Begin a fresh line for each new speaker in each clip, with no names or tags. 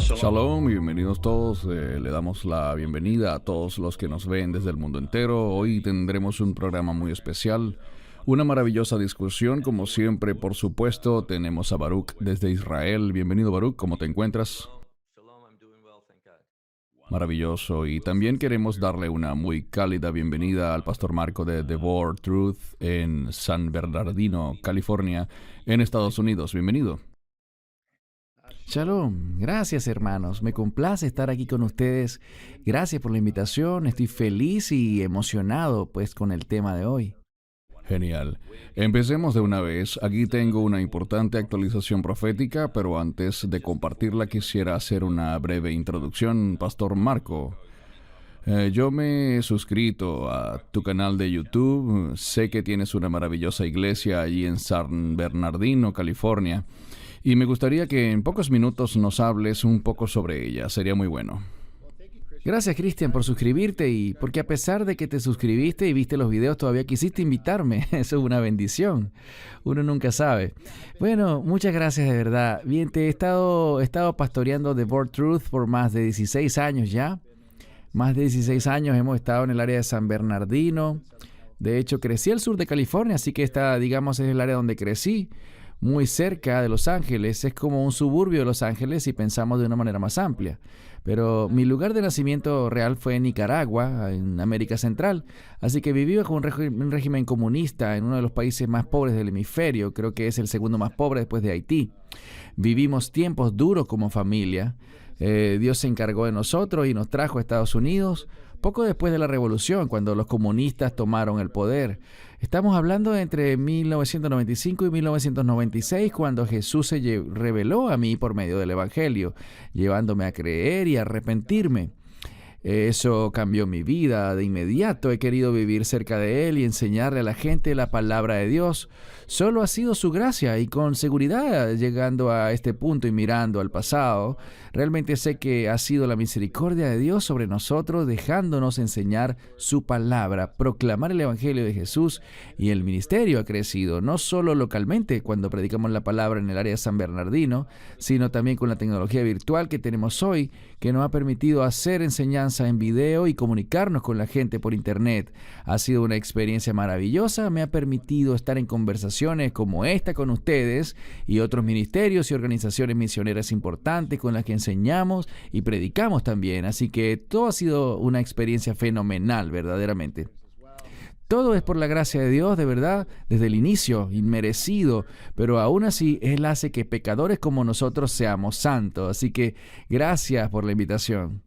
Shalom y bienvenidos todos. Le damos la bienvenida a todos los que nos ven desde el mundo entero. Hoy tendremos un programa muy especial, una maravillosa discusión. Como siempre, por supuesto, tenemos a Baruch desde Israel. Bienvenido, Baruch, ¿cómo te encuentras? Maravilloso. Y también queremos darle una muy cálida bienvenida al pastor Marco de The Word Truth en San Bernardino, California, en Estados Unidos. Bienvenido.
Shalom, gracias hermanos, me complace estar aquí con ustedes, gracias por la invitación, estoy feliz y emocionado pues con el tema de hoy.
Genial. Empecemos de una vez. Aquí tengo una importante actualización profética, pero antes de compartirla quisiera hacer una breve introducción. Pastor Marco, yo me he suscrito a tu canal de YouTube. Sé que tienes una maravillosa iglesia allí en San Bernardino, California, y me gustaría que en pocos minutos nos hables un poco sobre ella. Sería muy bueno.
Gracias Cristian por suscribirte y porque a pesar de que te suscribiste y viste los videos todavía quisiste invitarme, eso es una bendición, uno nunca sabe. Bueno, muchas gracias de verdad. Bien, he estado pastoreando The Word Truth por más de 16 años ya. Más de 16 años hemos estado en el área de San Bernardino. De hecho, crecí al sur de California, así que digamos, es el área donde crecí, muy cerca de Los Ángeles. Es como un suburbio de Los Ángeles si pensamos de una manera más amplia. Pero mi lugar de nacimiento real fue en Nicaragua, en América Central. Así que viví bajo un régimen comunista en uno de los países más pobres del hemisferio. Creo que es el segundo más pobre después de Haití. Vivimos tiempos duros como familia. Dios se encargó de nosotros y nos trajo a Estados Unidos poco después de la revolución, cuando los comunistas tomaron el poder. Estamos hablando de entre 1995 y 1996, cuando Jesús se reveló a mí por medio del Evangelio, llevándome a creer y a arrepentirme. Eso cambió mi vida de inmediato. He querido vivir cerca de Él y enseñarle a la gente la palabra de Dios. Solo ha sido su gracia y con seguridad, llegando a este punto y mirando al pasado, realmente sé que ha sido la misericordia de Dios sobre nosotros, dejándonos enseñar su palabra, proclamar el Evangelio de Jesús, y el ministerio ha crecido, no solo localmente cuando predicamos la palabra en el área de San Bernardino, sino también con la tecnología virtual que tenemos hoy, que nos ha permitido hacer enseñanza en video y comunicarnos con la gente por internet. Ha sido una experiencia maravillosa, me ha permitido estar en conversaciones como esta con ustedes y otros ministerios y organizaciones misioneras importantes con las que enseñamos y predicamos también. Así que todo ha sido una experiencia fenomenal, verdaderamente. Todo es por la gracia de Dios, de verdad, desde el inicio, inmerecido, pero aún así Él hace que pecadores como nosotros seamos santos. Así que gracias por la invitación.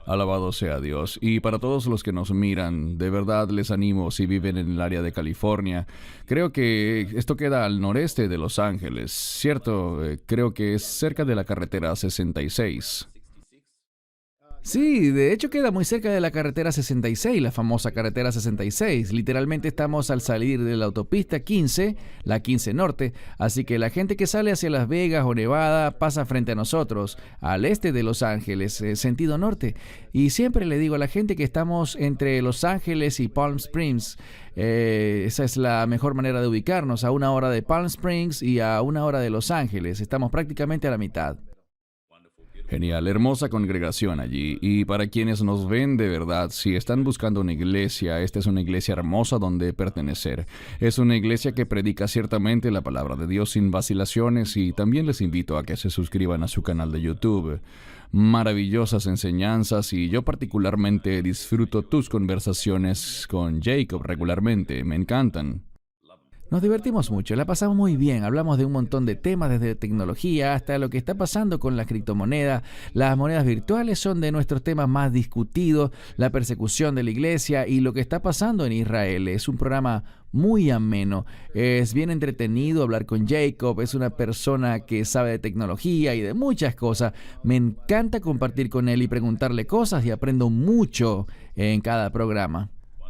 Alabado sea Dios. Y para todos los que nos miran, de verdad les animo si viven en el área de California. Creo que esto queda al noreste de Los Ángeles, ¿cierto? Creo que es cerca de la carretera 66.
Sí, de hecho queda muy cerca de la carretera 66, la famosa carretera 66. Literalmente estamos al salir de la autopista 15, la 15 Norte, así que la gente que sale hacia Las Vegas o Nevada pasa frente a nosotros, al este de Los Ángeles, sentido norte. Y siempre le digo a la gente que estamos entre Los Ángeles y Palm Springs. Esa es la mejor manera de ubicarnos, a 1 hora de Palm Springs y a 1 hora de Los Ángeles. Estamos prácticamente a la mitad.
Genial, hermosa congregación allí. Y para quienes nos ven de verdad, si están buscando una iglesia, esta es una iglesia hermosa donde pertenecer. Es una iglesia que predica ciertamente la palabra de Dios sin vacilaciones, y también les invito a que se suscriban a su canal de YouTube. Maravillosas enseñanzas, y yo particularmente disfruto tus conversaciones con Jacob regularmente. Me encantan.
Nos divertimos mucho, la pasamos muy bien, hablamos de un montón de temas, desde tecnología hasta lo que está pasando con las criptomonedas. Las monedas virtuales son de nuestros temas más discutidos, la persecución de la iglesia y lo que está pasando en Israel. Es un programa muy ameno, es bien entretenido hablar con Jacob, es una persona que sabe de tecnología y de muchas cosas. Me encanta compartir con él y preguntarle cosas, y aprendo mucho en cada programa.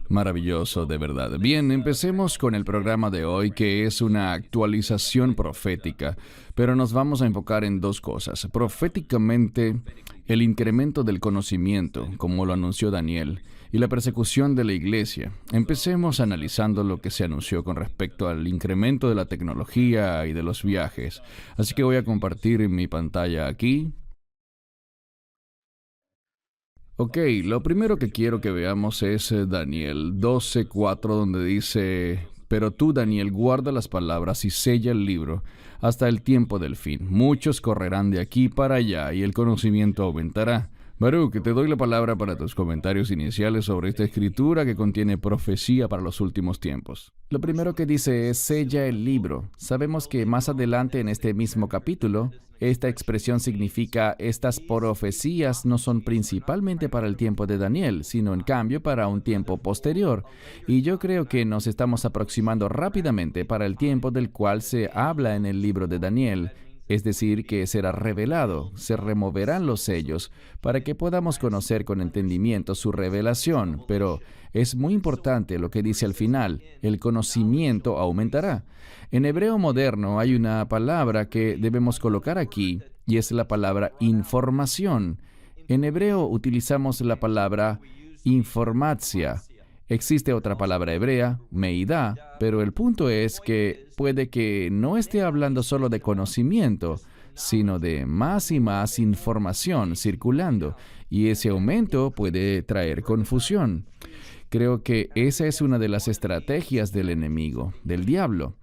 Maravilloso, de verdad. Bien, empecemos con el programa de hoy, que es una actualización profética, pero nos vamos a enfocar en dos cosas. Proféticamente, el incremento del conocimiento, como lo anunció Daniel, y la persecución de la iglesia. Empecemos analizando lo que se anunció con respecto al incremento de la tecnología y de los viajes. Así que voy a compartir mi pantalla aquí. Ok, lo primero que quiero que veamos es Daniel 12:4, donde dice: Pero tú, Daniel, guarda las palabras y sella el libro hasta el tiempo del fin. Muchos correrán de aquí para allá y el conocimiento aumentará. Baruch, te doy la palabra para tus comentarios iniciales sobre esta escritura que contiene profecía para los últimos tiempos.
Lo primero que dice es sella el libro. Sabemos que más adelante en este mismo capítulo, esta expresión significa estas profecías no son principalmente para el tiempo de Daniel, sino en cambio para un tiempo posterior. Y yo creo que nos estamos aproximando rápidamente para el tiempo del cual se habla en el libro de Daniel. Es decir, que será revelado, se removerán los sellos para que podamos conocer con entendimiento su revelación, pero es muy importante lo que dice al final: el conocimiento aumentará. En hebreo moderno hay una palabra que debemos colocar aquí y es la palabra información. En hebreo utilizamos la palabra informatsia. Existe otra palabra hebrea, meidá, pero el punto es que puede que no esté hablando solo de conocimiento, sino de más y más información circulando, y ese aumento puede traer confusión. Creo que esa es una de las estrategias del enemigo, del diablo: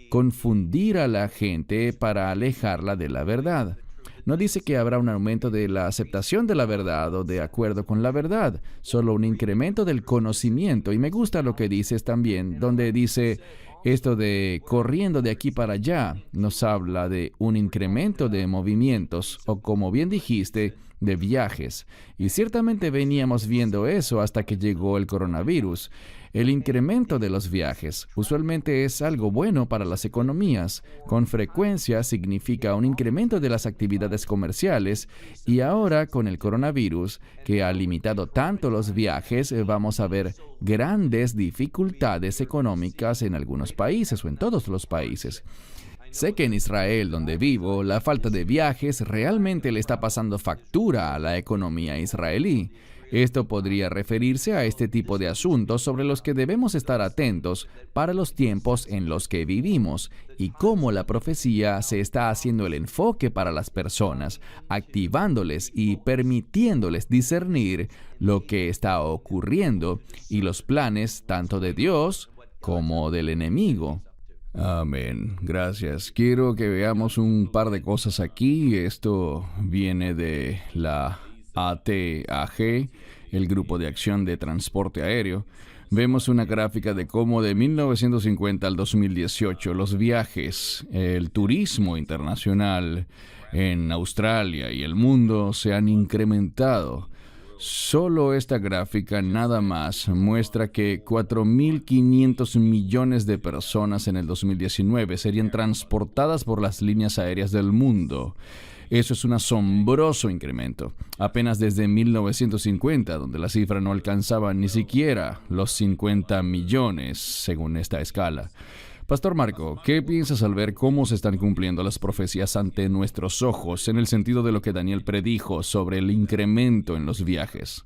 confundir a la gente para alejarla de la verdad. No dice que habrá un aumento de la aceptación de la verdad o de acuerdo con la verdad, solo un incremento del conocimiento. Y me gusta lo que dices también, donde dice esto de corriendo de aquí para allá. Nos habla de un incremento de movimientos, o como bien dijiste, de viajes. Y ciertamente veníamos viendo eso hasta que llegó el coronavirus. El incremento de los viajes usualmente es algo bueno para las economías. Con frecuencia significa un incremento de las actividades comerciales, y ahora con el coronavirus, que ha limitado tanto los viajes, vamos a ver grandes dificultades económicas en algunos países o en todos los países. Sé que en Israel, donde vivo, la falta de viajes realmente le está pasando factura a la economía israelí. Esto podría referirse a este tipo de asuntos sobre los que debemos estar atentos para los tiempos en los que vivimos y cómo la profecía se está haciendo el enfoque para las personas, activándoles y permitiéndoles discernir lo que está ocurriendo y los planes tanto de Dios como del enemigo.
Amén. Gracias. Quiero que veamos un par de cosas aquí. Esto viene de la ATAG, el Grupo de Acción de Transporte Aéreo. Vemos una gráfica de cómo de 1950 al 2018 los viajes, el turismo internacional en Australia y el mundo se han incrementado. Solo esta gráfica nada más muestra que 4.500 millones de personas en el 2019 serían transportadas por las líneas aéreas del mundo. Eso es un asombroso incremento. Apenas desde 1950, donde la cifra no alcanzaba ni siquiera los 50 millones, según esta escala. Pastor Marco, ¿qué piensas al ver cómo se están cumpliendo las profecías ante nuestros ojos en el sentido de lo que Daniel predijo sobre el incremento en los viajes?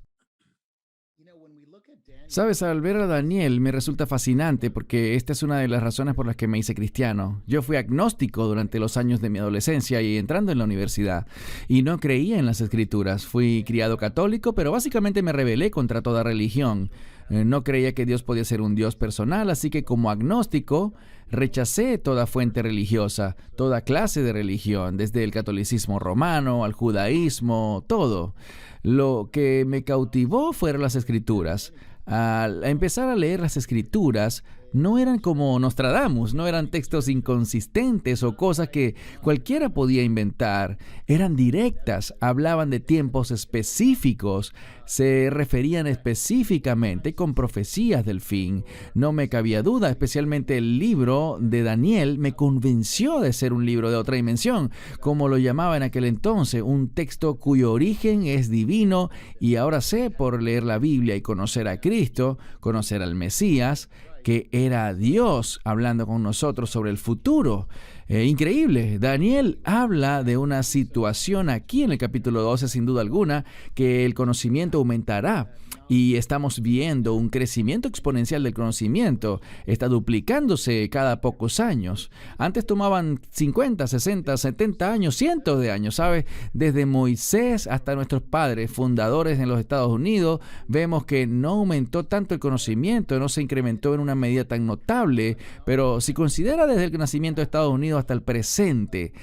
Sabes, al ver a Daniel me resulta fascinante porque esta es una de las razones por las que me hice cristiano. Yo fui agnóstico durante los años de mi adolescencia y entrando en la universidad, y no creía en las escrituras. Fui criado católico, pero básicamente me rebelé contra toda religión. No creía que Dios podía ser un Dios personal, así que como agnóstico rechacé toda fuente religiosa, toda clase de religión, desde el catolicismo romano al judaísmo, todo. Lo que me cautivó fueron las escrituras. Al empezar a leer las escrituras, no eran como Nostradamus, no eran textos inconsistentes o cosas que cualquiera podía inventar. Eran directas, hablaban de tiempos específicos, se referían específicamente con profecías del fin. No me cabía duda, especialmente el libro de Daniel me convenció de ser un libro de otra dimensión, como lo llamaba en aquel entonces, un texto cuyo origen es divino, y ahora sé por leer la Biblia y conocer a Cristo, conocer al Mesías, que era Dios hablando con nosotros sobre el futuro. Increíble. Daniel habla de una situación aquí en el capítulo 12, sin duda alguna, que el conocimiento aumentará. Y estamos viendo un crecimiento exponencial del conocimiento. Está duplicándose cada pocos años. Antes tomaban 50, 60, 70 años, cientos de años, ¿sabes? Desde Moisés hasta nuestros padres fundadores en los Estados Unidos, vemos que no aumentó tanto el conocimiento, no se incrementó en una medida tan notable, pero si considera desde el nacimiento de Estados Unidos hasta el presente,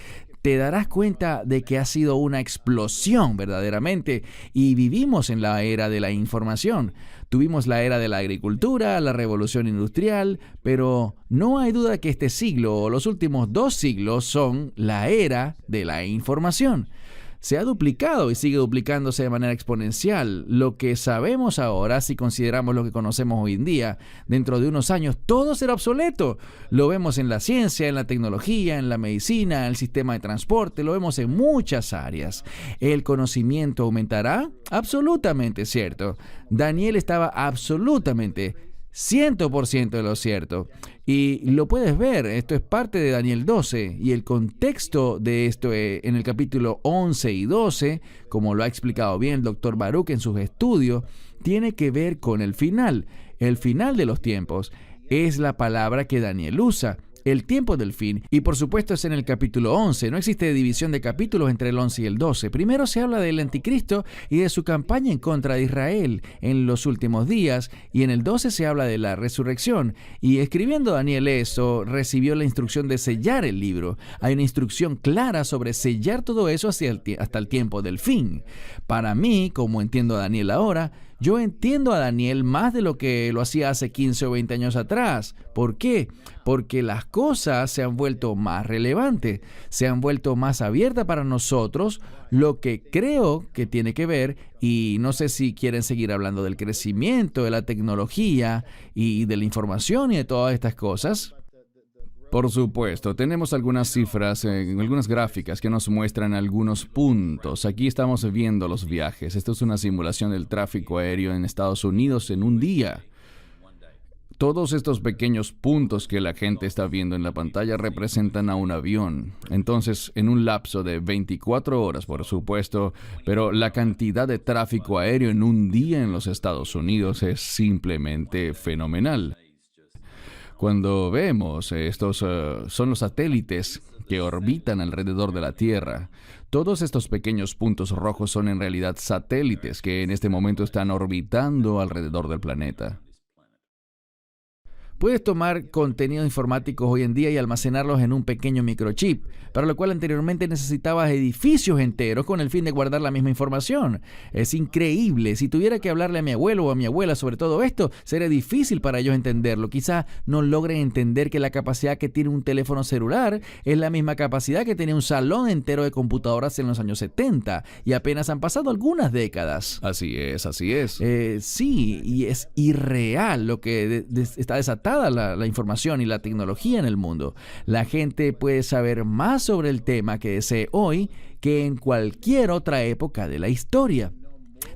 te darás cuenta de que ha sido una explosión verdaderamente, y vivimos en la era de la información. Tuvimos la era de la agricultura, la revolución industrial, pero no hay duda que este siglo o los últimos 2 siglos son la era de la información. Se ha duplicado y sigue duplicándose de manera exponencial. Lo que sabemos ahora, si consideramos lo que conocemos hoy en día, dentro de unos años todo será obsoleto. Lo vemos en la ciencia, en la tecnología, en la medicina, en el sistema de transporte, lo vemos en muchas áreas. ¿El conocimiento aumentará? Absolutamente cierto. Daniel estaba absolutamente 100% de lo cierto. Y lo puedes ver, esto es parte de Daniel 12, y el contexto de esto en el capítulo 11 y 12, como lo ha explicado bien el Dr. Baruch en sus estudios, tiene que ver con el final de los tiempos. Es la palabra que Daniel usa, el tiempo del fin, y por supuesto es en el capítulo 11. No existe división de capítulos entre el 11 y el 12. Primero se habla del anticristo y de su campaña en contra de Israel en los últimos días, y en el 12 se habla de la resurrección. Y escribiendo Daniel eso, recibió la instrucción de sellar el libro. Hay una instrucción clara sobre sellar todo eso hasta el tiempo del fin. Para mí, como entiendo a Daniel ahora, yo entiendo a Daniel más de lo que lo hacía hace 15 o 20 años atrás. ¿Por qué? Porque las cosas se han vuelto más relevantes, se han vuelto más abiertas para nosotros, lo que creo que tiene que ver, y no sé si quieren seguir hablando del crecimiento, de la tecnología y de la información y de todas estas cosas.
Por supuesto, tenemos algunas cifras, algunas gráficas que nos muestran algunos puntos. Aquí estamos viendo los viajes. Esto es una simulación del tráfico aéreo en Estados Unidos en un día. Todos estos pequeños puntos que la gente está viendo en la pantalla representan a un avión. Entonces, en un lapso de 24 horas, por supuesto, pero la cantidad de tráfico aéreo en un día en los Estados Unidos es simplemente fenomenal. Cuando vemos estos son los satélites que orbitan alrededor de la Tierra. Todos estos pequeños puntos rojos son en realidad satélites que en este momento están orbitando alrededor del planeta.
Puedes tomar contenidos informáticos hoy en día y almacenarlos en un pequeño microchip, para lo cual anteriormente necesitabas edificios enteros con el fin de guardar la misma información. Es increíble. Si tuviera que hablarle a mi abuelo o a mi abuela sobre todo esto, sería difícil para ellos entenderlo. Quizá no logren entender que la capacidad que tiene un teléfono celular es la misma capacidad que tenía un salón entero de computadoras en los años 70, y apenas han pasado algunas décadas.
Así es, así es.
Sí, y es irreal lo que está desatada la información y la tecnología en el mundo. La gente puede saber más sobre el tema que desee hoy que en cualquier otra época de la historia.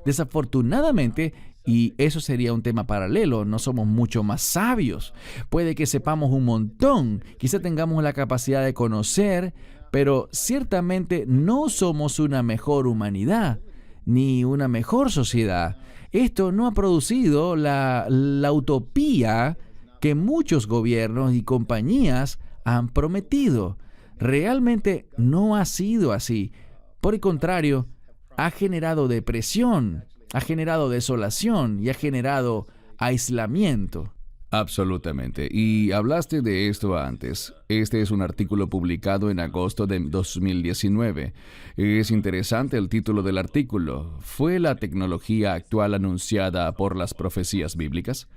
Desafortunadamente, y eso sería un tema paralelo, no somos mucho más sabios. Puede que sepamos un montón, quizá tengamos la capacidad de conocer, pero ciertamente no somos una mejor humanidad, ni una mejor sociedad. Esto no ha producido la utopía que muchos gobiernos y compañías han prometido. Realmente no ha sido así. Por el contrario, ha generado depresión, ha generado desolación y ha generado aislamiento.
Absolutamente. Y hablaste de esto antes. Este es un artículo publicado en agosto de 2019. Es interesante el título del artículo. ¿Fue la tecnología actual anunciada por las profecías bíblicas?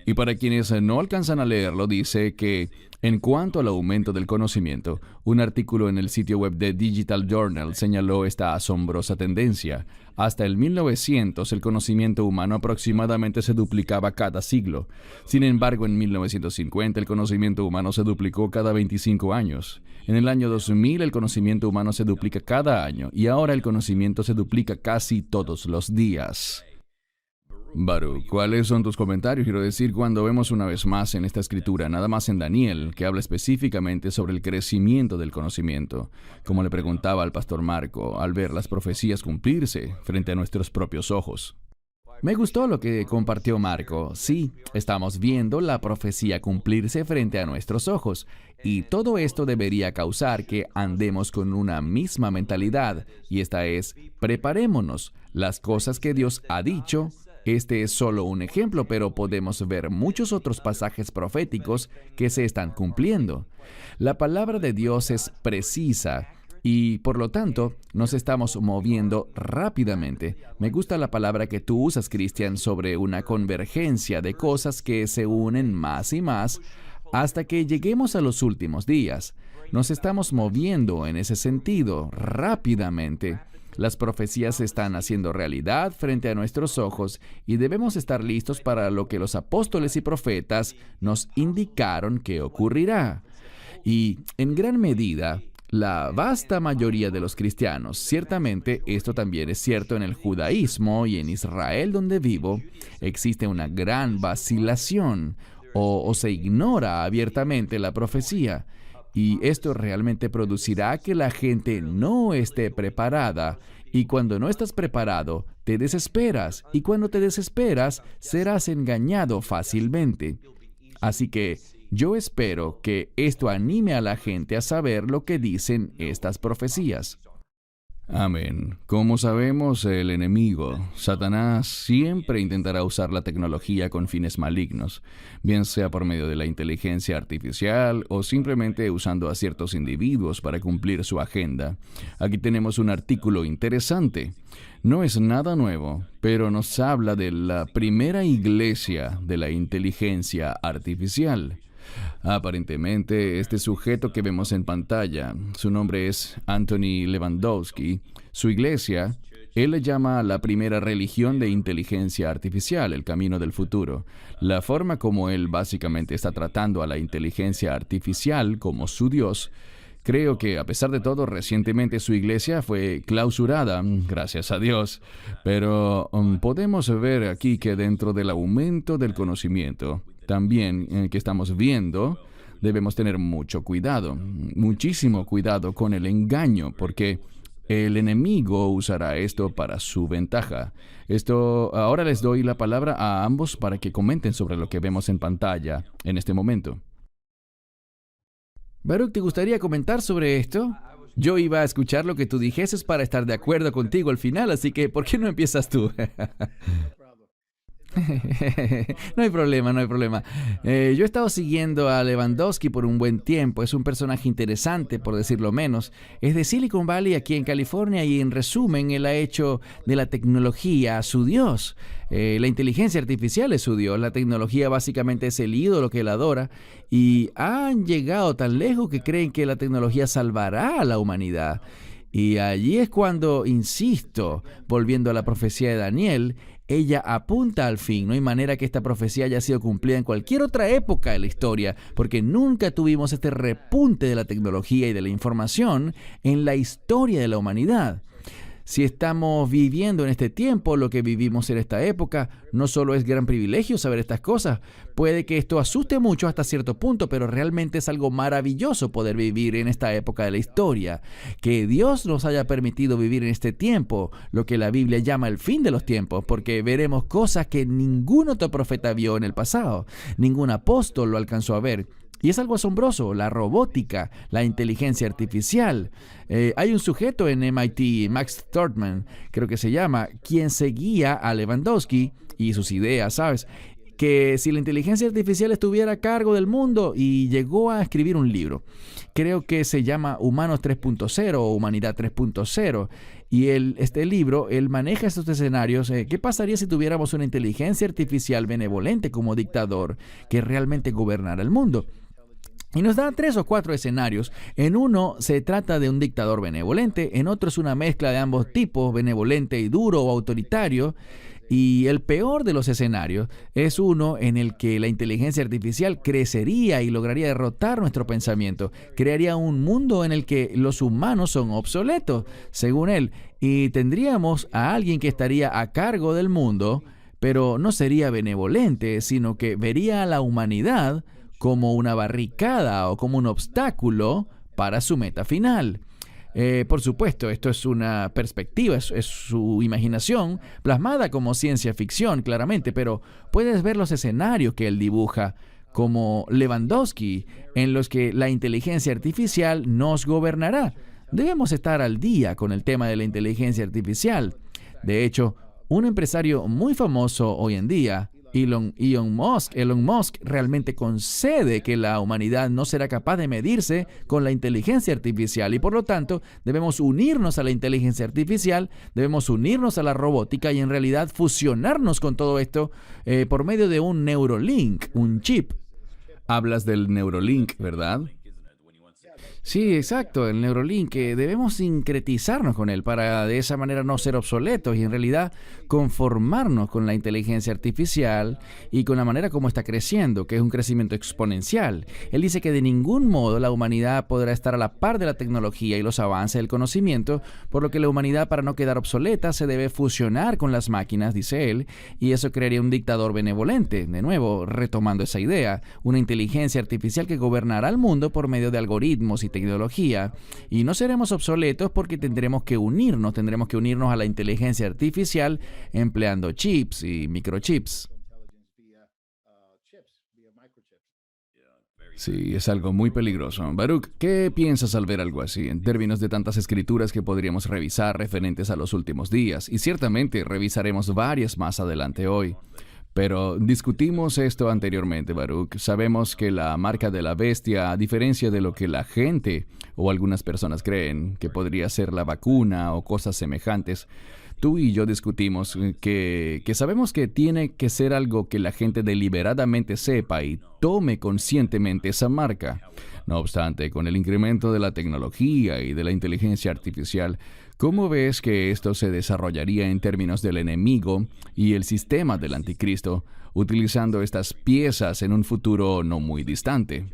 Y para quienes no alcanzan a leerlo, dice que en cuanto al aumento del conocimiento, un artículo en el sitio web de Digital Journal señaló esta asombrosa tendencia. Hasta el 1900, el conocimiento humano aproximadamente se duplicaba cada siglo. Sin embargo, en 1950, el conocimiento humano se duplicó cada 25 años. En el año 2000, el conocimiento humano se duplica cada año, y ahora el conocimiento se duplica casi todos los días. Baruch, ¿cuáles son tus comentarios? Quiero decir, cuando vemos una vez más en esta escritura, nada más en Daniel, que habla específicamente sobre el crecimiento del conocimiento, como le preguntaba al pastor Marco, al ver las profecías cumplirse frente a nuestros propios ojos.
Me gustó lo que compartió Marco. Sí, estamos viendo la profecía cumplirse frente a nuestros ojos. Y todo esto debería causar que andemos con una misma mentalidad. Y esta es, preparémonos. Las cosas que Dios ha dicho. Este es solo un ejemplo, pero podemos ver muchos otros pasajes proféticos que se están cumpliendo. La palabra de Dios es precisa. Y por lo tanto, nos estamos moviendo rápidamente. Me gusta la palabra que tú usas, Cristian, sobre una convergencia de cosas que se unen más y más hasta que lleguemos a los últimos días. Nos estamos moviendo en ese sentido rápidamente. Las profecías se están haciendo realidad frente a nuestros ojos y debemos estar listos para lo que los apóstoles y profetas nos indicaron que ocurrirá. Y en gran medida, la vasta mayoría de los cristianos, ciertamente esto también es cierto en el judaísmo y en Israel donde vivo, existe una gran vacilación o se ignora abiertamente la profecía. Y esto realmente producirá que la gente no esté preparada. Y cuando no estás preparado, te desesperas. Y cuando te desesperas, serás engañado fácilmente. Así que yo espero que esto anime a la gente a saber lo que dicen estas profecías.
Amén. Como sabemos, el enemigo, Satanás, siempre intentará usar la tecnología con fines malignos, bien sea por medio de la inteligencia artificial o simplemente usando a ciertos individuos para cumplir su agenda. Aquí tenemos un artículo interesante. No es nada nuevo, pero nos habla de la primera iglesia de la inteligencia artificial. Aparentemente, este sujeto que vemos en pantalla, su nombre es Anthony Lewandowski, su iglesia, él le llama la primera religión de inteligencia artificial, el camino del futuro. La forma como él básicamente está tratando a la inteligencia artificial como su Dios. Creo que, a pesar de todo, recientemente su iglesia fue clausurada, gracias a Dios. Pero podemos ver aquí que dentro del aumento del conocimiento, también que estamos viendo, debemos tener mucho cuidado, muchísimo cuidado con el engaño, porque el enemigo usará esto para su ventaja. Ahora les doy la palabra a ambos para que comenten sobre lo que vemos en pantalla en este momento.
Baruch, ¿te gustaría comentar sobre esto? Yo iba a escuchar lo que tú dijeses para estar de acuerdo contigo al final, así que ¿por qué no empiezas tú? No hay problema, no hay problema. Yo he estado siguiendo a Lewandowski por un buen tiempo. Es un personaje interesante, por decirlo menos. Es de Silicon Valley, aquí en California, y en resumen, él ha hecho de la tecnología su Dios. La inteligencia artificial es su Dios. La tecnología básicamente es el ídolo que él adora. Y han llegado tan lejos que creen que la tecnología salvará a la humanidad. Y allí es cuando, insisto, volviendo a la profecía de Daniel, ella apunta al fin. No hay manera que esta profecía haya sido cumplida en cualquier otra época de la historia, porque nunca tuvimos este repunte de la tecnología y de la información en la historia de la humanidad. Si estamos viviendo en este tiempo, lo que vivimos en esta época, no solo es gran privilegio saber estas cosas, puede que esto asuste mucho hasta cierto punto, pero realmente es algo maravilloso poder vivir en esta época de la historia. Que Dios nos haya permitido vivir en este tiempo, lo que la Biblia llama el fin de los tiempos, porque veremos cosas que ningún otro profeta vio en el pasado, ningún apóstol lo alcanzó a ver. Y es algo asombroso, la robótica, la inteligencia artificial. Hay un sujeto en MIT, Max Thurman, creo que se llama, quien seguía a Lewandowski y sus ideas, ¿sabes? Que si la inteligencia artificial estuviera a cargo del mundo, y llegó a escribir un libro. Creo que se llama Humanos 3.0 o Humanidad 3.0. Y este libro, él maneja estos escenarios. ¿Qué pasaría si tuviéramos una inteligencia artificial benevolente como dictador que realmente gobernara el mundo? Y nos da 3 o 4 escenarios. En uno se trata de un dictador benevolente, en otro es una mezcla de ambos tipos, benevolente y duro o autoritario. Y el peor de los escenarios es uno en el que la inteligencia artificial crecería y lograría derrotar nuestro pensamiento. Crearía un mundo en el que los humanos son obsoletos, según él. Y tendríamos a alguien que estaría a cargo del mundo, pero no sería benevolente, sino que vería a la humanidad como una barricada o como un obstáculo para su meta final. Por supuesto, esto es una perspectiva, es su imaginación plasmada como ciencia ficción, claramente, pero puedes ver los escenarios que él dibuja como Lewandowski, en los que la inteligencia artificial nos gobernará. Debemos estar al día con el tema de la inteligencia artificial. De hecho, un empresario muy famoso hoy en día, Elon Musk realmente concede que la humanidad no será capaz de medirse con la inteligencia artificial y por lo tanto debemos unirnos a la inteligencia artificial, debemos unirnos a la robótica y en realidad fusionarnos con todo esto por medio de un Neuralink, un chip.
Hablas del Neuralink, ¿verdad?
Sí, exacto, el Neuralink, que debemos sincretizarnos con él para de esa manera no ser obsoletos y en realidad conformarnos con la inteligencia artificial y con la manera como está creciendo, que es un crecimiento exponencial. Él dice que de ningún modo la humanidad podrá estar a la par de la tecnología y los avances del conocimiento, por lo que la humanidad, para no quedar obsoleta, se debe fusionar con las máquinas, dice él, y eso crearía un dictador benevolente. De nuevo, retomando esa idea, una inteligencia artificial que gobernará el mundo por medio de algoritmos y tecnología, y no seremos obsoletos porque tendremos que unirnos a la inteligencia artificial empleando chips y microchips.
Sí, es algo muy peligroso. Baruch, ¿qué piensas al ver algo así, en términos de tantas escrituras que podríamos revisar referentes a los últimos días? Y ciertamente revisaremos varias más adelante hoy. Pero discutimos esto anteriormente, Baruch. Sabemos que la marca de la bestia, a diferencia de lo que la gente o algunas personas creen, que podría ser la vacuna o cosas semejantes, tú y yo discutimos que sabemos que tiene que ser algo que la gente deliberadamente sepa y tome conscientemente esa marca. No obstante, con el incremento de la tecnología y de la inteligencia artificial, ¿cómo ves que esto se desarrollaría en términos del enemigo y el sistema del anticristo, utilizando estas piezas en un futuro no muy distante?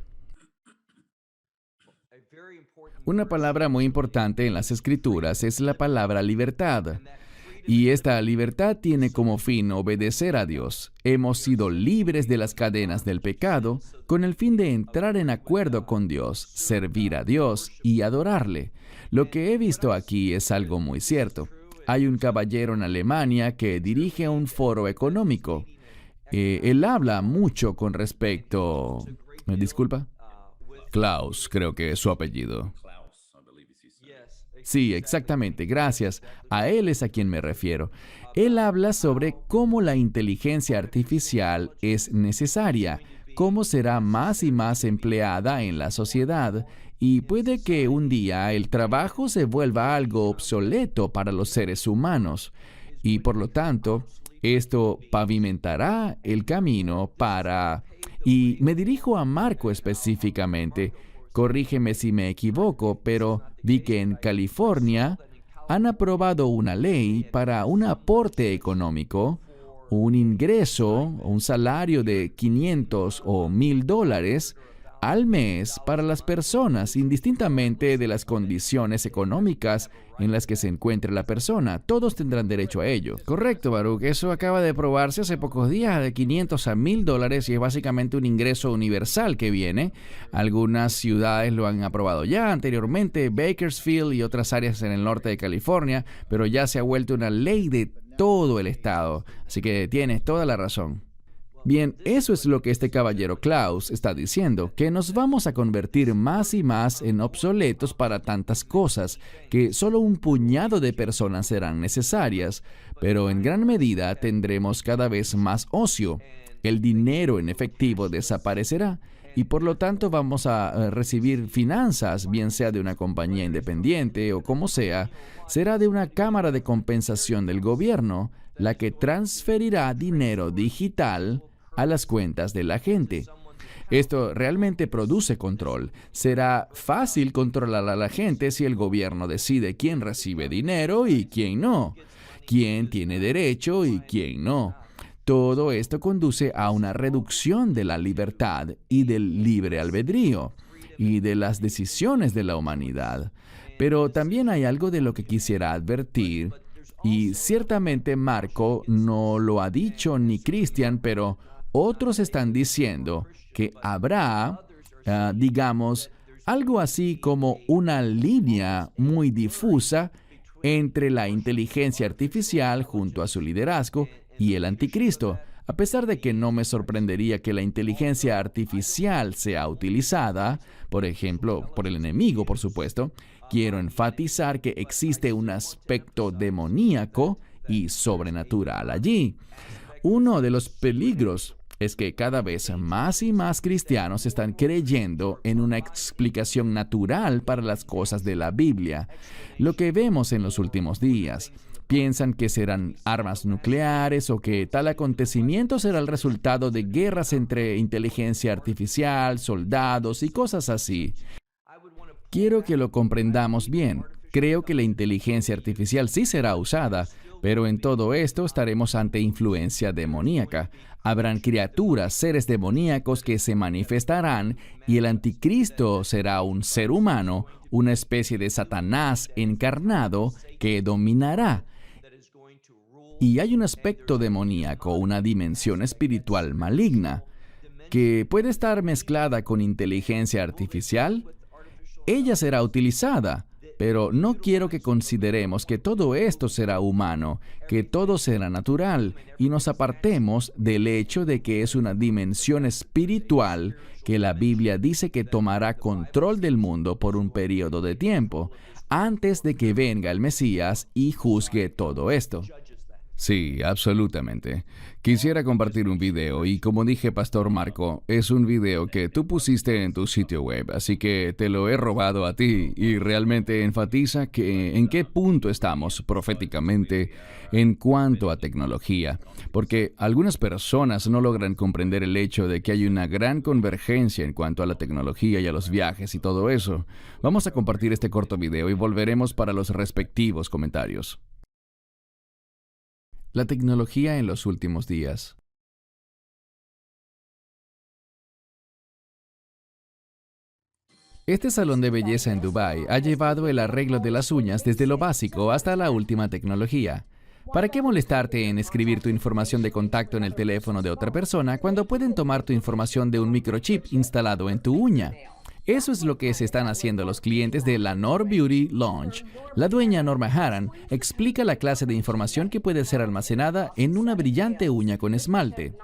Una palabra muy importante en las Escrituras es la palabra libertad. Y esta libertad tiene como fin obedecer a Dios. Hemos sido libres de las cadenas del pecado con el fin de entrar en acuerdo con Dios, servir a Dios y adorarle. Lo que he visto aquí es algo muy cierto. Hay un caballero en Alemania que dirige un foro económico. Él habla mucho con respecto... ¿Me disculpa?
Klaus, creo que es su apellido.
Sí, exactamente, gracias. A él es a quien me refiero. Él habla sobre cómo la inteligencia artificial es necesaria, cómo será más y más empleada en la sociedad, y puede que un día el trabajo se vuelva algo obsoleto para los seres humanos, y por lo tanto, esto pavimentará el camino para... Y me dirijo a Marco específicamente. Corrígeme si me equivoco, pero vi que en California han aprobado una ley para un aporte económico, un ingreso, un salario de 500 o 1,000 dólares al mes para las personas, indistintamente de las condiciones económicas en las que se encuentre la persona. Todos tendrán derecho a ello. Correcto, Baruch. Eso acaba de aprobarse hace pocos días, de 500 a 1,000 dólares, y es básicamente un ingreso universal que viene. Algunas ciudades lo han aprobado ya anteriormente, Bakersfield y otras áreas en el norte de California, pero ya se ha vuelto una ley de todo el estado. Así que tienes toda la razón. Bien, eso es lo que este caballero Klaus está diciendo, que nos vamos a convertir más y más en obsoletos para tantas cosas, que solo un puñado de personas serán necesarias, pero en gran medida tendremos cada vez más ocio. El dinero en efectivo desaparecerá y por lo tanto vamos a recibir finanzas, bien sea de una compañía independiente o como sea, será de una cámara de compensación del gobierno, la que transferirá dinero digital a las cuentas de la gente. Esto realmente produce control. Será fácil controlar a la gente si el gobierno decide quién recibe dinero y quién no, quién tiene derecho y quién no. Todo esto conduce a una reducción de la libertad y del libre albedrío y de las decisiones de la humanidad. Pero también hay algo de lo que quisiera advertir, y ciertamente Marco no lo ha dicho ni Christian, pero otros están diciendo que habrá, Algo así como una línea muy difusa entre la inteligencia artificial junto a su liderazgo y el anticristo. A pesar de que no me sorprendería que la inteligencia artificial sea utilizada, por ejemplo, por el enemigo, por supuesto, quiero enfatizar que existe un aspecto demoníaco y sobrenatural allí. Uno de los peligros es que cada vez más y más cristianos están creyendo en una explicación natural para las cosas de la Biblia. Lo que vemos en los últimos días. Piensan que serán armas nucleares o que tal acontecimiento será el resultado de guerras entre inteligencia artificial, soldados y cosas así. Quiero que lo comprendamos bien. Creo que la inteligencia artificial sí será usada, pero en todo esto estaremos ante influencia demoníaca. Habrán criaturas, seres demoníacos que se manifestarán y el anticristo será un ser humano, una especie de Satanás encarnado que dominará. Y hay un aspecto demoníaco, una dimensión espiritual maligna, que puede estar mezclada con inteligencia artificial. Ella será utilizada, pero no quiero que consideremos que todo esto será humano, que todo será natural, y nos apartemos del hecho de que es una dimensión espiritual que la Biblia dice que tomará control del mundo por un periodo de tiempo, antes de que venga el Mesías y juzgue todo esto.
Sí, absolutamente. Quisiera compartir un video y como dije, Pastor Marco, es un video que tú pusiste en tu sitio web, así que te lo he robado a ti y realmente enfatiza que en qué punto estamos proféticamente en cuanto a tecnología, porque algunas personas no logran comprender el hecho de que hay una gran convergencia en cuanto a la tecnología y a los viajes y todo eso. Vamos a compartir este corto video y volveremos para los respectivos comentarios.
La tecnología en los últimos días. Este salón de belleza en Dubái ha llevado el arreglo de las uñas desde lo básico hasta la última tecnología. ¿Para qué molestarte en escribir tu información de contacto en el teléfono de otra persona cuando pueden tomar tu información de un microchip instalado en tu uña? Eso es lo que se están haciendo los clientes de Lanor Beauty Lounge. La dueña Norma Haran explica la clase de información que puede ser almacenada en una brillante uña con esmalte.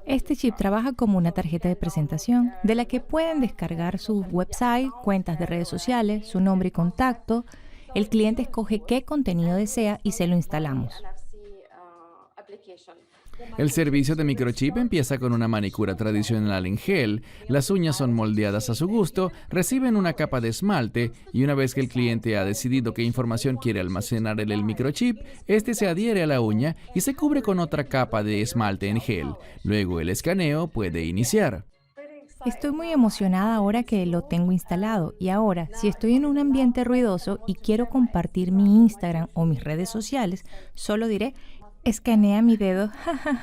Este chip trabaja como una tarjeta de presentación de la que pueden descargar su website, cuentas de redes sociales, su nombre y contacto. El cliente escoge qué contenido desea y se lo instalamos.
El servicio de microchip empieza con una manicura tradicional en gel. Las uñas son moldeadas a su gusto, reciben una capa de esmalte y una vez que el cliente ha decidido qué información quiere almacenar en el microchip, este se adhiere a la uña y se cubre con otra capa de esmalte en gel. Luego el escaneo puede iniciar.
Estoy muy emocionada ahora que lo tengo instalado y ahora, si estoy en un ambiente ruidoso y quiero compartir mi Instagram o mis redes sociales, solo diré: escanea mi dedo.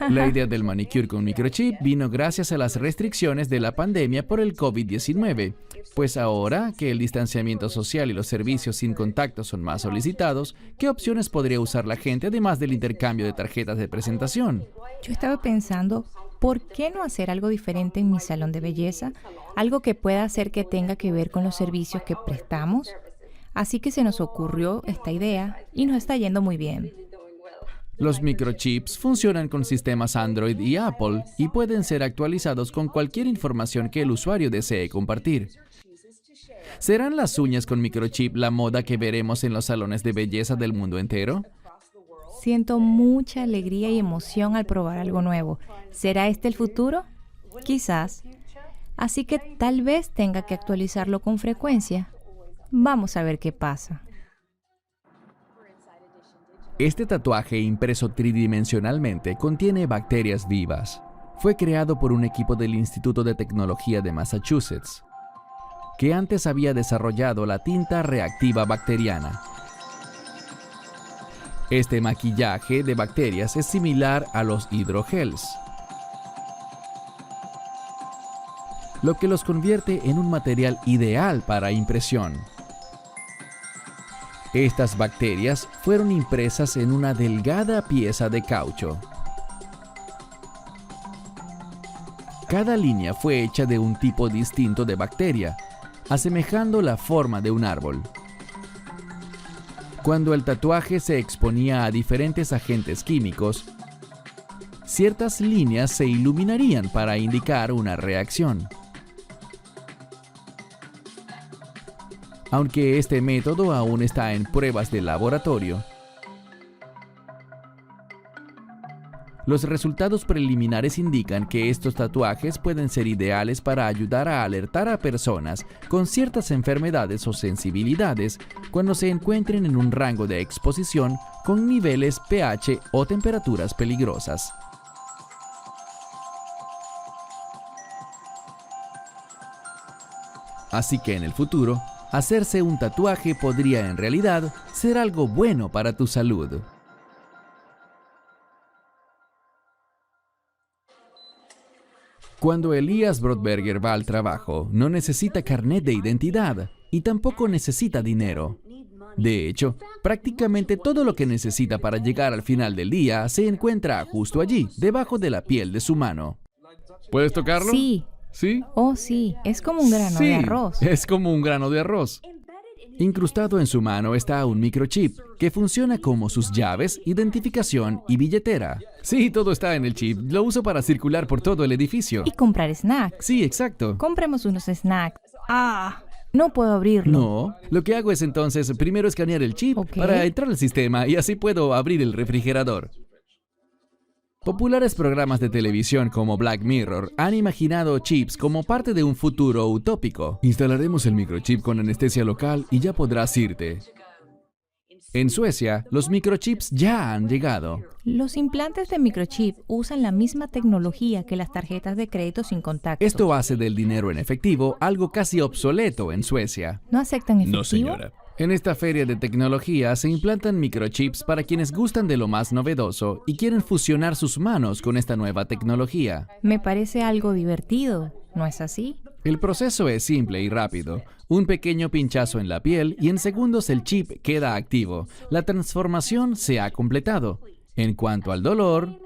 La idea del manicure con microchip vino gracias a las restricciones de la pandemia por el COVID-19. Pues ahora que el distanciamiento social y los servicios sin contacto son más solicitados, ¿qué opciones podría usar la gente además del intercambio de tarjetas de presentación?
Yo estaba pensando, ¿por qué no hacer algo diferente en mi salón de belleza? Algo que pueda hacer que tenga que ver con los servicios que prestamos. Así que se nos ocurrió esta idea y nos está yendo muy bien.
Los microchips funcionan con sistemas Android y Apple y pueden ser actualizados con cualquier información que el usuario desee compartir. ¿Serán las uñas con microchip la moda que veremos en los salones de belleza del mundo entero?
Siento mucha alegría y emoción al probar algo nuevo. ¿Será este el futuro? Quizás. Así que tal vez tenga que actualizarlo con frecuencia. Vamos a ver qué pasa.
Este tatuaje impreso tridimensionalmente contiene bacterias vivas. Fue creado por un equipo del Instituto de Tecnología de Massachusetts, que antes había desarrollado la tinta reactiva bacteriana. Este maquillaje de bacterias es similar a los hidrogels, lo que los convierte en un material ideal para impresión. Estas bacterias fueron impresas en una delgada pieza de caucho. Cada línea fue hecha de un tipo distinto de bacteria. asemejando la forma de un árbol. Cuando el tatuaje se exponía a diferentes agentes químicos, ciertas líneas se iluminarían para indicar una reacción. Aunque este método aún está en pruebas de laboratorio, los resultados preliminares indican que estos tatuajes pueden ser ideales para ayudar a alertar a personas con ciertas enfermedades o sensibilidades cuando se encuentren en un rango de exposición con niveles pH o temperaturas peligrosas. Así que en el futuro, hacerse un tatuaje podría en realidad ser algo bueno para tu salud. Cuando Elias Brodberger va al trabajo, no necesita carnet de identidad y tampoco necesita dinero. De hecho, prácticamente todo lo que necesita para llegar al final del día se encuentra justo allí, debajo de la piel de su mano.
¿Puedes tocarlo?
Sí.
¿Sí?
Oh, sí. Es como un grano de arroz.
Es como un grano de arroz.
Incrustado en su mano está un microchip que funciona como sus llaves, identificación y billetera.
Sí, todo está en el chip. Lo uso para circular por todo el edificio.
Y comprar snacks.
Sí, exacto.
Compremos unos snacks. ¡Ah! No puedo abrirlo.
No, lo que hago es entonces primero escanear el chip
Ok.
para entrar al sistema y así puedo abrir el refrigerador. Populares programas de televisión como Black Mirror han imaginado chips como parte de un futuro utópico.
Instalaremos el microchip con anestesia local y ya podrás irte.
En Suecia, los microchips ya han llegado.
Los implantes de microchip usan la misma tecnología que las tarjetas de crédito sin contacto.
Esto hace del dinero en efectivo algo casi obsoleto en Suecia.
¿No aceptan efectivo?
No, señora.
En esta feria de tecnología se implantan microchips para quienes gustan de lo más novedoso y quieren fusionar sus manos con esta nueva tecnología.
Me parece algo divertido, ¿no es así?
El proceso es simple y rápido. Un pequeño pinchazo en la piel y en segundos el chip queda activo. La transformación se ha completado. En cuanto al dolor,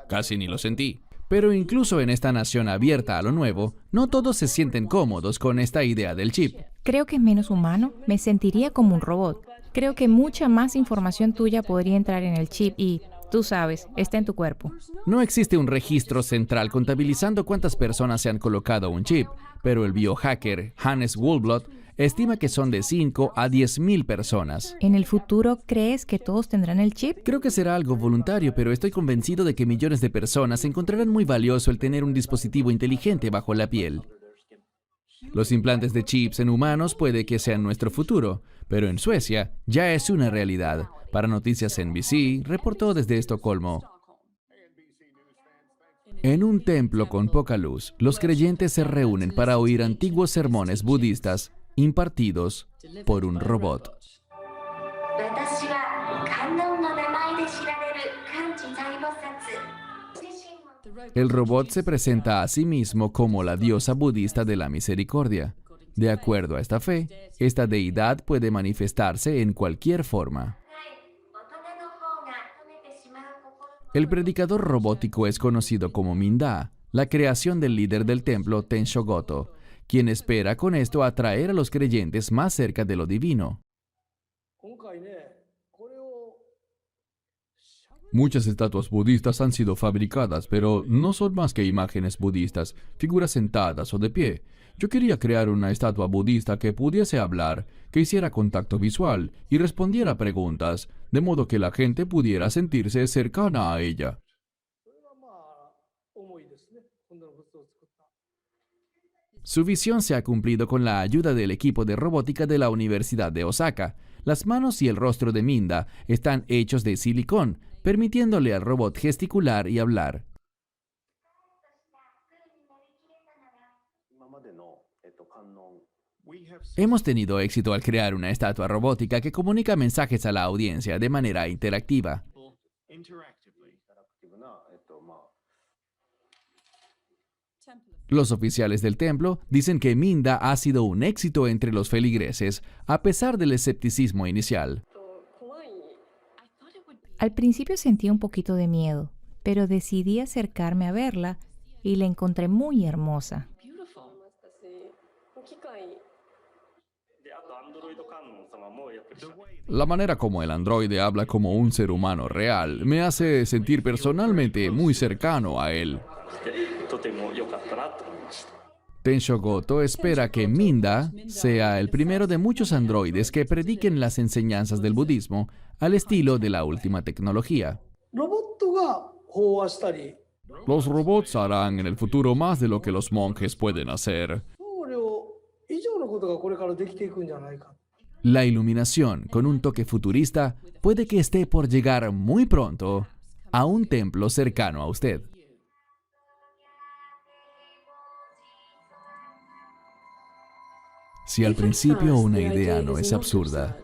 Casi ni lo sentí.
pero incluso en esta nación abierta a lo nuevo, no todos se sienten cómodos con esta idea del chip.
Creo que es menos humano. Me sentiría como un robot. Creo que mucha más información tuya podría entrar en el chip y, tú sabes, está en tu cuerpo.
No existe un registro central contabilizando cuántas personas se han colocado un chip, pero el biohacker Hannes Wohlblot estima que son de 5 a 10.000 personas.
¿En el futuro crees que todos tendrán el chip?
Creo que será algo voluntario, pero estoy convencido de que millones de personas encontrarán muy valioso el tener un dispositivo inteligente bajo la piel. Los implantes de chips en humanos puede que sean nuestro futuro, pero en Suecia ya es una realidad. Para Noticias NBC, reportó desde Estocolmo. En un templo con poca luz, los creyentes se reúnen para oír antiguos sermones budistas impartidos por un robot. El robot se presenta a sí mismo como la diosa budista de la misericordia. De acuerdo a esta fe, esta deidad puede manifestarse en cualquier forma. El predicador robótico es conocido como Minda, la creación del líder del templo Tensho Goto, quien espera con esto atraer a los creyentes más cerca de lo divino.
Muchas estatuas budistas han sido fabricadas, pero no son más que imágenes budistas, figuras sentadas o de pie. Yo quería crear una estatua budista que pudiese hablar, que hiciera contacto visual y respondiera preguntas, de modo que la gente pudiera sentirse cercana a ella.
Su visión se ha cumplido con la ayuda del equipo de robótica de la Universidad de Osaka. Las manos y el rostro de Minda están hechos de silicón, permitiéndole al robot gesticular y hablar. Hemos tenido éxito al crear una estatua robótica que comunica mensajes a la audiencia de manera interactiva. Los oficiales del templo dicen que Minda ha sido un éxito entre los feligreses, a pesar del escepticismo inicial.
Al principio sentí un poquito de miedo, pero decidí acercarme a verla y la encontré muy hermosa.
La manera como el androide habla como un ser humano real me hace sentir personalmente muy cercano a él. Tensho Goto espera que Minda sea el primero de muchos androides que prediquen las enseñanzas del budismo al estilo de la última tecnología. Los robots harán en el futuro más de lo que los monjes pueden hacer. La iluminación, con un toque futurista, puede que esté por llegar muy pronto a un templo cercano a usted. Si al principio una idea no es absurda,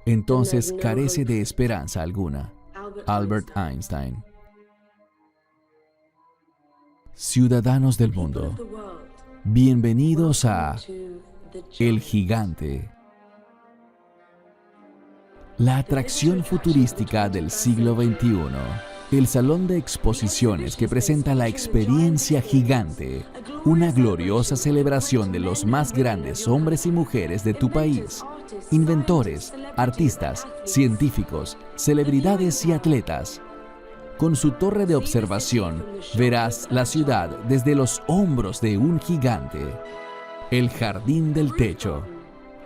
entonces carece de esperanza alguna. Albert Einstein. Ciudadanos del mundo, bienvenidos a El Gigante, la atracción futurística del siglo XXI. El salón de exposiciones que presenta la experiencia gigante, una gloriosa celebración de los más grandes hombres y mujeres de tu país, inventores, artistas, científicos, celebridades y atletas. Con su torre de observación, verás la ciudad desde los hombros de un gigante. El jardín del techo.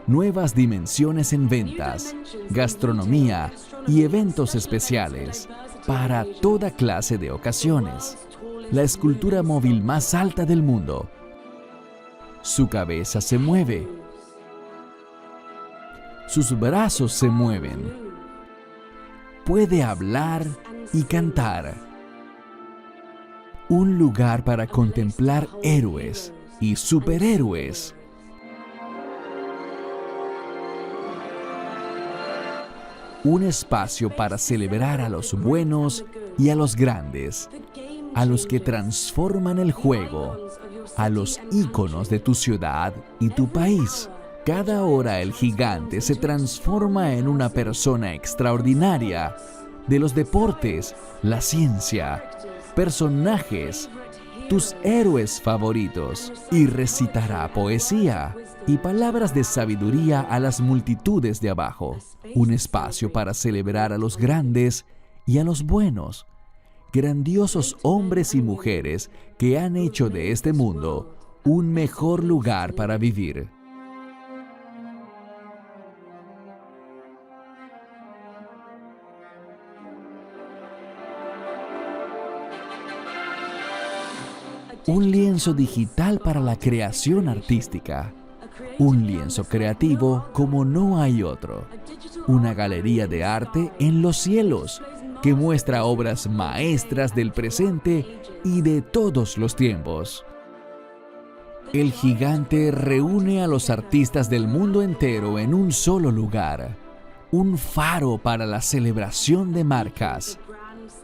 Nuevas dimensiones en ventas, gastronomía y eventos especiales para toda clase de ocasiones. La escultura móvil más alta del mundo. Su cabeza se mueve. Sus brazos se mueven. Puede hablar y cantar. Un lugar para contemplar héroes y superhéroes. Un espacio para celebrar a los buenos y a los grandes, a los que transforman el juego, a los íconos de tu ciudad y tu país. Cada hora el gigante se transforma en una persona extraordinaria de los deportes, la ciencia, personajes, tus héroes favoritos, y recitará poesía y palabras de sabiduría a las multitudes de abajo. Un espacio para celebrar a los grandes y a los buenos, grandiosos hombres y mujeres que han hecho de este mundo un mejor lugar para vivir. Un lienzo digital para la creación artística. Un lienzo creativo como no hay otro. Una galería de arte en los cielos que muestra obras maestras del presente y de todos los tiempos. El gigante reúne a los artistas del mundo entero en un solo lugar. Un faro para la celebración de marcas.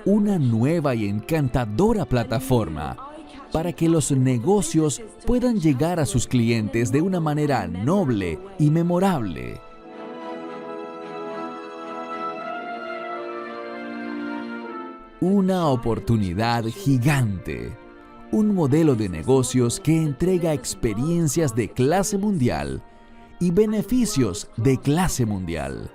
Una nueva y encantadora plataforma para que los negocios puedan llegar a sus clientes de una manera noble y memorable. Una oportunidad gigante. Un modelo de negocios que entrega experiencias de clase mundial y beneficios de clase mundial.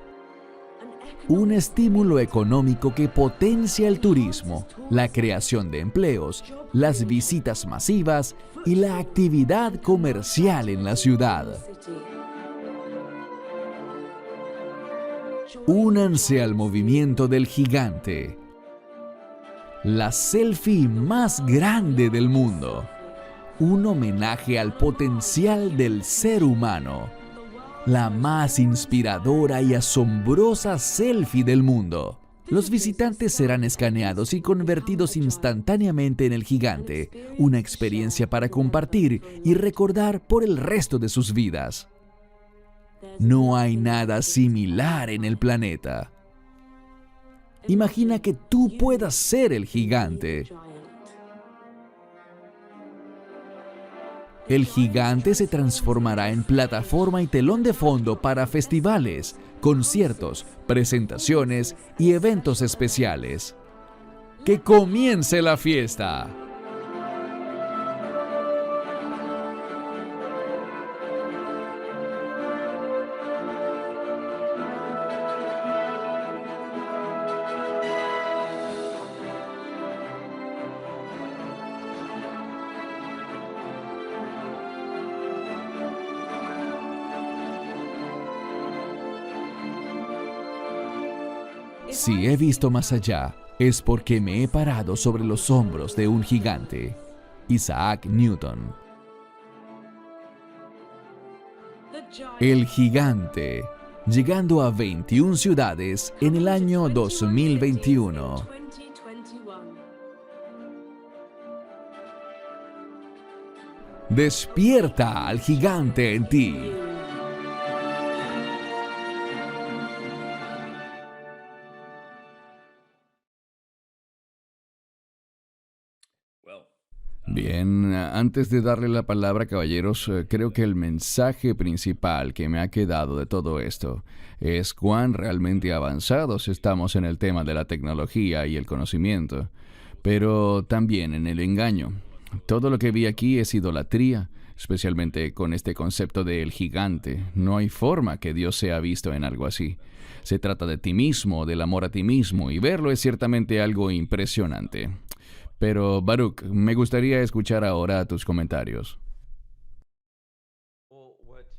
Un estímulo económico que potencia el turismo, la creación de empleos, las visitas masivas y la actividad comercial en la ciudad. Únanse al movimiento del gigante. La selfie más grande del mundo. Un homenaje al potencial del ser humano. La más inspiradora y asombrosa selfie del mundo. Los visitantes serán escaneados y convertidos instantáneamente en el gigante, una experiencia para compartir y recordar por el resto de sus vidas. No hay nada similar en el planeta. Imagina que tú puedas ser el gigante. El gigante se transformará en plataforma y telón de fondo para festivales, conciertos, presentaciones y eventos especiales. ¡Que comience la fiesta!
Si he visto más allá, es porque me he parado sobre los hombros de un gigante. Isaac Newton. El gigante, llegando a 21 ciudades en el año 2021. Despierta al gigante en ti.
Bien, antes de darle la palabra, caballeros, creo que el mensaje principal que me ha quedado de todo esto es cuán realmente avanzados estamos en el tema de la tecnología y el conocimiento, pero también en el engaño. Todo lo que vi aquí es idolatría, especialmente con este concepto de el gigante. No hay forma que Dios sea visto en algo así. Se trata de ti mismo, del amor a ti mismo, y verlo es ciertamente algo impresionante. Pero, Baruch, me gustaría escuchar ahora tus comentarios.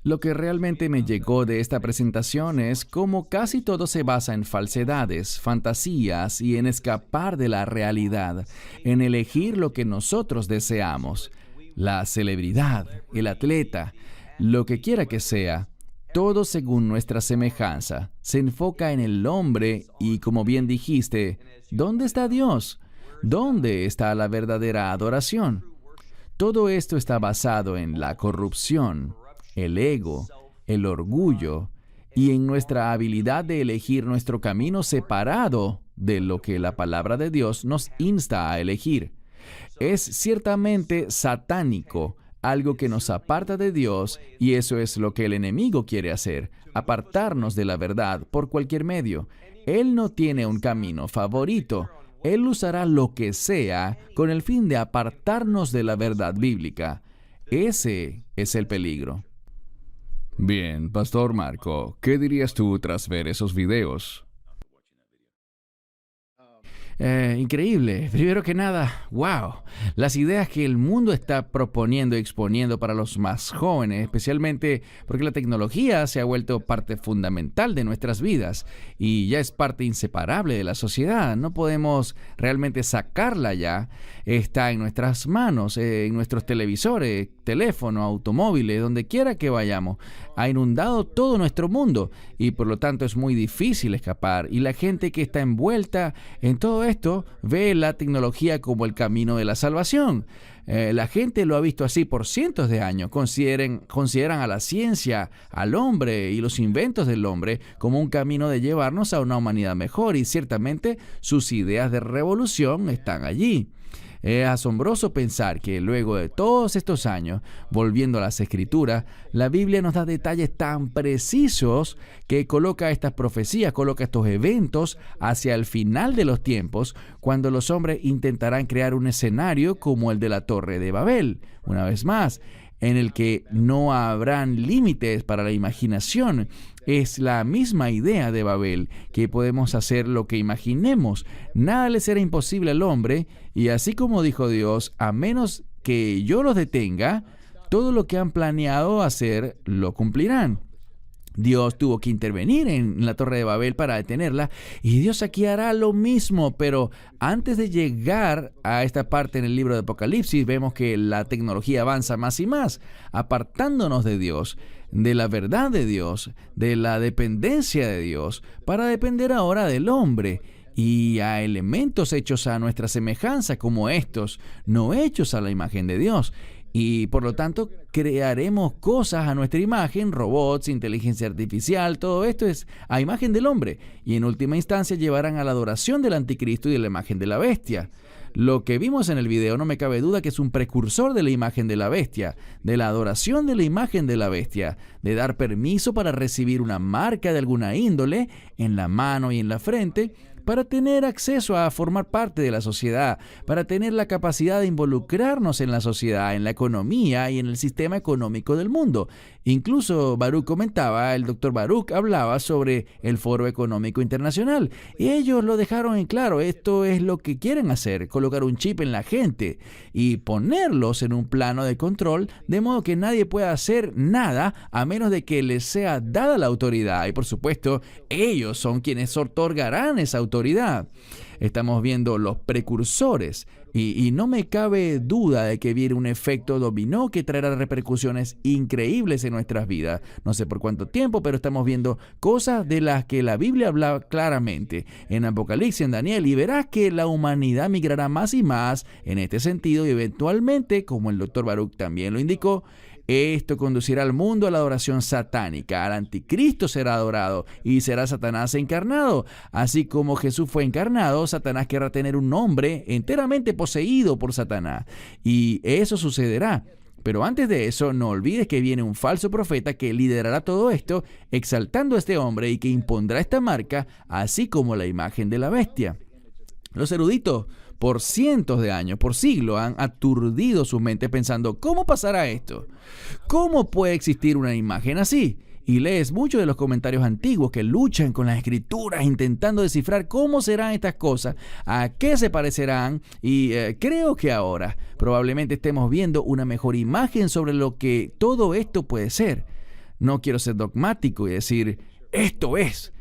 Lo que realmente me llegó de esta presentación es cómo casi todo se basa en falsedades, fantasías y en escapar de la realidad, en elegir lo que nosotros deseamos. La celebridad, el atleta, lo que quiera que sea, todo según nuestra semejanza, se enfoca en el hombre y, como bien dijiste, ¿dónde está Dios? ¿Dónde está la verdadera adoración? Todo esto está basado en la corrupción, el ego, el orgullo y en nuestra habilidad de elegir nuestro camino separado de lo que la palabra de Dios nos insta a elegir. Es ciertamente satánico, algo que nos aparta de Dios, y eso es lo que el enemigo quiere hacer, apartarnos de la verdad por cualquier medio. Él no tiene un camino favorito. Él usará lo que sea con el fin de apartarnos de la verdad bíblica. Ese es el peligro.
Bien, Pastor Marco, ¿qué dirías tú tras ver esos videos?
Increíble. Primero que nada, wow. Las ideas que el mundo está proponiendo y exponiendo para los más jóvenes, especialmente porque la tecnología se ha vuelto parte fundamental de nuestras vidas y ya es parte inseparable de la sociedad. No podemos realmente sacarla ya. Está en nuestras manos, en nuestros televisores, teléfonos, automóviles, donde quiera que vayamos. Ha inundado todo nuestro mundo y por lo tanto es muy difícil escapar. Y la gente que está envuelta en todo esto ve la tecnología como el camino de la salvación. La gente lo ha visto así por cientos de años. Consideran a la ciencia, al hombre y los inventos del hombre como un camino de llevarnos a una humanidad mejor, y ciertamente sus ideas de revolución están allí. Es asombroso pensar que luego de todos estos años, volviendo a las Escrituras, la Biblia nos da detalles tan precisos que coloca estas profecías, coloca estos eventos hacia el final de los tiempos, cuando los hombres intentarán crear un escenario como el de la Torre de Babel, una vez más, en el que no habrán límites para la imaginación. Es la misma idea de Babel, que podemos hacer lo que imaginemos. Nada le será imposible al hombre, y así como dijo Dios, a menos que yo los detenga, todo lo que han planeado hacer lo cumplirán. Dios tuvo que intervenir en la Torre de Babel para detenerla, y Dios aquí hará lo mismo, pero antes de llegar a esta parte en el libro de Apocalipsis, vemos que la tecnología avanza más y más, apartándonos de Dios, de la verdad de Dios, de la dependencia de Dios, para depender ahora del hombre y a elementos hechos a nuestra semejanza como estos, no hechos a la imagen de Dios. Y por lo tanto crearemos cosas a nuestra imagen, robots, inteligencia artificial, todo esto es a imagen del hombre, y en última instancia llevarán a la adoración del anticristo y de la imagen de la bestia. Lo que vimos en el video no me cabe duda que es un precursor de la imagen de la bestia, de la adoración de la imagen de la bestia, de dar permiso para recibir una marca de alguna índole en la mano y en la frente, para tener acceso a formar parte de la sociedad, para tener la capacidad de involucrarnos en la sociedad, en la economía y en el sistema económico del mundo. Incluso Baruch comentaba, el doctor Baruch hablaba sobre el Foro Económico Internacional, y ellos lo dejaron en claro. Esto es lo que quieren hacer, colocar un chip en la gente y ponerlos en un plano de control, de modo que nadie pueda hacer nada a menos de que les sea dada la autoridad, y por supuesto ellos son quienes otorgarán esa autoridad autoridad. Estamos viendo los precursores y no me cabe duda de que viene un efecto dominó que traerá repercusiones increíbles en nuestras vidas. No sé por cuánto tiempo, pero estamos viendo cosas de las que la Biblia habla claramente en Apocalipsis, en Daniel, y verás que la humanidad migrará más y más en este sentido y eventualmente, como el Dr. Baruch también lo indicó, esto conducirá al mundo a la adoración satánica. Al anticristo será adorado y será Satanás encarnado. Así como Jesús fue encarnado, Satanás querrá tener un hombre enteramente poseído por Satanás. Y eso sucederá. Pero antes de eso, no olvides que viene un falso profeta que liderará todo esto, exaltando a este hombre y que impondrá esta marca, así como la imagen de la bestia. Los eruditos, por cientos de años, por siglos, han aturdido su mente pensando, ¿cómo pasará esto? ¿Cómo puede existir una imagen así? Y lees muchos de los comentarios antiguos que luchan con las escrituras intentando descifrar cómo serán estas cosas, a qué se parecerán, y creo que ahora probablemente estemos viendo una mejor imagen sobre lo que todo esto puede ser. No quiero ser dogmático y decir, esto es,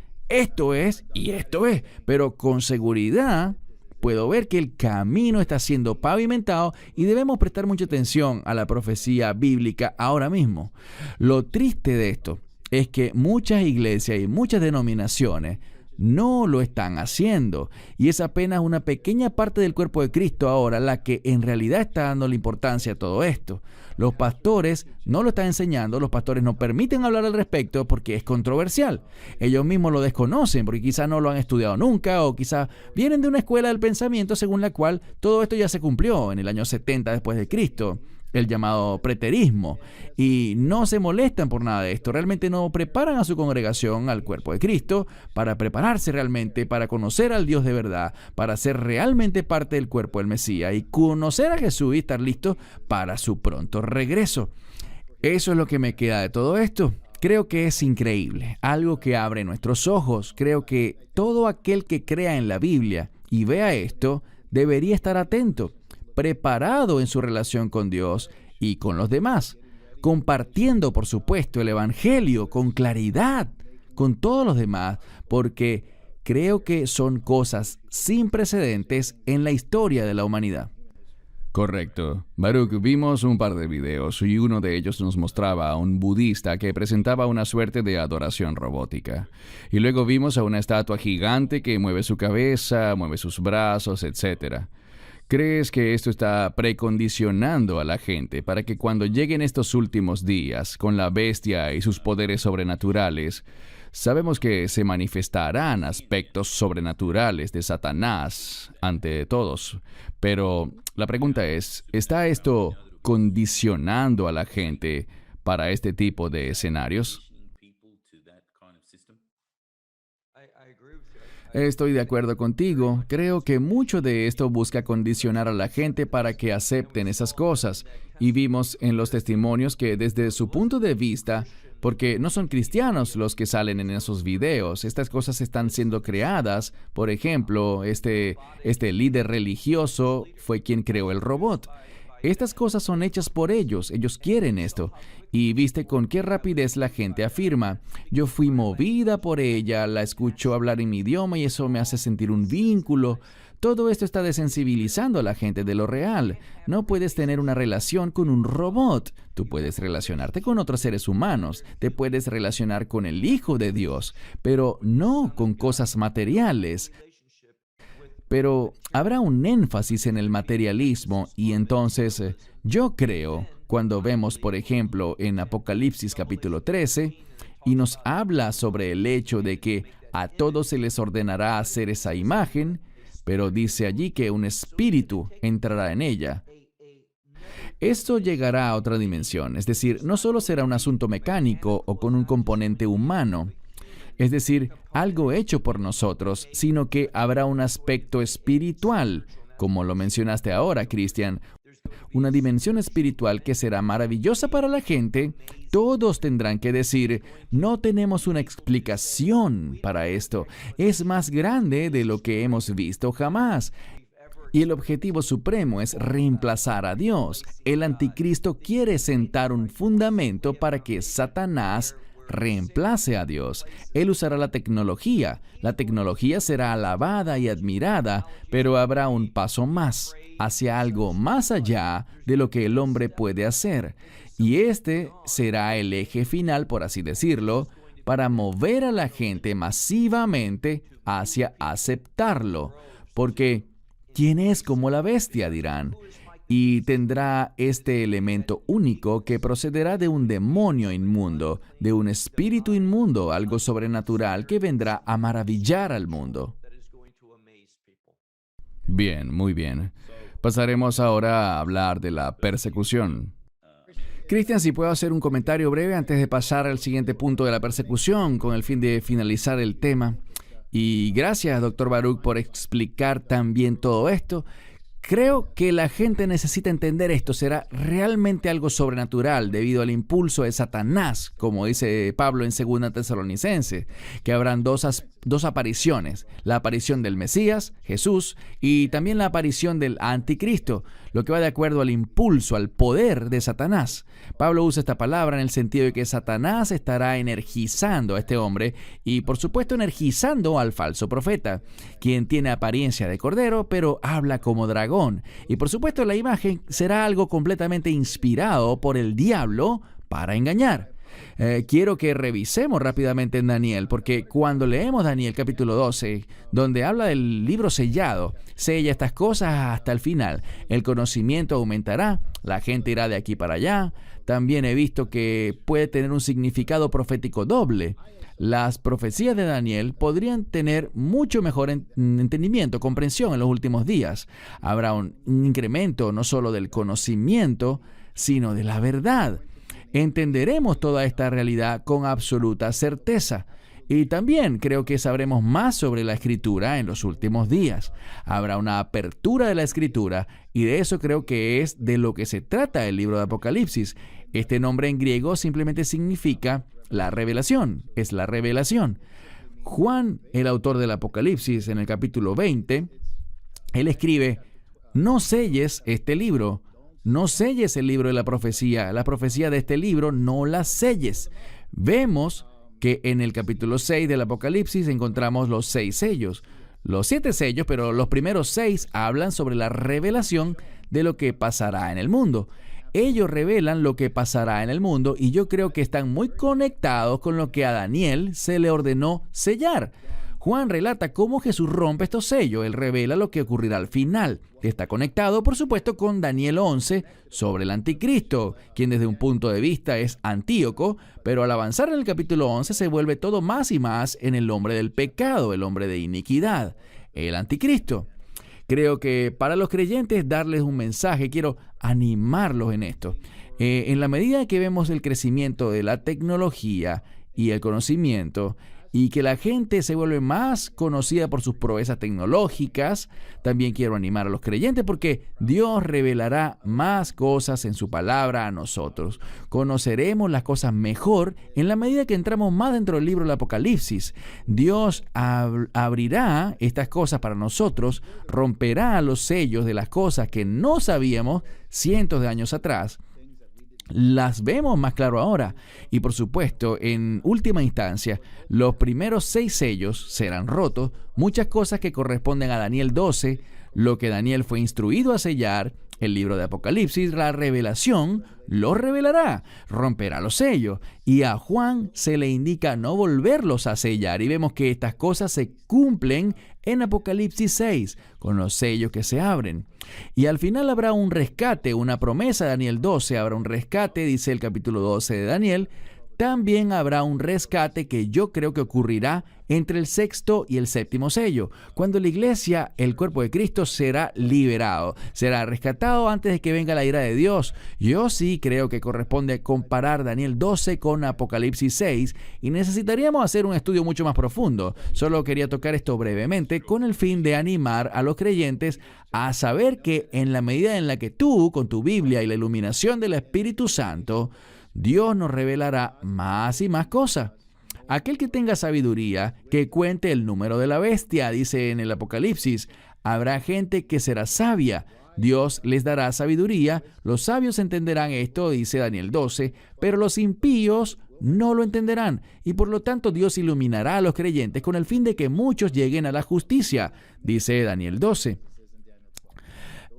y esto es, pero con seguridad puedo ver que el camino está siendo pavimentado y debemos prestar mucha atención a la profecía bíblica ahora mismo. Lo triste de esto es que muchas iglesias y muchas denominaciones no lo están haciendo y es apenas una pequeña parte del cuerpo de Cristo ahora la que en realidad está dando la importancia a todo esto. Los pastores no lo están enseñando, los pastores no permiten hablar al respecto porque es controversial. Ellos mismos lo desconocen porque quizás no lo han estudiado nunca o quizás vienen de una escuela del pensamiento según la cual todo esto ya se cumplió en el año 70 después de Cristo. El llamado preterismo, y no se molestan por nada de esto. Realmente no preparan a su congregación, al cuerpo de Cristo, para prepararse realmente, para conocer al Dios de verdad, para ser realmente parte del cuerpo del Mesías y conocer a Jesús y estar listos para su pronto regreso. Eso es lo que me queda de todo esto. Creo que es increíble, algo que abre nuestros ojos. Creo que todo aquel que crea en la Biblia y vea esto, debería estar atento, preparado en su relación con Dios y con los demás, compartiendo, por supuesto, el Evangelio con claridad con todos los demás, porque creo que son cosas sin precedentes en la historia de la humanidad.
Correcto. Baruch, vimos un par de videos y uno de ellos nos mostraba a un budista que presentaba una suerte de adoración robótica. Y luego vimos a una estatua gigante que mueve su cabeza, mueve sus brazos, etc. ¿Crees que esto está precondicionando a la gente para que cuando lleguen estos últimos días con la bestia y sus poderes sobrenaturales, sabemos que se manifestarán aspectos sobrenaturales de Satanás ante todos? Pero la pregunta es, ¿está esto condicionando a la gente para este tipo de escenarios?
Estoy de acuerdo contigo. Creo que mucho de esto busca condicionar a la gente para que acepten esas cosas. Y vimos en los testimonios que desde su punto de vista, porque no son cristianos los que salen en esos videos, estas cosas están siendo creadas. Por ejemplo, este líder religioso fue quien creó el robot. Estas cosas son hechas por ellos quieren esto. Y viste con qué rapidez la gente afirma, yo fui movida por ella, la escucho hablar en mi idioma y eso me hace sentir un vínculo. Todo esto está desensibilizando a la gente de lo real. No puedes tener una relación con un robot. Tú puedes relacionarte con otros seres humanos, te puedes relacionar con el Hijo de Dios, pero no con cosas materiales. Pero habrá un énfasis en el materialismo y entonces yo creo, cuando vemos, por ejemplo, en Apocalipsis capítulo 13, y nos habla sobre el hecho de que a todos se les ordenará hacer esa imagen, pero dice allí que un espíritu entrará en ella. Esto llegará a otra dimensión, es decir, no solo será un asunto mecánico o con un componente humano, es decir, algo hecho por nosotros, sino que habrá un aspecto espiritual, como lo mencionaste ahora, Cristian, una dimensión espiritual que será maravillosa para la gente. Todos tendrán que decir, no tenemos una explicación para esto, es más grande de lo que hemos visto jamás. Y el objetivo supremo es reemplazar a Dios. El anticristo quiere sentar un fundamento para que Satanás reemplace a Dios. Él usará la tecnología. La tecnología será alabada y admirada, pero habrá un paso más, hacia algo más allá de lo que el hombre puede hacer. Y este será el eje final, por así decirlo, para mover a la gente masivamente hacia aceptarlo. Porque, ¿quién es como la bestia?, dirán. Y tendrá este elemento único que procederá de un demonio inmundo, de un espíritu inmundo, algo sobrenatural que vendrá a maravillar al mundo.
Bien, muy bien. Pasaremos ahora a hablar de la persecución.
Cristian, si puedo hacer un comentario breve antes de pasar al siguiente punto de la persecución, con el fin de finalizar el tema. Y gracias, Dr. Baruch, por explicar también todo esto. Creo que la gente necesita entender esto. Será realmente algo sobrenatural debido al impulso de Satanás, como dice Pablo en 2 Tesalonicenses, que habrán dos apariciones. La aparición del Mesías, Jesús, y también la aparición del Anticristo, lo que va de acuerdo al impulso, al poder de Satanás. Pablo usa esta palabra en el sentido de que Satanás estará energizando a este hombre y, por supuesto, energizando al falso profeta, quien tiene apariencia de cordero, pero habla como dragón. Y, por supuesto, la imagen será algo completamente inspirado por el diablo para engañar. Quiero que revisemos rápidamente en Daniel, porque cuando leemos Daniel capítulo 12, donde habla del libro sellado, sella estas cosas hasta el final. El conocimiento aumentará, la gente irá de aquí para allá. También he visto que puede tener un significado profético doble. Las profecías de Daniel podrían tener mucho mejor entendimiento, comprensión en los últimos días. Habrá un incremento no solo del conocimiento, sino de la verdad. Entenderemos toda esta realidad con absoluta certeza. Y también creo que sabremos más sobre la Escritura en los últimos días. Habrá una apertura de la Escritura y de eso creo que es de lo que se trata el libro de Apocalipsis. Este nombre en griego simplemente significa la revelación, es la revelación. Juan, el autor del Apocalipsis, en el capítulo 20, él escribe: no selles este libro. No selles el libro de la profecía de este libro no la selles. Vemos que en el capítulo 6 del Apocalipsis encontramos los 6 sellos. Los 7 sellos, pero los primeros 6 hablan sobre la revelación de lo que pasará en el mundo. Ellos revelan lo que pasará en el mundo y yo creo que están muy conectados con lo que a Daniel se le ordenó sellar. Juan relata cómo Jesús rompe estos sellos. Él revela lo que ocurrirá al final. Está conectado, por supuesto, con Daniel 11 sobre el anticristo, quien desde un punto de vista es Antíoco, pero al avanzar en el capítulo 11 se vuelve todo más y más en el hombre del pecado, el hombre de iniquidad, el anticristo. Creo que para los creyentes darles un mensaje, quiero animarlos en esto. En la medida que vemos el crecimiento de la tecnología y el conocimiento, y que la gente se vuelve más conocida por sus proezas tecnológicas, también quiero animar a los creyentes porque Dios revelará más cosas en su palabra a nosotros. Conoceremos las cosas mejor en la medida que entramos más dentro del libro del Apocalipsis. Dios abrirá estas cosas para nosotros, romperá los sellos de las cosas que no sabíamos cientos de años atrás. Las vemos más claro ahora. Y por supuesto, en última instancia, los primeros 6 sellos serán rotos. Muchas cosas que corresponden a Daniel 12, lo que Daniel fue instruido a sellar, el libro de Apocalipsis, la revelación, lo revelará, romperá los sellos. Y a Juan se le indica no volverlos a sellar. Y vemos que estas cosas se cumplen en Apocalipsis 6, con los sellos que se abren. Y al final habrá un rescate, una promesa de Daniel 12, habrá un rescate, dice el capítulo 12 de Daniel. También habrá un rescate que yo creo que ocurrirá entre el 6º y el 7º sello, cuando la iglesia, el cuerpo de Cristo, será liberado, será rescatado antes de que venga la ira de Dios. Yo sí creo que corresponde comparar Daniel 12 con Apocalipsis 6 y necesitaríamos hacer un estudio mucho más profundo. Solo quería tocar esto brevemente con el fin de animar a los creyentes a saber que en la medida en la que tú, con tu Biblia y la iluminación del Espíritu Santo, Dios nos revelará más y más cosas. Aquel que tenga sabiduría, que cuente el número de la bestia, dice en el Apocalipsis. Habrá gente que será sabia. Dios les dará sabiduría. Los sabios entenderán esto, dice Daniel 12, pero los impíos no lo entenderán, y por lo tanto Dios iluminará a los creyentes con el fin de que muchos lleguen a la justicia, dice Daniel 12.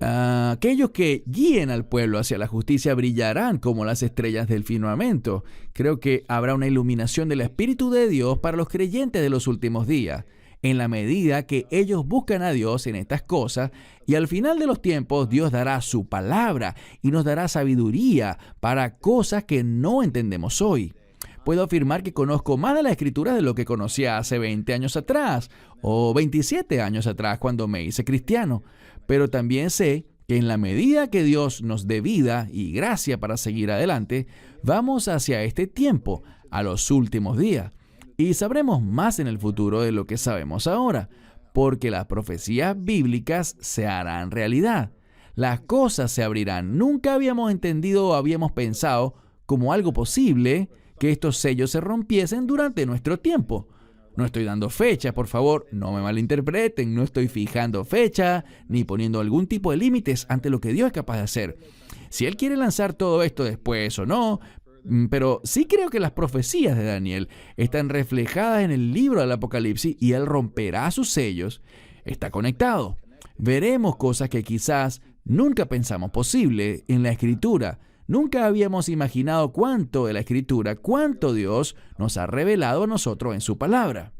Aquellos que guíen al pueblo hacia la justicia brillarán como las estrellas del firmamento. Creo que habrá una iluminación del Espíritu de Dios para los creyentes de los últimos días, en la medida que ellos buscan a Dios en estas cosas, y al final de los tiempos Dios dará su palabra y nos dará sabiduría para cosas que no entendemos hoy. Puedo afirmar que conozco más de la Escritura de lo que conocía hace 20 años atrás o 27 años atrás cuando me hice cristiano. Pero también sé que en la medida que Dios nos dé vida y gracia para seguir adelante, vamos hacia este tiempo, a los últimos días. Y sabremos más en el futuro de lo que sabemos ahora, porque las profecías bíblicas se harán realidad. Las cosas se abrirán. Nunca habíamos entendido o habíamos pensado como algo posible que estos sellos se rompiesen durante nuestro tiempo. No estoy dando fecha, por favor, no me malinterpreten, no estoy fijando fecha ni poniendo algún tipo de límites ante lo que Dios es capaz de hacer. Si Él quiere lanzar todo esto después o no, pero sí creo que las profecías de Daniel están reflejadas en el libro del Apocalipsis y Él romperá sus sellos. Está conectado. Veremos cosas que quizás nunca pensamos posible en la Escritura. Nunca habíamos imaginado cuánto de la Escritura, cuánto Dios nos ha revelado a nosotros en su palabra.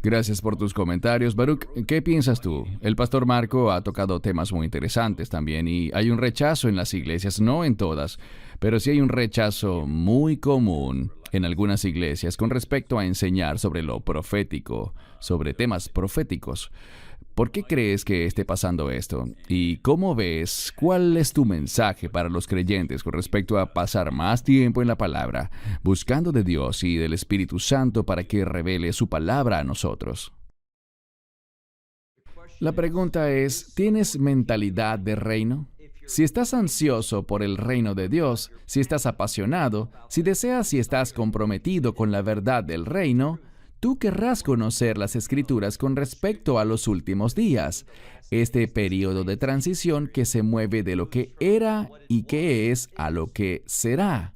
Gracias por tus comentarios, Baruch. ¿Qué piensas tú? El pastor Marco ha tocado temas muy interesantes también y hay un rechazo en las iglesias, no en todas, pero sí hay un rechazo muy común en algunas iglesias con respecto a enseñar sobre lo profético, sobre temas proféticos. ¿Por qué crees que esté pasando esto? ¿Y cómo ves? ¿Cuál es tu mensaje para los creyentes con respecto a pasar más tiempo en la palabra, buscando de Dios y del Espíritu Santo para que revele su palabra a nosotros?
La pregunta es, ¿tienes mentalidad de reino? Si estás ansioso por el reino de Dios, si estás apasionado, si deseas y estás comprometido con la verdad del reino, tú querrás conocer las Escrituras con respecto a los últimos días, este periodo de transición que se mueve de lo que era y que es a lo que será.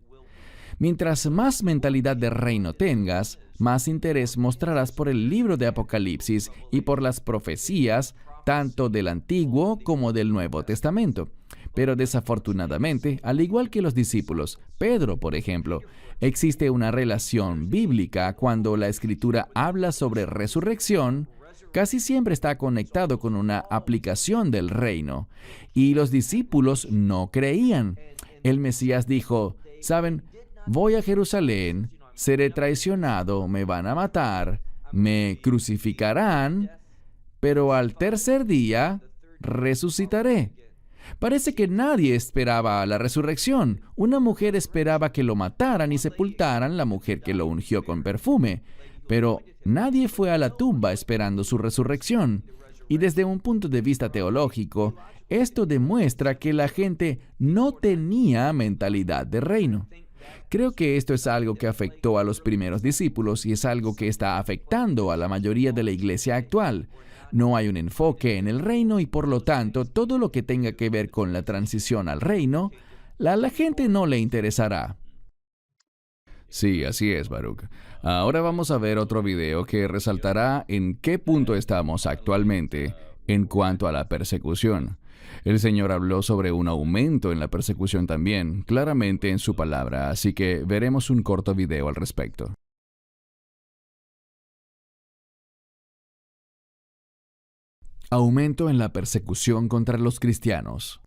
Mientras más mentalidad de reino tengas, más interés mostrarás por el libro de Apocalipsis y por las profecías, tanto del Antiguo como del Nuevo Testamento. Pero desafortunadamente, al igual que los discípulos, Pedro, por ejemplo, existe una relación bíblica cuando la Escritura habla sobre resurrección, casi siempre está conectado con una aplicación del reino. Y los discípulos no creían. El Mesías dijo, ¿saben? Voy a Jerusalén, seré traicionado, me van a matar, me crucificarán, pero al tercer día resucitaré. Parece que nadie esperaba la resurrección. Una mujer esperaba que lo mataran y sepultaran, la mujer que lo ungió con perfume. Pero nadie fue a la tumba esperando su resurrección. Y desde un punto de vista teológico, esto demuestra que la gente no tenía mentalidad de reino. Creo que esto es algo que afectó a los primeros discípulos y es algo que está afectando a la mayoría de la iglesia actual. No hay un enfoque en el reino y por lo tanto todo lo que tenga que ver con la transición al reino, a la gente no le interesará.
Sí, así es, Baruch. Ahora vamos a ver otro video que resaltará en qué punto estamos actualmente en cuanto a la persecución. El Señor habló sobre un aumento en la persecución también, claramente en su palabra, así que veremos un corto video al respecto.
Aumento en la persecución contra los cristianos.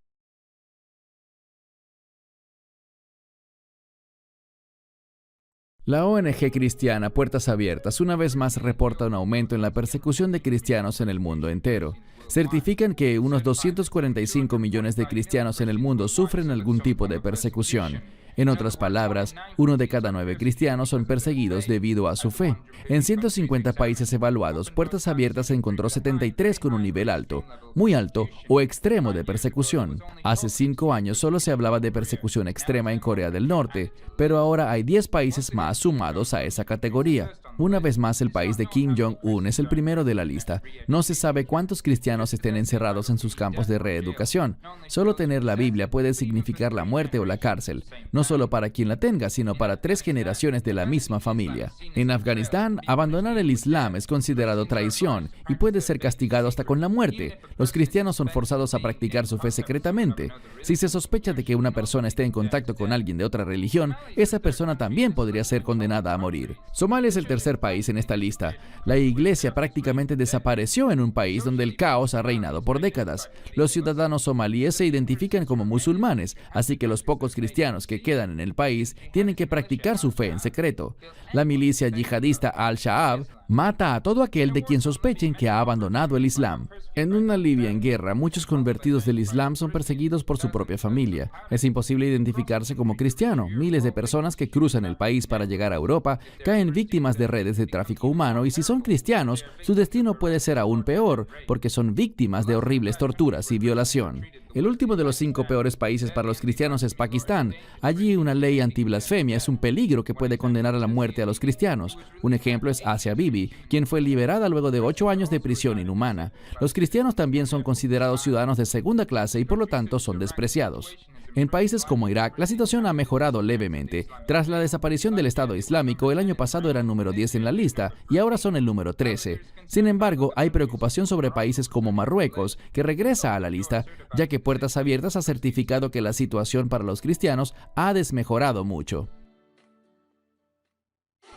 La ONG cristiana Puertas Abiertas una vez más reporta un aumento en la persecución de cristianos en el mundo entero. Certifican que unos 245 millones de cristianos en el mundo sufren algún tipo de persecución. En otras palabras, 1 de cada 9 cristianos son perseguidos debido a su fe. En 150 países evaluados, Puertas Abiertas encontró 73 con un nivel alto, muy alto o extremo de persecución. Hace 5 años solo se hablaba de persecución extrema en Corea del Norte, pero ahora hay 10 países más sumados a esa categoría. Una vez más, el país de Kim Jong-un es el primero de la lista. No se sabe cuántos cristianos estén encerrados en sus campos de reeducación. Solo tener la Biblia puede significar la muerte o la cárcel. No no solo para quien la tenga, sino para 3 generaciones de la misma familia. En Afganistán, abandonar el Islam es considerado traición y puede ser castigado hasta con la muerte. Los cristianos son forzados a practicar su fe secretamente. Si se sospecha de que una persona esté en contacto con alguien de otra religión, esa persona también podría ser condenada a morir. Somalia es el tercer país en esta lista. La iglesia prácticamente desapareció en un país donde el caos ha reinado por décadas. Los ciudadanos somalíes se identifican como musulmanes, así que los pocos cristianos que quedan en el país tienen que practicar su fe en secreto. La milicia yihadista Al-Shabaab mata a todo aquel de quien sospechen que ha abandonado el Islam. En una Libia en guerra, muchos convertidos del Islam son perseguidos por su propia familia. Es imposible identificarse como cristiano. Miles de personas que cruzan el país para llegar a Europa caen víctimas de redes de tráfico humano y si son cristianos, su destino puede ser aún peor, porque son víctimas de horribles torturas y violación. El último de los 5 peores países para los cristianos es Pakistán. Allí una ley antiblasfemia es un peligro que puede condenar a la muerte a los cristianos. Un ejemplo es Asia Bibi, quien fue liberada luego de 8 años de prisión inhumana. Los cristianos también son considerados ciudadanos de segunda clase y por lo tanto son despreciados. En países como Irak, la situación ha mejorado levemente. Tras la desaparición del Estado Islámico, el año pasado era el número 10 en la lista y ahora son el número 13. Sin embargo, hay preocupación sobre países como Marruecos, que regresa a la lista, ya que Puertas Abiertas ha certificado que la situación para los cristianos ha desmejorado mucho.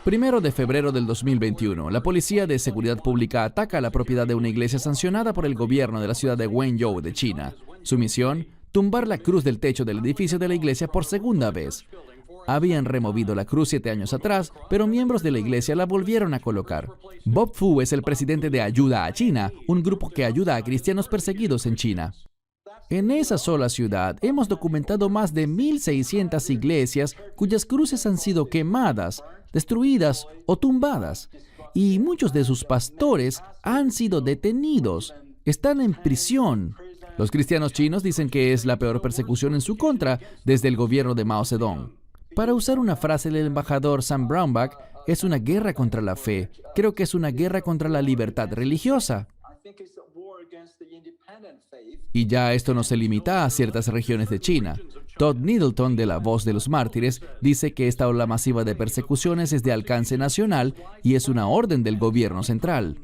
1 de febrero del 2021, la Policía de Seguridad Pública ataca la propiedad de una iglesia sancionada por el gobierno de la ciudad de Wenzhou de China. Su misión: tumbar la cruz del techo del edificio de la iglesia por segunda vez. Habían removido la cruz 7 años atrás, pero miembros de la iglesia la volvieron a colocar. Bob Fu es el presidente de Ayuda a China, un grupo que ayuda a cristianos perseguidos en China. En esa sola ciudad hemos documentado más de 1.600 iglesias cuyas cruces han sido quemadas, destruidas o tumbadas, y muchos de sus pastores han sido detenidos, están en prisión. Los cristianos chinos dicen que es la peor persecución en su contra desde el gobierno de Mao Zedong. Para usar una frase del embajador Sam Brownback, es una guerra contra la fe. Creo que es una guerra contra la libertad religiosa. Y ya esto no se limita a ciertas regiones de China. Todd Needleton, de La Voz de los Mártires, dice que esta ola masiva de persecuciones es de alcance nacional y es una orden del gobierno central.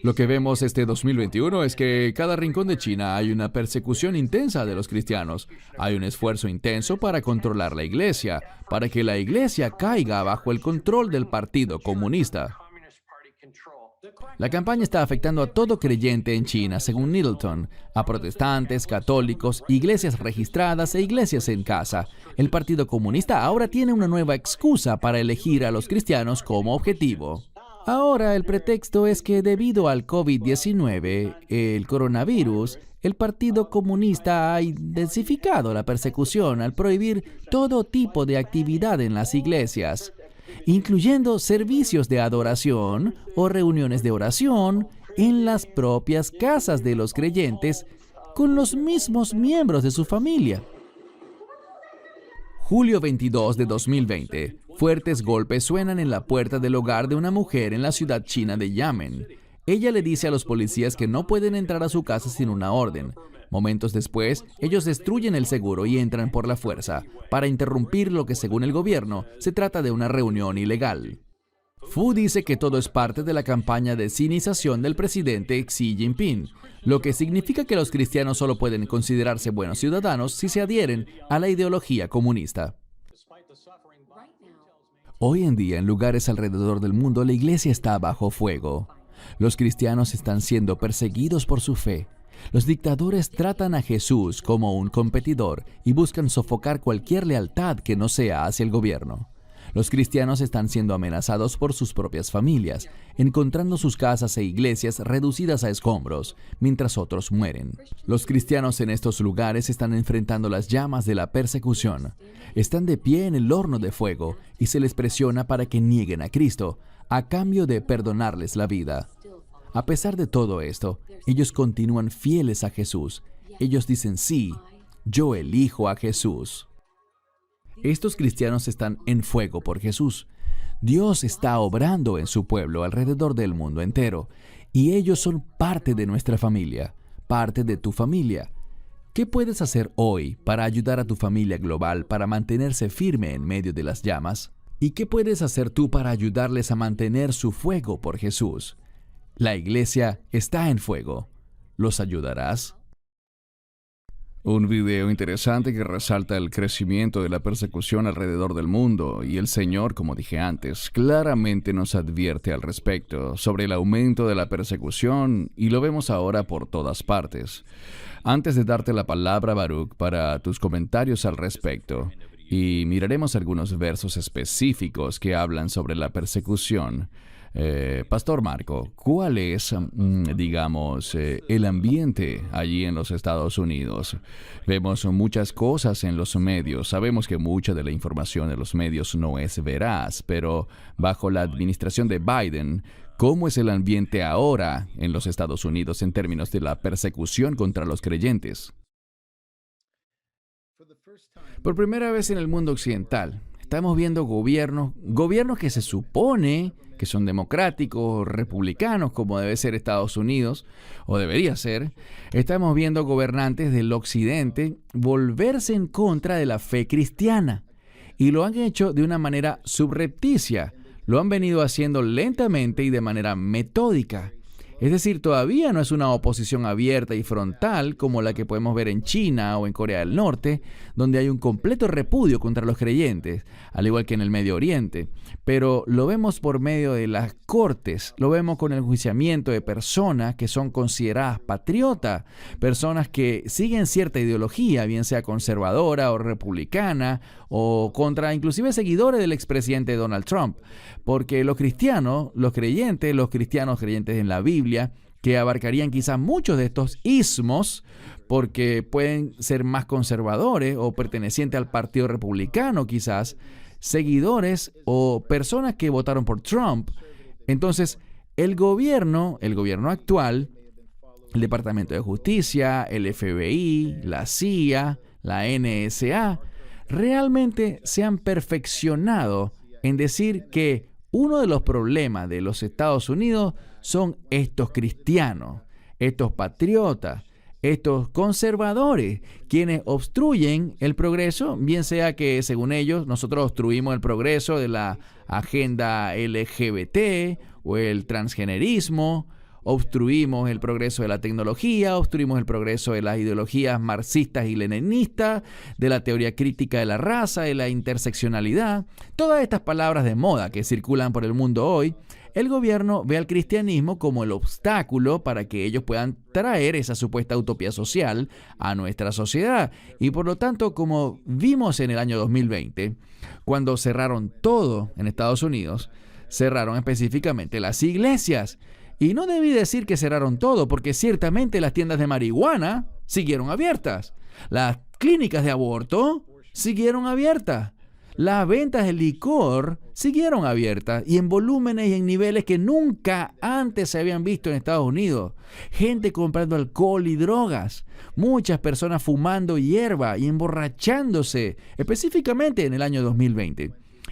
Lo que vemos este 2021 es que en cada rincón de China hay una persecución intensa de los cristianos. Hay un esfuerzo intenso para controlar la iglesia, para que la iglesia caiga bajo el control del Partido Comunista. La campaña está afectando a todo creyente en China, según Needleton, a protestantes, católicos, iglesias registradas e iglesias en casa. El Partido Comunista ahora tiene una nueva excusa para elegir a los cristianos como objetivo. Ahora el pretexto es que debido al COVID-19, el coronavirus, el Partido Comunista ha intensificado la persecución al prohibir todo tipo de actividad en las iglesias, incluyendo servicios de adoración o reuniones de oración en las propias casas de los creyentes con los mismos miembros de su familia. Julio 22 de 2020. Fuertes golpes suenan en la puerta del hogar de una mujer en la ciudad china de Yamen. Ella le dice a los policías que no pueden entrar a su casa sin una orden. Momentos después, ellos destruyen el seguro y entran por la fuerza, para interrumpir lo que, según el gobierno, se trata de una reunión ilegal. Fu dice que todo es parte de la campaña de sinización del presidente Xi Jinping, lo que significa que los cristianos solo pueden considerarse buenos ciudadanos si se adhieren a la ideología comunista. Hoy en día, en lugares alrededor del mundo, la iglesia está bajo fuego. Los cristianos están siendo perseguidos por su fe. Los dictadores tratan a Jesús como un competidor y buscan sofocar cualquier lealtad que no sea hacia el gobierno. Los cristianos están siendo amenazados por sus propias familias, encontrando sus casas e iglesias reducidas a escombros, mientras otros mueren. Los cristianos en estos lugares están enfrentando las llamas de la persecución. Están de pie en el horno de fuego y se les presiona para que nieguen a Cristo, a cambio de perdonarles la vida. A pesar de todo esto, ellos continúan fieles a Jesús. Ellos dicen, sí, yo elijo a Jesús. Estos cristianos están en fuego por Jesús. Dios está obrando en su pueblo alrededor del mundo entero, y ellos son parte de nuestra familia, parte de tu familia.
¿Qué puedes hacer hoy para ayudar a tu familia global para mantenerse firme en medio de las llamas? ¿Y qué puedes hacer tú para ayudarles a mantener su fuego por Jesús? La iglesia está en fuego. ¿Los ayudarás?
Un video interesante que resalta el crecimiento de la persecución alrededor del mundo, y el Señor, como dije antes, claramente nos advierte al respecto sobre el aumento de la persecución, y lo vemos ahora por todas partes. Antes de darte la palabra, Baruch, para tus comentarios al respecto, y miraremos algunos versos específicos que hablan sobre la persecución. Pastor Marco, ¿cuál es, el ambiente allí en los Estados Unidos? Vemos muchas cosas en los medios. Sabemos que mucha de la información de los medios no es veraz, pero bajo la administración de Biden, ¿cómo es el ambiente ahora en los Estados Unidos en términos de la persecución contra los creyentes?
Por primera vez en el mundo occidental, estamos viendo gobiernos que se supone que son democráticos, republicanos, como debe ser Estados Unidos, o debería ser. Estamos viendo gobernantes del occidente volverse en contra de la fe cristiana. Y lo han hecho de una manera subrepticia. Lo han venido haciendo lentamente y de manera metódica. Es decir, todavía no es una oposición abierta y frontal como la que podemos ver en China o en Corea del Norte, donde hay un completo repudio contra los creyentes, al igual que en el Medio Oriente. Pero lo vemos por medio de las cortes, lo vemos con el enjuiciamiento de personas que son consideradas patriotas, personas que siguen cierta ideología, bien sea conservadora o republicana, o contra inclusive seguidores del expresidente Donald Trump. Porque los cristianos creyentes en la Biblia, que abarcarían quizás muchos de estos ismos, porque pueden ser más conservadores o pertenecientes al Partido Republicano quizás, seguidores o personas que votaron por Trump. Entonces, el gobierno actual, el Departamento de Justicia, el FBI, la CIA, la NSA, realmente se han perfeccionado en decir que uno de los problemas de los Estados Unidos son estos cristianos, estos patriotas, estos conservadores, quienes obstruyen el progreso, bien sea que, según ellos, nosotros obstruimos el progreso de la agenda LGBT o el transgenerismo, obstruimos el progreso de la tecnología, obstruimos el progreso de las ideologías marxistas y leninistas, de la teoría crítica de la raza, de la interseccionalidad. Todas estas palabras de moda que circulan por el mundo hoy, el gobierno ve al cristianismo como el obstáculo para que ellos puedan traer esa supuesta utopía social a nuestra sociedad. Y por lo tanto, como vimos en el año 2020, cuando cerraron todo en Estados Unidos, cerraron específicamente las iglesias. Y no debí decir que cerraron todo, porque ciertamente las tiendas de marihuana siguieron abiertas. Las clínicas de aborto siguieron abiertas. Las ventas de licor siguieron abiertas y en volúmenes y en niveles que nunca antes se habían visto en Estados Unidos. Gente comprando alcohol y drogas. Muchas personas fumando hierba y emborrachándose, específicamente en el año 2020.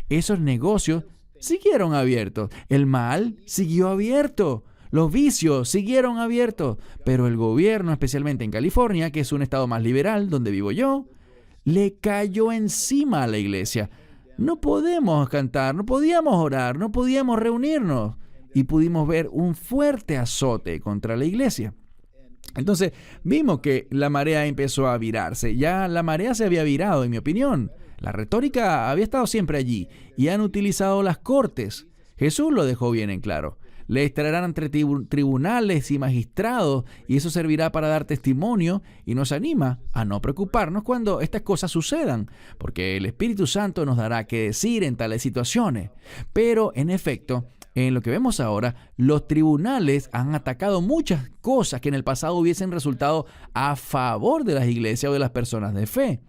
Esos negocios siguieron abiertos. El mal siguió abierto. Los vicios siguieron abiertos, pero el gobierno, especialmente en California, que es un estado más liberal, donde vivo yo, le cayó encima a la iglesia. No podemos cantar, no podíamos orar, no podíamos reunirnos, y pudimos ver un fuerte azote contra la iglesia. Entonces, vimos que la marea empezó a virarse. Ya la marea se había virado, en mi opinión. La retórica había estado siempre allí, y han utilizado las cortes. Jesús lo dejó bien en claro. Les traerán entre tribunales y magistrados, y eso servirá para dar testimonio, y nos anima a no preocuparnos cuando estas cosas sucedan, porque el Espíritu Santo nos dará qué decir en tales situaciones. Pero, en efecto, en lo que vemos ahora, los tribunales han atacado muchas cosas que en el pasado hubiesen resultado a favor de las iglesias o de las personas de fe.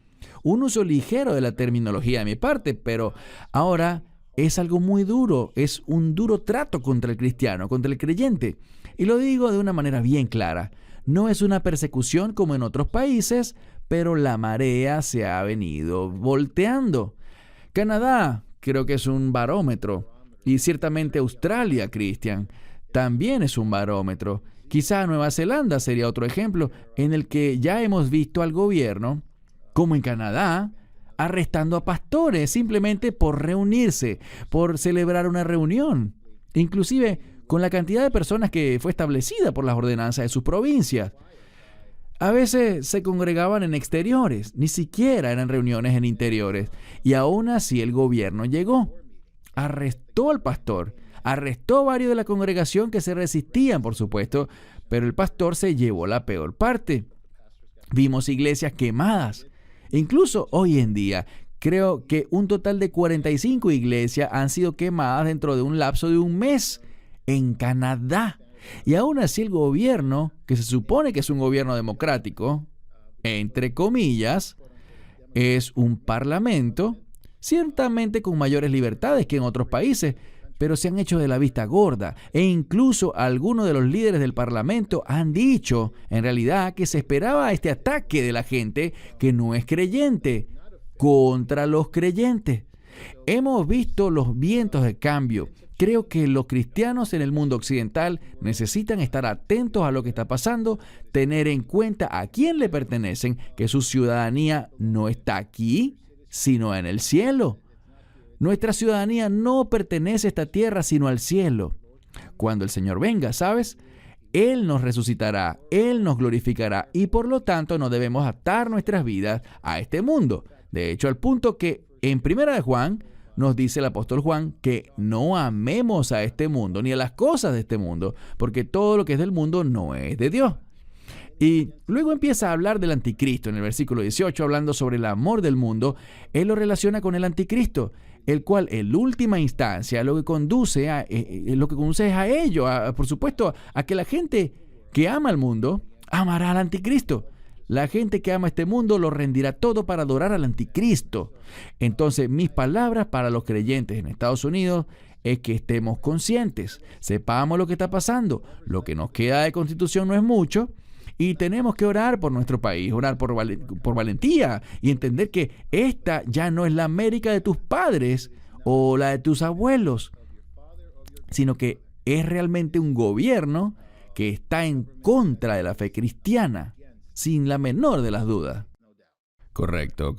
Un uso ligero de la terminología de mi parte, pero ahora es algo muy duro, es un duro trato contra el cristiano, contra el creyente. Y lo digo de una manera bien clara. No es una persecución como en otros países, pero la marea se ha venido volteando. Canadá creo que es un barómetro, y ciertamente Australia, Cristian, también es un barómetro. Quizá Nueva Zelanda sería otro ejemplo en el que ya hemos visto al gobierno, como en Canadá, arrestando a pastores simplemente por reunirse, por celebrar una reunión, inclusive con la cantidad de personas que fue establecida por las ordenanzas de sus provincias. A veces se congregaban en exteriores, ni siquiera eran reuniones en interiores, y aún así el gobierno llegó, arrestó al pastor, arrestó a varios de la congregación que se resistían, por supuesto, pero el pastor se llevó la peor parte. Vimos iglesias quemadas. Incluso hoy en día, creo que un total de 45 iglesias han sido quemadas dentro de un lapso de un mes en Canadá. Y aún así el gobierno, que se supone que es un gobierno democrático, entre comillas, es un parlamento, ciertamente con mayores libertades que en otros países, pero se han hecho de la vista gorda. E incluso algunos de los líderes del parlamento han dicho, en realidad, que se esperaba este ataque de la gente que no es creyente contra los creyentes. Hemos visto los vientos de cambio. Creo que los cristianos en el mundo occidental necesitan estar atentos a lo que está pasando, tener en cuenta a quién le pertenecen, que su ciudadanía no está aquí, sino en el cielo. Nuestra ciudadanía no pertenece a esta tierra, sino al cielo. Cuando el Señor venga, ¿sabes? Él nos resucitará, Él nos glorificará y por lo tanto no debemos atar nuestras vidas a este mundo. De hecho, al punto que en 1 de Juan nos dice el apóstol Juan que no amemos a este mundo ni a las cosas de este mundo, porque todo lo que es del mundo no es de Dios. Y luego empieza a hablar del anticristo. En el versículo 18, hablando sobre el amor del mundo, él lo relaciona con el anticristo, el cual en última instancia lo que conduce es a ello, por supuesto, a que la gente que ama al mundo amará al anticristo. La gente que ama este mundo lo rendirá todo para adorar al anticristo. Entonces, mis palabras para los creyentes en Estados Unidos es que estemos conscientes, sepamos lo que está pasando. Lo que nos queda de constitución no es mucho y tenemos que orar por nuestro país, orar por valentía y entender que esta ya no es la América de tus padres o la de tus abuelos, sino que es realmente un gobierno que está en contra de la fe cristiana. Sin la menor de las dudas.
Correcto.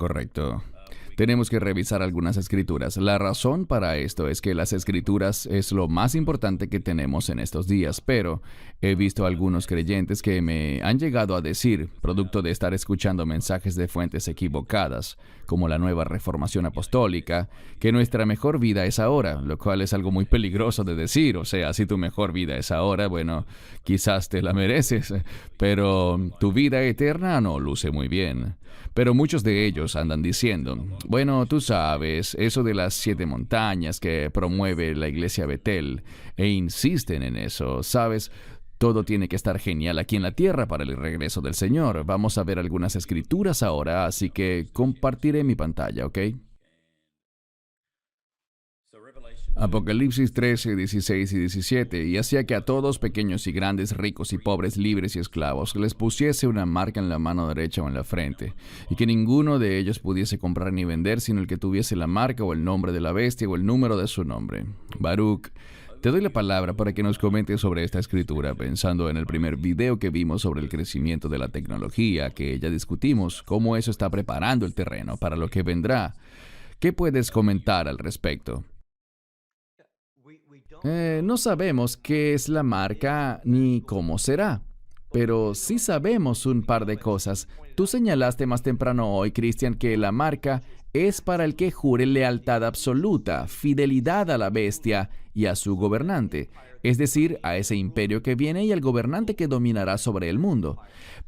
Tenemos que revisar algunas escrituras. La razón para esto es que las escrituras es lo más importante que tenemos en estos días, pero he visto algunos creyentes que me han llegado a decir, producto de estar escuchando mensajes de fuentes equivocadas, como la nueva reformación apostólica, que nuestra mejor vida es ahora, lo cual es algo muy peligroso de decir. O sea, si tu mejor vida es ahora, bueno, quizás te la mereces, pero tu vida eterna no luce muy bien. Pero muchos de ellos andan diciendo, bueno, tú sabes, eso de las 7 montañas que promueve la iglesia Betel, e insisten en eso, ¿sabes? Todo tiene que estar genial aquí en la tierra para el regreso del Señor. Vamos a ver algunas escrituras ahora, así que compartiré mi pantalla, ¿ok? Apocalipsis 13, 16 y 17, y hacía que a todos, pequeños y grandes, ricos y pobres, libres y esclavos, les pusiese una marca en la mano derecha o en la frente, y que ninguno de ellos pudiese comprar ni vender, sino el que tuviese la marca o el nombre de la bestia o el número de su nombre. Baruch, te doy la palabra para que nos comentes sobre esta escritura, pensando en el primer video que vimos sobre el crecimiento de la tecnología, que ya discutimos, cómo eso está preparando el terreno para lo que vendrá. ¿Qué puedes comentar al respecto?
No sabemos qué es la marca ni cómo será, pero sí sabemos un par de cosas. Tú señalaste más temprano hoy, Cristian, que la marca es para el que jure lealtad absoluta, fidelidad a la bestia y a su gobernante, es decir, a ese imperio que viene y al gobernante que dominará sobre el mundo.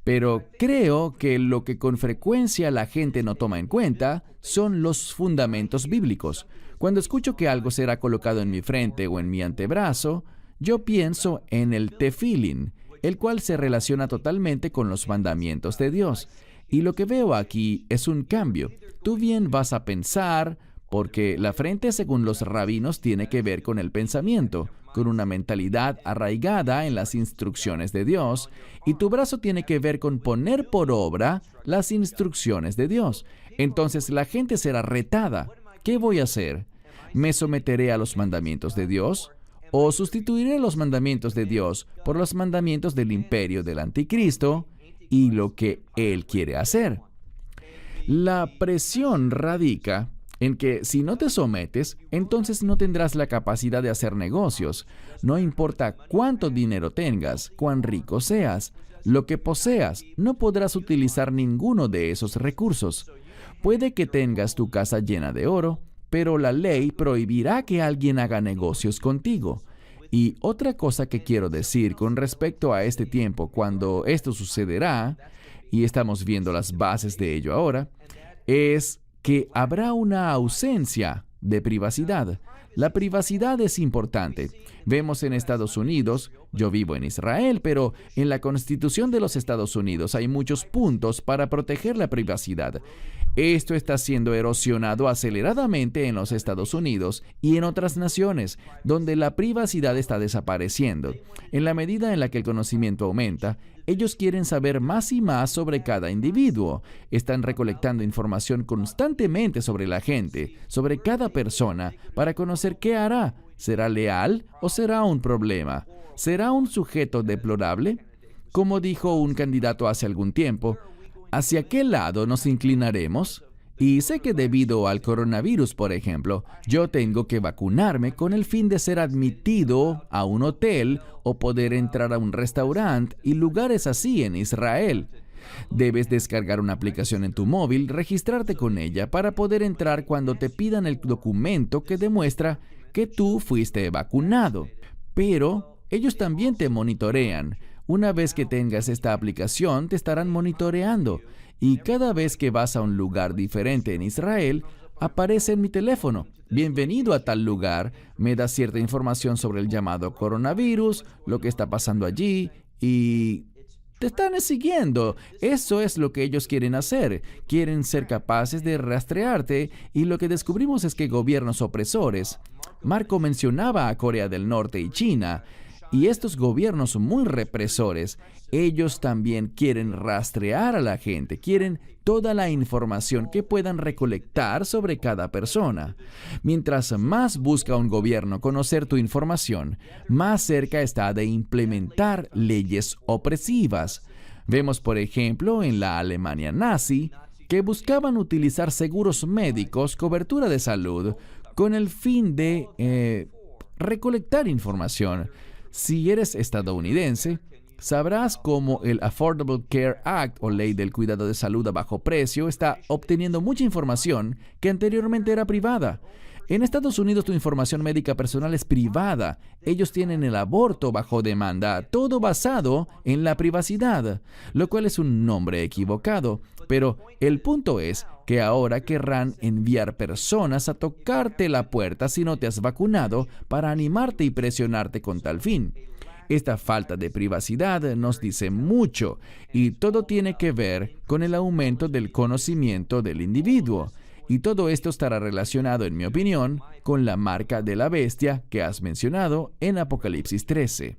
Pero creo que lo que con frecuencia la gente no toma en cuenta son los fundamentos bíblicos. Cuando escucho que algo será colocado en mi frente o en mi antebrazo, yo pienso en el tefilín, el cual se relaciona totalmente con los mandamientos de Dios. Y lo que veo aquí es un cambio. Tú bien vas a pensar, porque la frente, según los rabinos, tiene que ver con el pensamiento, con una mentalidad arraigada en las instrucciones de Dios, y tu brazo tiene que ver con poner por obra las instrucciones de Dios. Entonces la gente será retada. ¿Qué voy a hacer? ¿Me someteré a los mandamientos de Dios o sustituiré los mandamientos de Dios por los mandamientos del imperio del anticristo y lo que él quiere hacer. La presión radica en que si no te sometes, entonces no tendrás la capacidad de hacer negocios. No importa cuánto dinero tengas, cuán rico seas, lo que poseas, no podrás utilizar ninguno de esos recursos. Puede que tengas tu casa llena de oro, pero la ley prohibirá que alguien haga negocios contigo. Y otra cosa que quiero decir con respecto a este tiempo, cuando esto sucederá, y estamos viendo las bases de ello ahora, es que habrá una ausencia de privacidad. La privacidad es importante. Vemos en Estados Unidos, yo vivo en Israel, pero en la Constitución de los Estados Unidos hay muchos puntos para proteger la privacidad. Esto está siendo erosionado aceleradamente en los Estados Unidos y en otras naciones, donde la privacidad está desapareciendo. En la medida en la que el conocimiento aumenta, ellos quieren saber más y más sobre cada individuo. Están recolectando información constantemente sobre la gente, sobre cada persona, para conocer qué hará. ¿Será leal o será un problema? ¿Será un sujeto deplorable? Como dijo un candidato hace algún tiempo, ¿hacia qué lado nos inclinaremos? Y sé que debido al coronavirus, por ejemplo, yo tengo que vacunarme con el fin de ser admitido a un hotel o poder entrar a un restaurante y lugares así en Israel. Debes descargar una aplicación en tu móvil, registrarte con ella para poder entrar cuando te pidan el documento que demuestra que tú fuiste vacunado. Pero ellos también te monitorean. Una vez que tengas esta aplicación, te estarán monitoreando. Y cada vez que vas a un lugar diferente en Israel, aparece en mi teléfono. Bienvenido a tal lugar. Me da cierta información sobre el llamado coronavirus, lo que está pasando allí y te están siguiendo. Eso es lo que ellos quieren hacer. Quieren ser capaces de rastrearte y lo que descubrimos es que gobiernos opresores. Marco mencionaba a Corea del Norte y China. Y estos gobiernos muy represores, ellos también quieren rastrear a la gente, quieren toda la información que puedan recolectar sobre cada persona. Mientras más busca un gobierno conocer tu información, más cerca está de implementar leyes opresivas. Vemos, por ejemplo, en la Alemania nazi, que buscaban utilizar seguros médicos, cobertura de salud, con el fin de recolectar información. Si eres estadounidense, sabrás cómo el Affordable Care Act o Ley del Cuidado de Salud a Bajo Precio está obteniendo mucha información que anteriormente era privada. En Estados Unidos tu información médica personal es privada. Ellos tienen el aborto bajo demanda, todo basado en la privacidad, lo cual es un nombre equivocado. Pero el punto es que ahora querrán enviar personas a tocarte la puerta si no te has vacunado para animarte y presionarte con tal fin. Esta falta de privacidad nos dice mucho y todo tiene que ver con el aumento del conocimiento del individuo. Y todo esto estará relacionado, en mi opinión, con la marca de la bestia que has mencionado en Apocalipsis 13.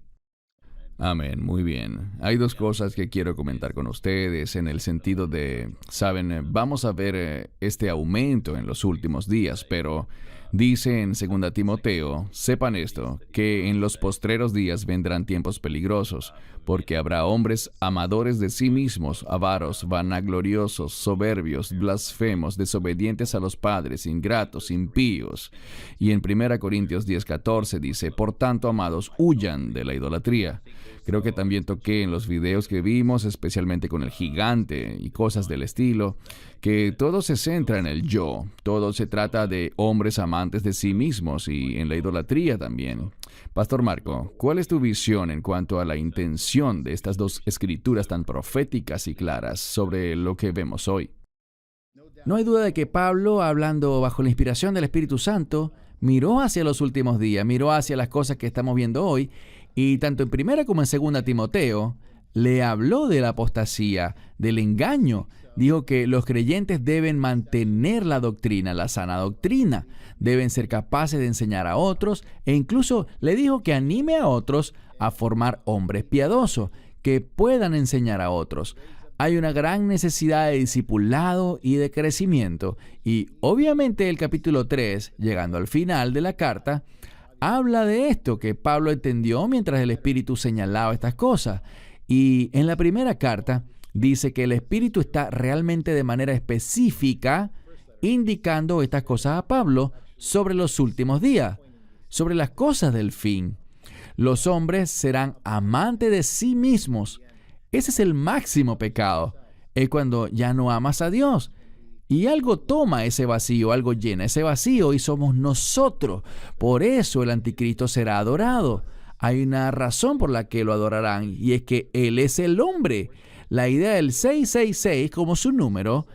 Amén, muy bien. Hay dos cosas que quiero comentar con ustedes en el sentido de, saben, vamos a ver este aumento en los últimos días, pero dice en 2 Timoteo, sepan esto, que en los postreros días vendrán tiempos peligrosos, porque habrá hombres amadores de sí mismos, avaros, vanagloriosos, soberbios, blasfemos, desobedientes a los padres, ingratos, impíos. Y en 1 Corintios 10:14 dice, por tanto, amados, huyan de la idolatría. Creo que también toqué en los videos que vimos, especialmente con el gigante y cosas del estilo, que todo se centra en el yo. Todo se trata de hombres amantes de sí mismos y en la idolatría también. Pastor Marco, ¿cuál es tu visión en cuanto a la intención de estas dos escrituras tan proféticas y claras sobre lo que vemos hoy?
No hay duda de que Pablo, hablando bajo la inspiración del Espíritu Santo, miró hacia los últimos días, miró hacia las cosas que estamos viendo hoy, y tanto en 1 como en 2 Timoteo, le habló de la apostasía, del engaño. Dijo que los creyentes deben mantener la doctrina, la sana doctrina. Deben ser capaces de enseñar a otros, e incluso le dijo que anime a otros a formar hombres piadosos, que puedan enseñar a otros. Hay una gran necesidad de discipulado y de crecimiento. Y obviamente el capítulo 3, llegando al final de la carta, habla de esto que Pablo entendió mientras el Espíritu señalaba estas cosas. Y en la primera carta dice que el Espíritu está realmente de manera específica indicando estas cosas a Pablo sobre los últimos días, sobre las cosas del fin. Los hombres serán amantes de sí mismos. Ese es el máximo pecado. Es cuando ya no amas a Dios. Y algo toma ese vacío, algo llena ese vacío y somos nosotros. Por eso el anticristo será adorado. Hay una razón por la que lo adorarán y es que Él es el hombre. La idea del 666 como su número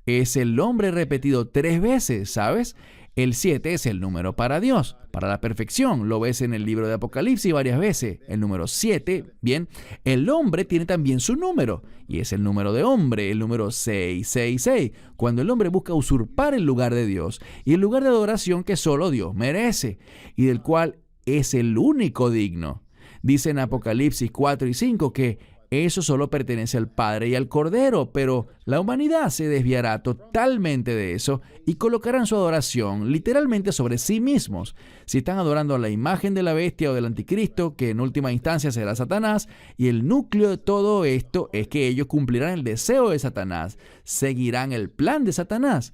es el hombre repetido 3 veces, ¿sabes? El 7 es el número para Dios, para la perfección. Lo ves en el libro de Apocalipsis varias veces. El número 7, bien. El hombre tiene también su número. Y es el número de hombre, el número 666. Cuando el hombre busca usurpar el lugar de Dios. Y el lugar de adoración que solo Dios merece. Y del cual es el único digno. Dice en Apocalipsis 4 y 5 que eso solo pertenece al Padre y al Cordero, pero la humanidad se desviará totalmente de eso y colocarán su adoración literalmente sobre sí mismos. Si están adorando a la imagen de la bestia o del anticristo, que en última instancia será Satanás, y el núcleo de todo esto es que ellos cumplirán el deseo de Satanás, seguirán el plan de Satanás.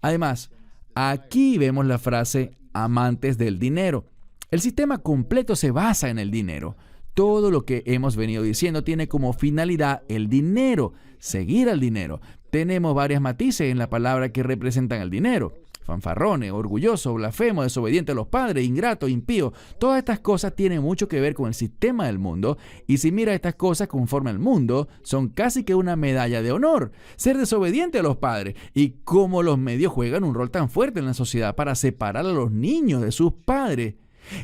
Además, aquí vemos la frase amantes del dinero. El sistema completo se basa en el dinero. Todo lo que hemos venido diciendo tiene como finalidad el dinero, seguir al dinero. Tenemos varias matices en la palabra que representan el dinero. Fanfarrones, orgulloso, blasfemo, desobediente a los padres, ingrato, impío. Todas estas cosas tienen mucho que ver con el sistema del mundo. Y si miras estas cosas conforme al mundo, son casi que una medalla de honor. Ser desobediente a los padres. Y cómo los medios juegan un rol tan fuerte en la sociedad para separar a los niños de sus padres.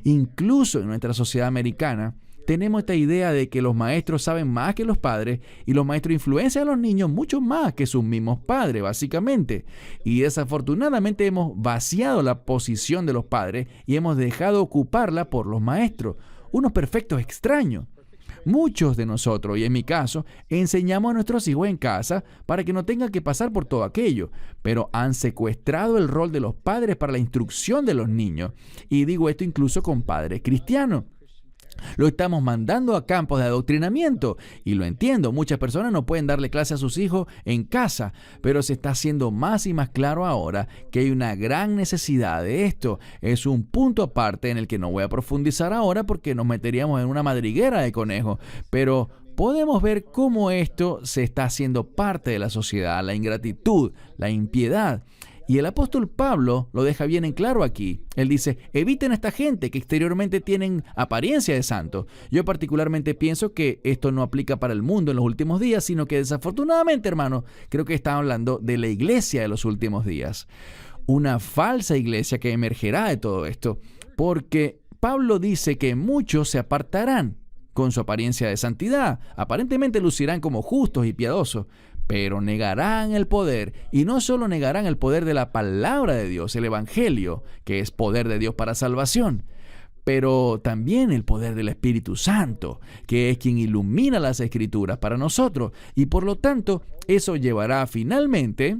Incluso en nuestra sociedad americana, tenemos esta idea de que los maestros saben más que los padres y los maestros influencian a los niños mucho más que sus mismos padres, básicamente. Y desafortunadamente hemos vaciado la posición de los padres y hemos dejado ocuparla por los maestros, unos perfectos extraños. Muchos de nosotros, y en mi caso, enseñamos a nuestros hijos en casa para que no tengan que pasar por todo aquello, pero han secuestrado el rol de los padres para la instrucción de los niños. Y digo esto incluso con padres cristianos. Lo estamos mandando a campos de adoctrinamiento y lo entiendo, muchas personas no pueden darle clase a sus hijos en casa, pero se está haciendo más y más claro ahora que hay una gran necesidad de esto. Es un punto aparte en el que no voy a profundizar ahora porque nos meteríamos en una madriguera de conejos, pero podemos ver cómo esto se está haciendo parte de la sociedad, la ingratitud, la impiedad. Y el apóstol Pablo lo deja bien en claro aquí. Él dice, eviten a esta gente que exteriormente tienen apariencia de santos. Yo particularmente pienso que esto no aplica para el mundo en los últimos días, sino que desafortunadamente, hermano, creo que está hablando de la iglesia de los últimos días. Una falsa iglesia que emergerá de todo esto, porque Pablo dice que muchos se apartarán con su apariencia de santidad. Aparentemente lucirán como justos y piadosos, pero negarán el poder, y no solo negarán el poder de la palabra de Dios, el Evangelio, que es poder de Dios para salvación, pero también el poder del Espíritu Santo, que es quien ilumina las Escrituras para nosotros, y por lo tanto, eso llevará finalmente,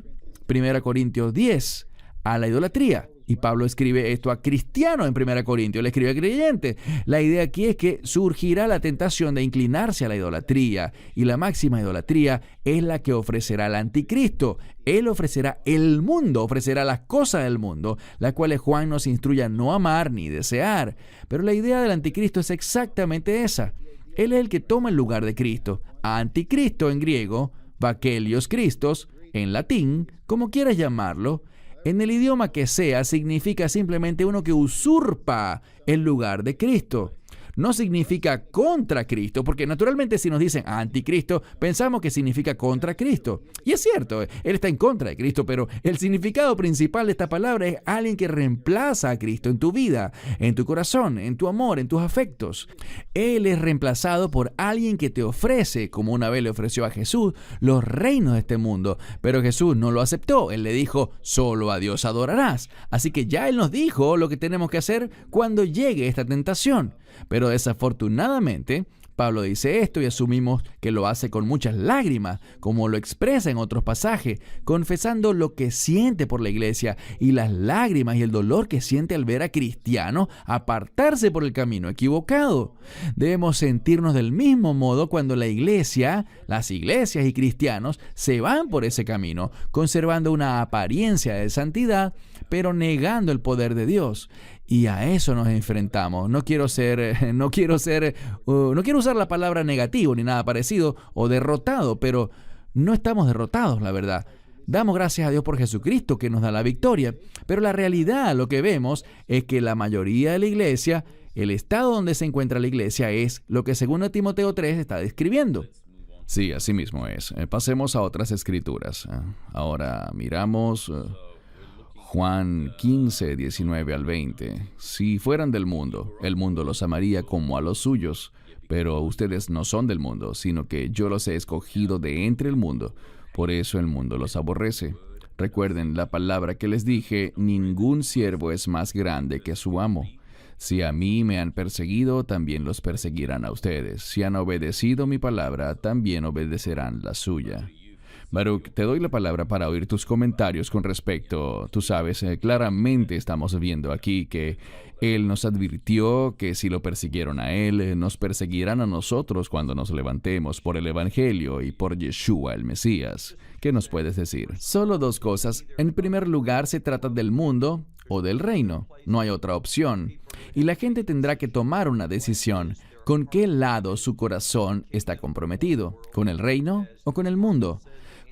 1 Corintios 10, a la idolatría. Y Pablo escribe esto a cristianos en 1 Corintios, le escribe a creyentes. La idea aquí es que surgirá la tentación de inclinarse a la idolatría, y la máxima idolatría es la que ofrecerá el anticristo. Él ofrecerá el mundo, ofrecerá las cosas del mundo, las cuales Juan nos instruye a no amar ni desear. Pero la idea del anticristo es exactamente esa. Él es el que toma el lugar de Cristo. Anticristo en griego, Vakelios Christos, en latín, como quieras llamarlo. En el idioma que sea, significa simplemente uno que usurpa el lugar de Cristo. No significa contra Cristo, porque naturalmente si nos dicen anticristo, pensamos que significa contra Cristo. Y es cierto, Él está en contra de Cristo, pero el significado principal de esta palabra es alguien que reemplaza a Cristo en tu vida, en tu corazón, en tu amor, en tus afectos. Él es reemplazado por alguien que te ofrece, como una vez le ofreció a Jesús, los reinos de este mundo. Pero Jesús no lo aceptó. Él le dijo, solo a Dios adorarás. Así que ya Él nos dijo lo que tenemos que hacer cuando llegue esta tentación. Pero desafortunadamente, Pablo dice esto y asumimos que lo hace con muchas lágrimas, como lo expresa en otros pasajes, confesando lo que siente por la iglesia y las lágrimas y el dolor que siente al ver a cristianos apartarse por el camino equivocado. Debemos sentirnos del mismo modo cuando la iglesia, las iglesias y cristianos se van por ese camino, conservando una apariencia de santidad, pero negando el poder de Dios. Y a eso nos enfrentamos. No quiero usar la palabra negativo ni nada parecido o derrotado, pero no estamos derrotados, la verdad. Damos gracias a Dios por Jesucristo que nos da la victoria, pero la realidad, lo que vemos, es que la mayoría de la iglesia, el estado donde se encuentra la iglesia es lo que 2 Timoteo 3 está describiendo.
Sí, así mismo es. Pasemos a otras escrituras. Ahora miramos Juan 15, 19 al 20. Si fueran del mundo, el mundo los amaría como a los suyos, pero ustedes no son del mundo, sino que yo los he escogido de entre el mundo. Por eso el mundo los aborrece. Recuerden la palabra que les dije, ningún siervo es más grande que su amo. Si a mí me han perseguido, también los perseguirán a ustedes. Si han obedecido mi palabra, también obedecerán la suya. Baruch, te doy la palabra para oír tus comentarios con respecto. Tú sabes, claramente estamos viendo aquí que Él nos advirtió que si lo persiguieron a Él, nos perseguirán a nosotros cuando nos levantemos por el Evangelio y por Yeshua, el Mesías. ¿Qué nos puedes decir?
Solo dos cosas. En primer lugar, se trata del mundo o del reino. No hay otra opción. Y la gente tendrá que tomar una decisión. ¿Con qué lado su corazón está comprometido? ¿Con el reino o con el mundo?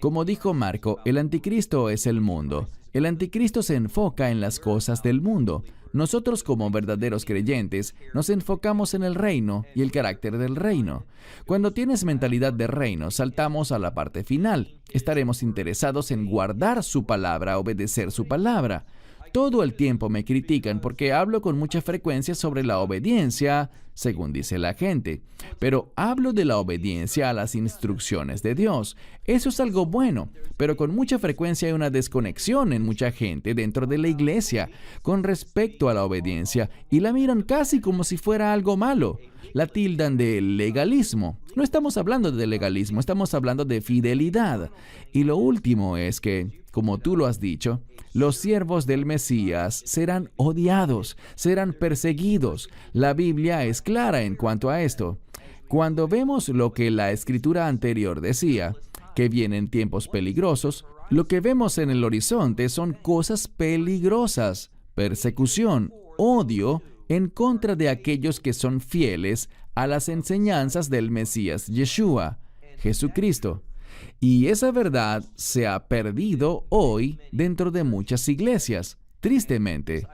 Como dijo Marco, el anticristo es el mundo. El anticristo se enfoca en las cosas del mundo. Nosotros, como verdaderos creyentes, nos enfocamos en el reino y el carácter del reino. Cuando tienes mentalidad de reino, saltamos a la parte final. Estaremos interesados en guardar su palabra, obedecer su palabra. Todo el tiempo me critican porque hablo con mucha frecuencia sobre la obediencia, según dice la gente. Pero hablo de la obediencia a las instrucciones de Dios. Eso es algo bueno, pero con mucha frecuencia hay una desconexión en mucha gente dentro de la iglesia con respecto a la obediencia y la miran casi como si fuera algo malo. La tildan de legalismo. No estamos hablando de legalismo, estamos hablando de fidelidad. Y lo último es que, como tú lo has dicho, los siervos del Mesías serán odiados, serán perseguidos. La Biblia es clara en cuanto a esto. Cuando vemos lo que la escritura anterior decía, que vienen tiempos peligrosos, lo que vemos en el horizonte son cosas peligrosas, persecución, odio, en contra de aquellos que son fieles a las enseñanzas del Mesías Yeshua, Jesucristo. Y esa verdad se ha perdido hoy dentro de muchas iglesias, tristemente.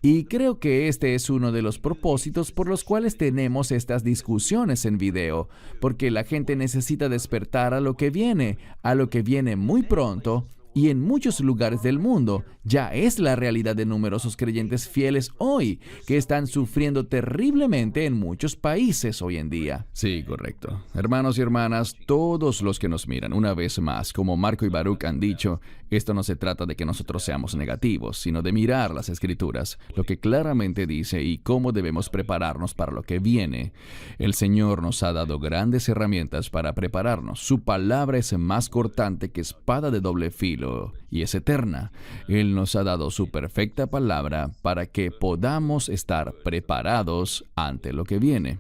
Y creo que este es uno de los propósitos por los cuales tenemos estas discusiones en video, porque la gente necesita despertar a lo que viene muy pronto. Y en muchos lugares del mundo ya es la realidad de numerosos creyentes fieles hoy, que están sufriendo terriblemente en muchos países hoy en día.
Sí, correcto. Hermanos y hermanas, todos los que nos miran, una vez más, como Marco y Baruch han dicho, esto no se trata de que nosotros seamos negativos, sino de mirar las Escrituras, lo que claramente dice y cómo debemos prepararnos para lo que viene. El Señor nos ha dado grandes herramientas para prepararnos. Su palabra es más cortante que espada de doble filo y es eterna. Él nos ha dado su perfecta palabra para que podamos estar preparados ante lo que viene.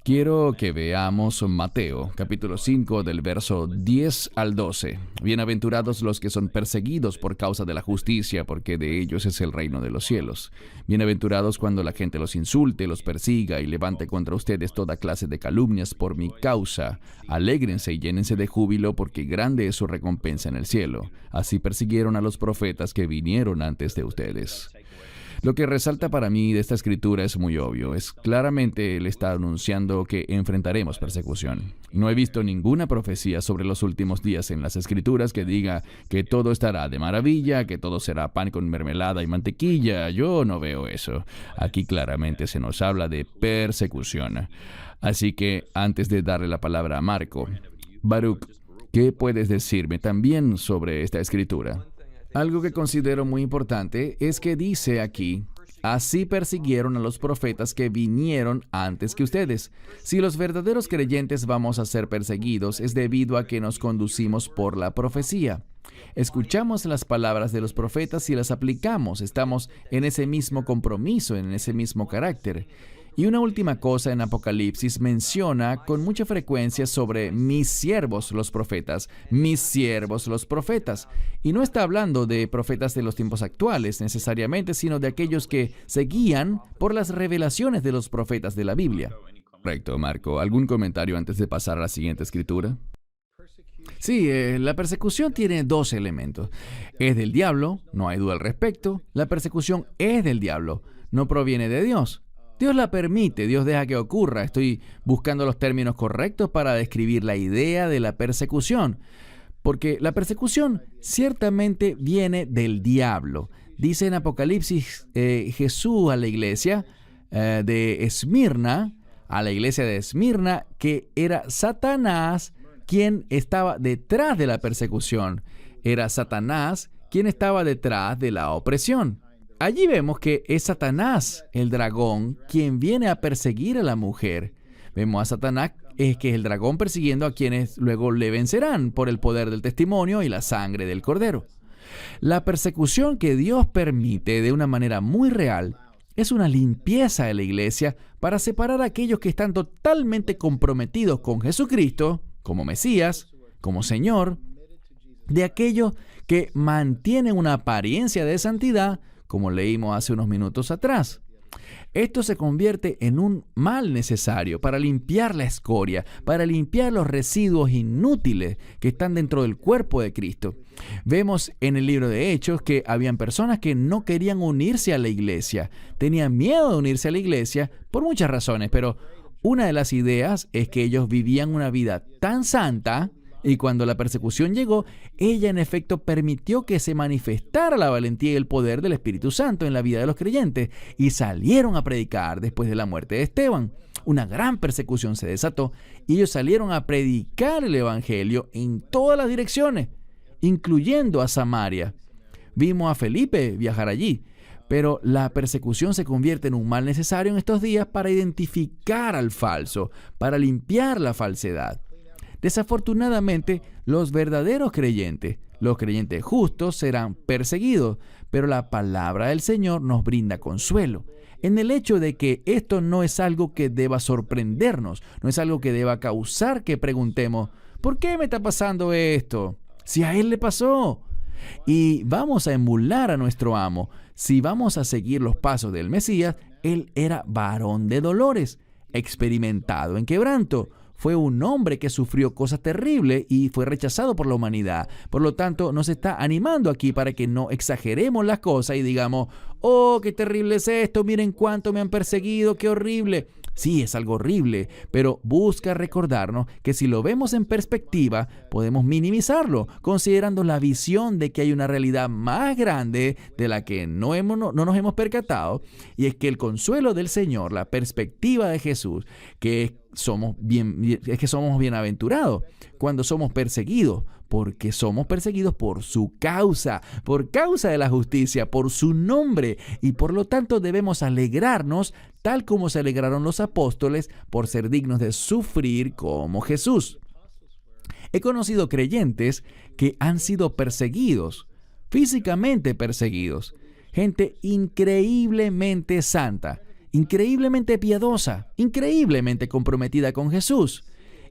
Quiero que veamos Mateo, capítulo 5, del verso 10 al 12. Bienaventurados los que son perseguidos por causa de la justicia, porque de ellos es el reino de los cielos. Bienaventurados cuando la gente los insulte, los persiga y levante contra ustedes toda clase de calumnias por mi causa. Alégrense y llénense de júbilo, porque grande es su recompensa en el cielo. Así persiguieron a los profetas que vinieron antes de ustedes. Lo que resalta para mí de esta escritura es muy obvio. Es claramente él está anunciando que enfrentaremos persecución. No he visto ninguna profecía sobre los últimos días en las escrituras que diga que todo estará de maravilla, que todo será pan con mermelada y mantequilla. Yo no veo eso. Aquí claramente se nos habla de persecución. Así que antes de darle la palabra a Marco, Baruch, ¿qué puedes decirme también sobre esta escritura?
Algo que considero muy importante es que dice aquí, Así persiguieron a los profetas que vinieron antes que ustedes. Si los verdaderos creyentes vamos a ser perseguidos, es debido a que nos conducimos por la profecía. Escuchamos las palabras de los profetas y las aplicamos. Estamos en ese mismo compromiso, en ese mismo carácter. Y una última cosa en Apocalipsis menciona con mucha frecuencia sobre mis siervos los profetas, mis siervos los profetas. Y no está hablando de profetas de los tiempos actuales necesariamente, sino de aquellos que se guían por las revelaciones de los profetas de la Biblia.
Correcto, Marco. ¿Algún comentario antes de pasar a la siguiente escritura?
Sí, la persecución tiene dos elementos. Es del diablo, no hay duda al respecto. La persecución es del diablo, no proviene de Dios. Dios la permite, Dios deja que ocurra. Estoy buscando los términos correctos para describir la idea de la persecución. Porque la persecución ciertamente viene del diablo. Dice en Apocalipsis Jesús a la iglesia de Esmirna, que era Satanás quien estaba detrás de la persecución. Era Satanás quien estaba detrás de la opresión. Allí vemos que es Satanás, el dragón, quien viene a perseguir a la mujer. Vemos a Satanás que es el dragón persiguiendo a quienes luego le vencerán por el poder del testimonio y la sangre del Cordero. La persecución que Dios permite de una manera muy real es una limpieza de la iglesia para separar a aquellos que están totalmente comprometidos con Jesucristo, como Mesías, como Señor, de aquellos que mantienen una apariencia de santidad, como leímos hace unos minutos atrás. Esto se convierte en un mal necesario para limpiar la escoria, para limpiar los residuos inútiles que están dentro del cuerpo de Cristo. Vemos en el libro de Hechos que habían personas que no querían unirse a la iglesia, tenían miedo de unirse a la iglesia por muchas razones, pero una de las ideas es que ellos vivían una vida tan santa, y cuando la persecución llegó, ella en efecto permitió que se manifestara la valentía y el poder del Espíritu Santo en la vida de los creyentes, y salieron a predicar después de la muerte de Esteban. Una gran persecución se desató, y ellos salieron a predicar el Evangelio en todas las direcciones, incluyendo a Samaria. Vimos a Felipe viajar allí. Pero la persecución se convierte en un mal necesario en estos días para identificar al falso, para limpiar la falsedad. Desafortunadamente, los verdaderos creyentes, los creyentes justos, serán perseguidos, pero la palabra del Señor nos brinda consuelo en el hecho de que esto no es algo que deba sorprendernos, no es algo que deba causar que preguntemos, ¿por qué me está pasando esto? Si a Él le pasó. Y vamos a emular a nuestro amo. Si vamos a seguir los pasos del Mesías, Él era varón de dolores, experimentado en quebranto. Fue un hombre que sufrió cosas terribles y fue rechazado por la humanidad. Por lo tanto, nos está animando aquí para que no exageremos las cosas y digamos, oh, qué terrible es esto, miren cuánto me han perseguido, qué horrible. Sí, es algo horrible, pero busca recordarnos que si lo vemos en perspectiva, podemos minimizarlo, considerando la visión de que hay una realidad más grande de la que no nos hemos percatado, y es que el consuelo del Señor, la perspectiva de Jesús, es que somos bienaventurados cuando somos perseguidos, porque somos perseguidos por su causa, por causa de la justicia, por su nombre, y por lo tanto debemos alegrarnos tal como se alegraron los apóstoles por ser dignos de sufrir como Jesús. He conocido creyentes que han sido perseguidos, físicamente perseguidos, gente increíblemente santa, increíblemente piadosa, increíblemente comprometida con Jesús,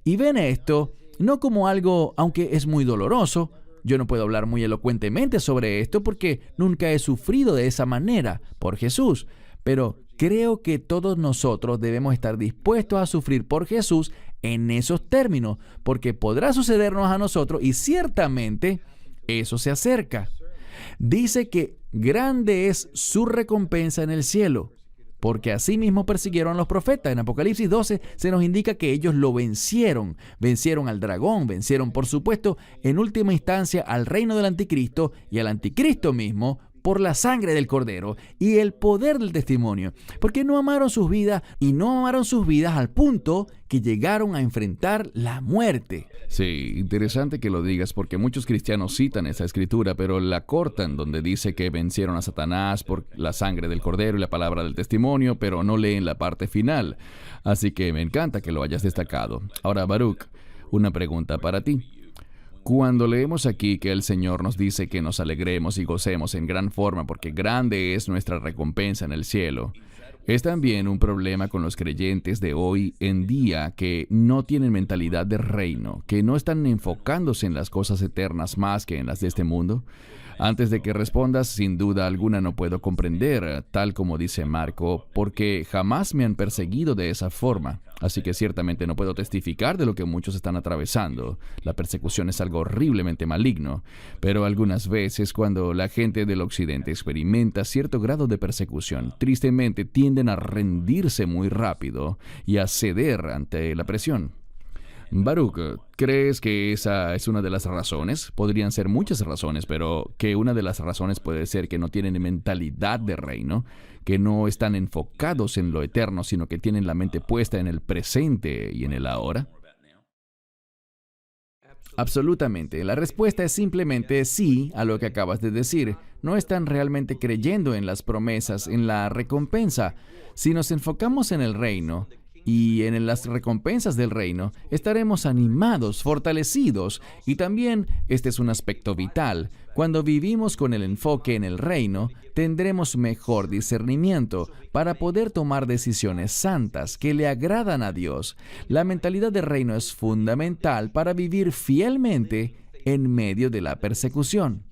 y ven esto no como algo, aunque es muy doloroso. Yo no puedo hablar muy elocuentemente sobre esto porque nunca he sufrido de esa manera por Jesús, pero creo que todos nosotros debemos estar dispuestos a sufrir por Jesús en esos términos, porque podrá sucedernos a nosotros y ciertamente eso se acerca. Dice que grande es su recompensa en el cielo, porque así mismo persiguieron a los profetas. En Apocalipsis 12 se nos indica que ellos lo vencieron al dragón, vencieron por supuesto en última instancia al reino del anticristo y al anticristo mismo por la sangre del Cordero y el poder del testimonio, porque no amaron sus vidas y no amaron sus vidas al punto que llegaron a enfrentar la muerte.
Sí, interesante que lo digas porque muchos cristianos citan esa escritura, pero la cortan donde dice que vencieron a Satanás por la sangre del Cordero y la palabra del testimonio, pero no leen la parte final. Así que me encanta que lo hayas destacado. Ahora, Baruch, una pregunta para ti. Cuando leemos aquí que el Señor nos dice que nos alegremos y gocemos en gran forma porque grande es nuestra recompensa en el cielo, es también un problema con los creyentes de hoy en día que no tienen mentalidad de reino, que no están enfocándose en las cosas eternas más que en las de este mundo. Antes de que respondas, sin duda alguna no puedo comprender, tal como dice Marco, porque jamás me han perseguido de esa forma. Así que ciertamente no puedo testificar de lo que muchos están atravesando. La persecución es algo horriblemente maligno, pero algunas veces cuando la gente del occidente experimenta cierto grado de persecución, tristemente tienden a rendirse muy rápido y a ceder ante la presión. Baruch, ¿crees que esa es una de las razones? Podrían ser muchas razones, pero que una de las razones puede ser que no tienen mentalidad de reino, que no están enfocados en lo eterno, sino que tienen la mente puesta en el presente y en el ahora.
Absolutamente. La respuesta es simplemente sí a lo que acabas de decir. No están realmente creyendo en las promesas, en la recompensa. Si nos enfocamos en el reino y en las recompensas del reino, estaremos animados, fortalecidos, y también este es un aspecto vital. Cuando vivimos con el enfoque en el reino, tendremos mejor discernimiento para poder tomar decisiones santas que le agradan a Dios. La mentalidad de reino es fundamental para vivir fielmente en medio de la persecución.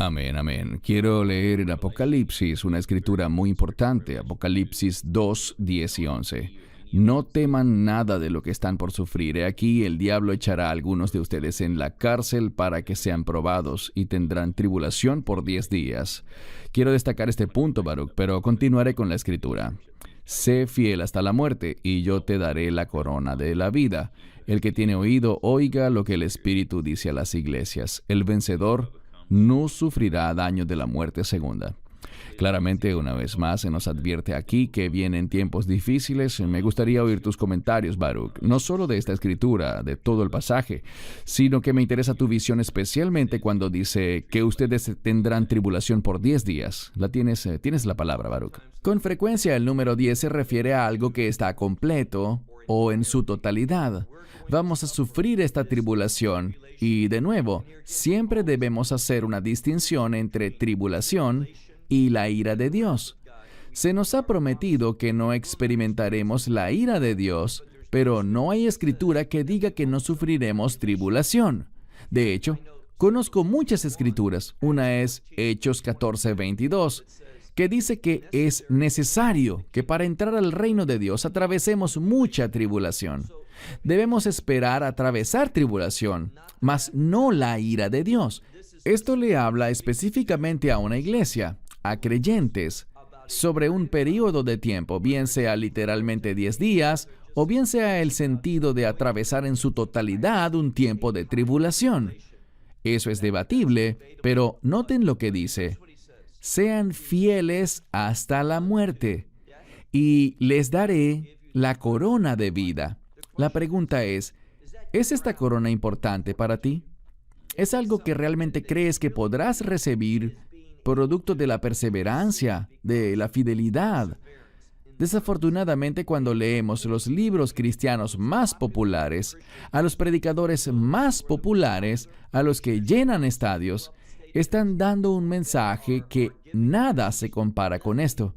Amén, amén. Quiero leer en Apocalipsis una escritura muy importante, Apocalipsis 2, 10 y 11. No teman nada de lo que están por sufrir. He aquí el diablo echará a algunos de ustedes en la cárcel para que sean probados y tendrán tribulación por 10 días. Quiero destacar este punto, Baruch, pero continuaré con la escritura. Sé fiel hasta la muerte, y yo te daré la corona de la vida. El que tiene oído, oiga lo que el Espíritu dice a las iglesias. El vencedor no sufrirá daño de la muerte segunda. Claramente, una vez más, se nos advierte aquí que vienen tiempos difíciles. Me gustaría oír tus comentarios, Baruch, no solo de esta escritura, de todo el pasaje, sino que me interesa tu visión especialmente cuando dice que ustedes tendrán tribulación por 10 días. Tienes la palabra, Baruch.
Con frecuencia, el número 10 se refiere a algo que está completo o en su totalidad. Vamos a sufrir esta tribulación y, de nuevo, siempre debemos hacer una distinción entre tribulación y la ira de Dios. Se nos ha prometido que no experimentaremos la ira de Dios, pero no hay escritura que diga que no sufriremos tribulación. De hecho, conozco muchas escrituras. Una es Hechos 14:22, que dice que es necesario que para entrar al reino de Dios atravesemos mucha tribulación. Debemos esperar atravesar tribulación, mas no la ira de Dios. Esto le habla específicamente a una iglesia, a creyentes, sobre un periodo de tiempo, bien sea literalmente 10 días, o bien sea el sentido de atravesar en su totalidad un tiempo de tribulación. Eso es debatible, pero noten lo que dice. Sean fieles hasta la muerte, y les daré la corona de vida. La pregunta ¿es esta corona importante para ti? ¿Es algo que realmente crees que podrás recibir producto de la perseverancia, de la fidelidad? Desafortunadamente, cuando leemos los libros cristianos más populares, a los predicadores más populares, a los que llenan estadios, están dando un mensaje que nada se compara con esto.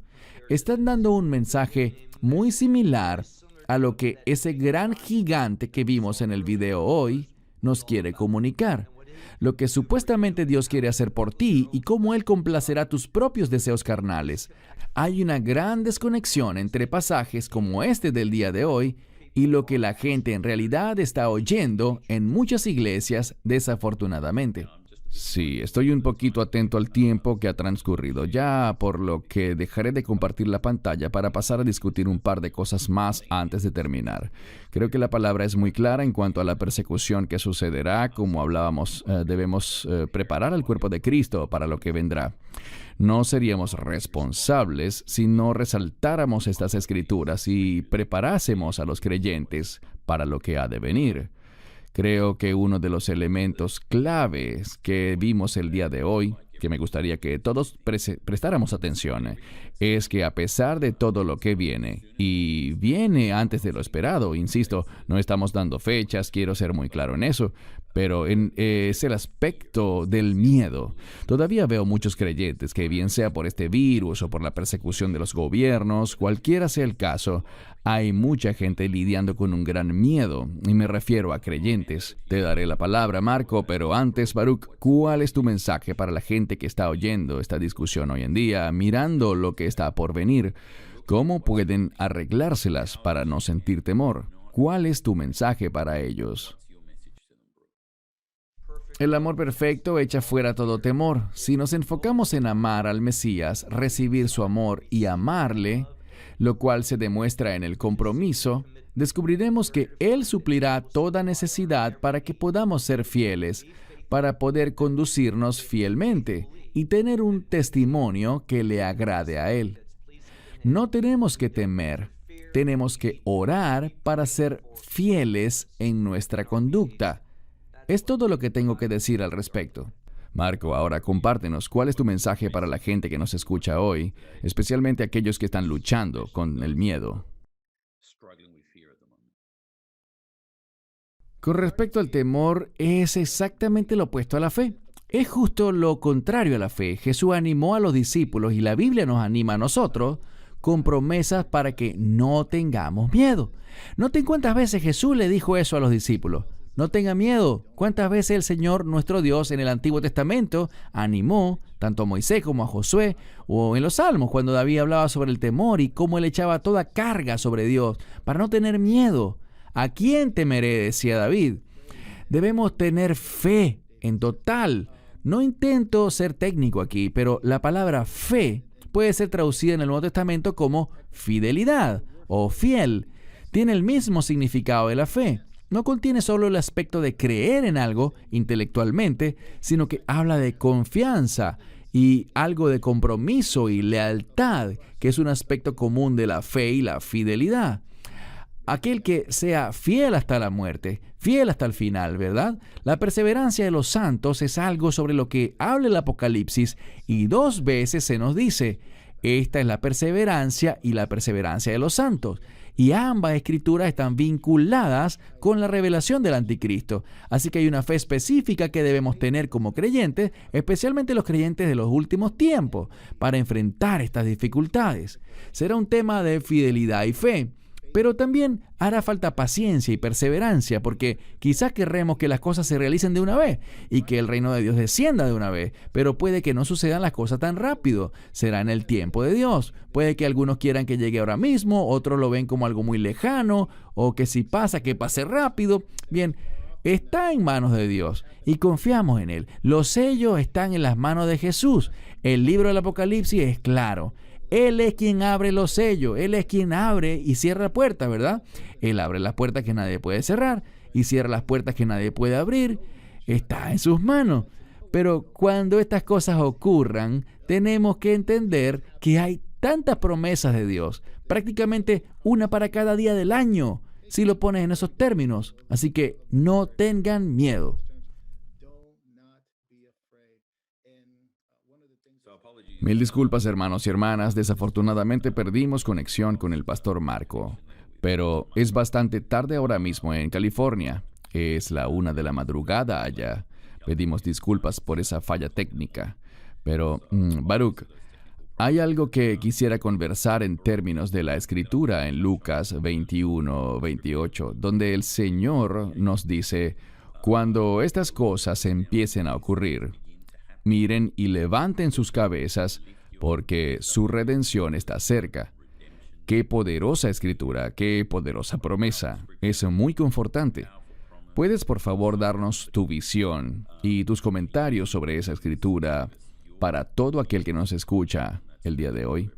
Están dando un mensaje muy similar a lo que ese gran gigante que vimos en el video hoy nos quiere comunicar. Lo que supuestamente Dios quiere hacer por ti y cómo Él complacerá tus propios deseos carnales. Hay una gran desconexión entre pasajes como este del día de hoy y lo que la gente en realidad está oyendo en muchas iglesias, desafortunadamente.
Sí, estoy un poquito atento al tiempo que ha transcurrido ya, por lo que dejaré de compartir la pantalla para pasar a discutir un par de cosas más antes de terminar. Creo que la palabra es muy clara en cuanto a la persecución que sucederá. Como hablábamos, debemos preparar al cuerpo de Cristo para lo que vendrá. No seríamos responsables si no resaltáramos estas escrituras y preparásemos a los creyentes para lo que ha de venir. Creo que uno de los elementos claves que vimos el día de hoy, que me gustaría que todos prestáramos atención, es que a pesar de todo lo que viene, y viene antes de lo esperado, insisto, no estamos dando fechas, quiero ser muy claro en eso, pero es el aspecto del miedo. Todavía veo muchos creyentes que, bien sea por este virus o por la persecución de los gobiernos, cualquiera sea el caso, hay mucha gente lidiando con un gran miedo, y me refiero a creyentes. Te daré la palabra, Marco, pero antes, Baruch, ¿cuál es tu mensaje para la gente que está oyendo esta discusión hoy en día, mirando lo que está por venir? ¿Cómo pueden arreglárselas para no sentir temor? ¿Cuál es tu mensaje para ellos?
El amor perfecto echa fuera todo temor. Si nos enfocamos en amar al Mesías, recibir su amor y amarle, lo cual se demuestra en el compromiso, descubriremos que Él suplirá toda necesidad para que podamos ser fieles, para poder conducirnos fielmente y tener un testimonio que le agrade a Él. No tenemos que temer, tenemos que orar para ser fieles en nuestra conducta. Es todo lo que tengo que decir al respecto.
Marco, ahora compártenos, ¿cuál es tu mensaje para la gente que nos escucha hoy, especialmente aquellos que están luchando con el miedo?
Con respecto al temor, es exactamente lo opuesto a la fe. Es justo lo contrario a la fe. Jesús animó a los discípulos y la Biblia nos anima a nosotros con promesas para que no tengamos miedo. Noten cuántas veces Jesús le dijo eso a los discípulos. No tengan miedo. ¿Cuántas veces el Señor, nuestro Dios, en el Antiguo Testamento animó tanto a Moisés como a Josué, o en los Salmos, cuando David hablaba sobre el temor y cómo él echaba toda carga sobre Dios para no tener miedo? ¿A quién temeré?, decía David. Debemos tener fe en total. No intento ser técnico aquí, pero la palabra fe puede ser traducida en el Nuevo Testamento como fidelidad o fiel. Tiene el mismo significado de la fe. No contiene solo el aspecto de creer en algo intelectualmente, sino que habla de confianza y algo de compromiso y lealtad, que es un aspecto común de la fe y la fidelidad. Aquel que sea fiel hasta la muerte, fiel hasta el final, ¿verdad? La perseverancia de los santos es algo sobre lo que habla el Apocalipsis, y 2 veces se nos dice, esta es la perseverancia y la perseverancia de los santos. Y ambas escrituras están vinculadas con la revelación del anticristo. Así que hay una fe específica que debemos tener como creyentes, especialmente los creyentes de los últimos tiempos, para enfrentar estas dificultades. Será un tema de fidelidad y fe. Pero también hará falta paciencia y perseverancia, porque quizás querremos que las cosas se realicen de una vez y que el reino de Dios descienda de una vez, pero puede que no sucedan las cosas tan rápido. Será en el tiempo de Dios. Puede que algunos quieran que llegue ahora mismo, otros lo ven como algo muy lejano, o que si pasa, que pase rápido. Bien, está en manos de Dios y confiamos en Él. Los sellos están en las manos de Jesús. El libro del Apocalipsis es claro. Él es quien abre los sellos, Él es quien abre y cierra puertas, ¿verdad? Él abre las puertas que nadie puede cerrar y cierra las puertas que nadie puede abrir. Está en sus manos. Pero cuando estas cosas ocurran, tenemos que entender que hay tantas promesas de Dios, prácticamente una para cada día del año, si lo pones en esos términos. Así que no tengan miedo.
Mil disculpas, hermanos y hermanas, desafortunadamente perdimos conexión con el pastor Marco, pero es bastante tarde ahora mismo en California. Es la 1 de la madrugada allá. Pedimos disculpas por esa falla técnica. Pero, Baruch, hay algo que quisiera conversar en términos de la Escritura en Lucas 21-28, donde el Señor nos dice, cuando estas cosas empiecen a ocurrir, miren y levanten sus cabezas, porque su redención está cerca. Qué poderosa escritura, qué poderosa promesa. Es muy confortante. ¿Puedes por favor darnos tu visión y tus comentarios sobre esa escritura para todo aquel que nos escucha el día de hoy?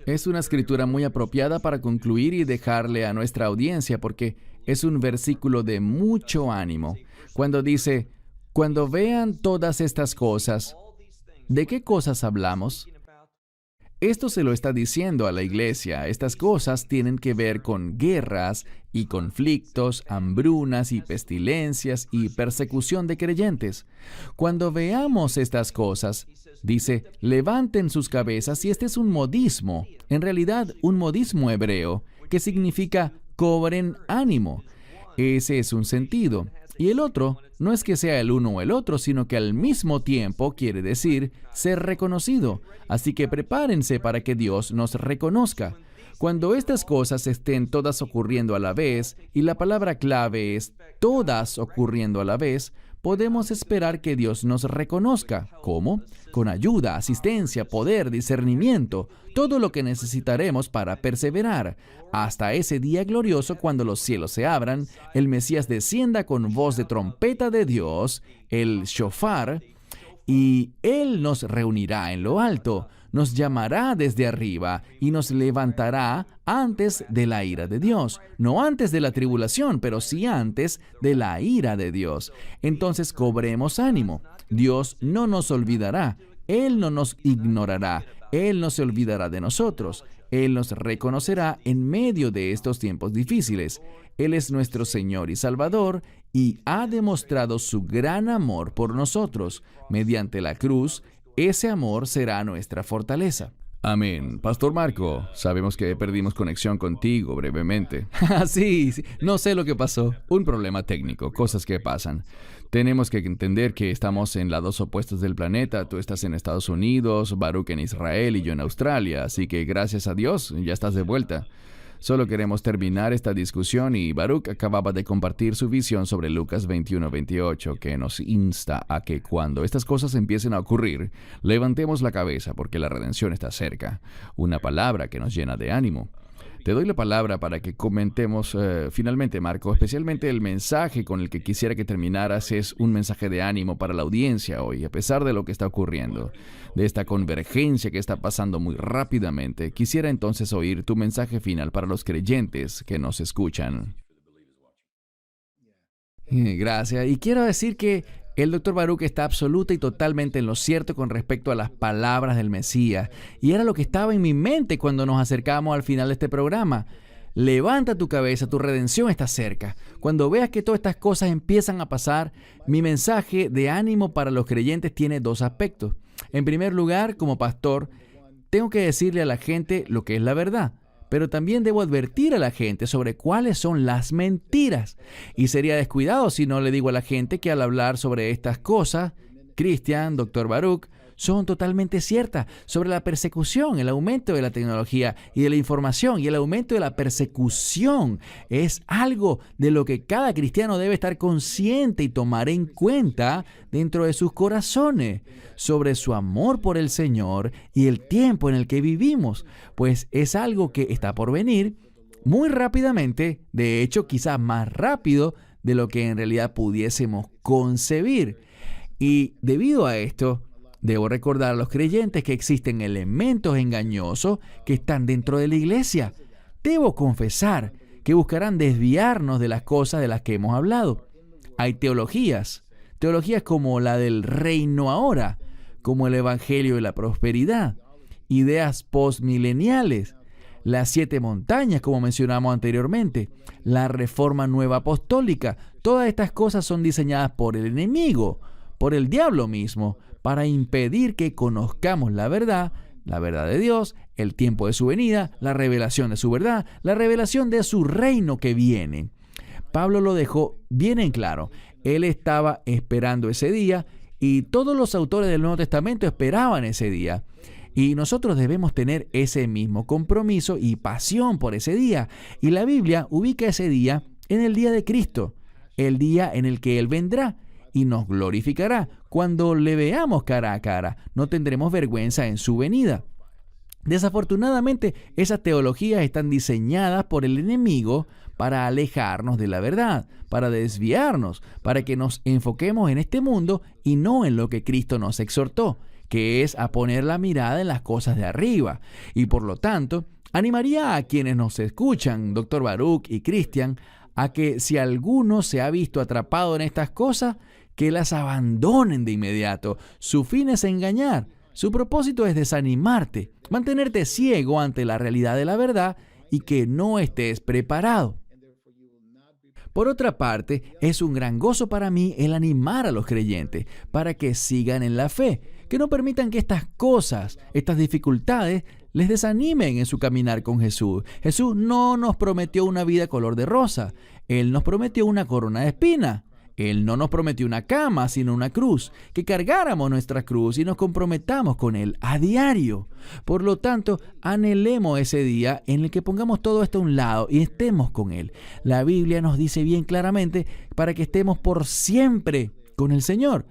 Es una escritura muy apropiada para concluir y dejarle a nuestra audiencia porque es un versículo de mucho ánimo. Cuando dice, cuando vean todas estas cosas, ¿de qué cosas hablamos? Esto se lo está diciendo a la iglesia. Estas cosas tienen que ver con guerras y conflictos, hambrunas y pestilencias y persecución de creyentes. Cuando veamos estas cosas, dice, levanten sus cabezas, y este es un modismo, en realidad un modismo hebreo, que significa cobren ánimo. Ese es un sentido. Y el otro no es que sea el uno o el otro, sino que al mismo tiempo quiere decir ser reconocido. Así que prepárense para que Dios nos reconozca. Cuando estas cosas estén todas ocurriendo a la vez, y la palabra clave es todas ocurriendo a la vez, podemos esperar que Dios nos reconozca. ¿Cómo? Con ayuda, asistencia, poder, discernimiento, todo lo que necesitaremos para perseverar, hasta ese día glorioso cuando los cielos se abran, el Mesías descienda con voz de trompeta de Dios, el shofar, y Él nos reunirá en lo alto, nos llamará desde arriba y nos levantará antes de la ira de Dios. No antes de la tribulación, pero sí antes de la ira de Dios. Entonces cobremos ánimo. Dios no nos olvidará. Él no nos ignorará. Él no se olvidará de nosotros. Él nos reconocerá en medio de estos tiempos difíciles. Él es nuestro Señor y Salvador y ha demostrado su gran amor por nosotros. Mediante la cruz, ese amor será nuestra fortaleza.
Amén. Pastor Marco, sabemos que perdimos conexión contigo brevemente.
Sí, no sé lo que pasó.
Un problema técnico, cosas que pasan. Tenemos que entender que estamos en lados opuestos del planeta. Tú estás en Estados Unidos, Baruch en Israel y yo en Australia. Así que gracias a Dios, ya estás de vuelta. Solo queremos terminar esta discusión y Baruch acababa de compartir su visión sobre Lucas 21:28, que nos insta a que cuando estas cosas empiecen a ocurrir, levantemos la cabeza porque la redención está cerca. Una palabra que nos llena de ánimo. Te doy la palabra para que comentemos finalmente, Marco, especialmente el mensaje con el que quisiera que terminaras es un mensaje de ánimo para la audiencia hoy, a pesar de lo que está ocurriendo, de esta convergencia que está pasando muy rápidamente. Quisiera entonces oír tu mensaje final para los creyentes que nos escuchan.
Gracias. Y quiero decir que el Dr. Baruch está absoluta y totalmente en lo cierto con respecto a las palabras del Mesías. Y era lo que estaba en mi mente cuando nos acercábamos al final de este programa. Levanta tu cabeza, tu redención está cerca. Cuando veas que todas estas cosas empiezan a pasar, mi mensaje de ánimo para los creyentes tiene dos aspectos. En primer lugar, como pastor, tengo que decirle a la gente lo que es la verdad. Pero también debo advertir a la gente sobre cuáles son las mentiras. Y sería descuidado si no le digo a la gente que al hablar sobre estas cosas, Christian, Dr. Baruch, son totalmente ciertas sobre la persecución, el aumento de la tecnología y de la información y el aumento de la persecución. Es algo de lo que cada cristiano debe estar consciente y tomar en cuenta dentro de sus corazones sobre su amor por el Señor y el tiempo en el que vivimos, pues es algo que está por venir muy rápidamente, de hecho quizás más rápido de lo que en realidad pudiésemos concebir. Y debido a esto, debo recordar a los creyentes que existen elementos engañosos que están dentro de la iglesia. Debo confesar que buscarán desviarnos de las cosas de las que hemos hablado. Hay teologías como la del reino ahora, como el evangelio de la prosperidad, ideas postmileniales, las 7 montañas, como mencionamos anteriormente, la reforma nueva apostólica. Todas estas cosas son diseñadas por el enemigo, por el diablo mismo, para impedir que conozcamos la verdad de Dios, el tiempo de su venida, la revelación de su verdad, la revelación de su reino que viene. Pablo lo dejó bien en claro. Él estaba esperando ese día y todos los autores del Nuevo Testamento esperaban ese día. Y nosotros debemos tener ese mismo compromiso y pasión por ese día. Y la Biblia ubica ese día en el día de Cristo, el día en el que Él vendrá y nos glorificará. Cuando le veamos cara a cara, no tendremos vergüenza en su venida. Desafortunadamente, esas teologías están diseñadas por el enemigo para alejarnos de la verdad, para desviarnos, para que nos enfoquemos en este mundo y no en lo que Cristo nos exhortó, que es a poner la mirada en las cosas de arriba. Y por lo tanto, animaría a quienes nos escuchan, Dr. Baruch y Christian, a que si alguno se ha visto atrapado en estas cosas, que las abandonen de inmediato. Su fin es engañar. Su propósito es desanimarte, mantenerte ciego ante la realidad de la verdad y que no estés preparado. Por otra parte, es un gran gozo para mí el animar a los creyentes para que sigan en la fe, que no permitan que estas cosas, estas dificultades, les desanimen en su caminar con Jesús. Jesús no nos prometió una vida color de rosa. Él nos prometió una corona de espinas. Él no nos prometió una cama, sino una cruz, que cargáramos nuestra cruz y nos comprometamos con Él a diario. Por lo tanto, anhelemos ese día en el que pongamos todo esto a un lado y estemos con Él. La Biblia nos dice bien claramente para que estemos por siempre con el Señor.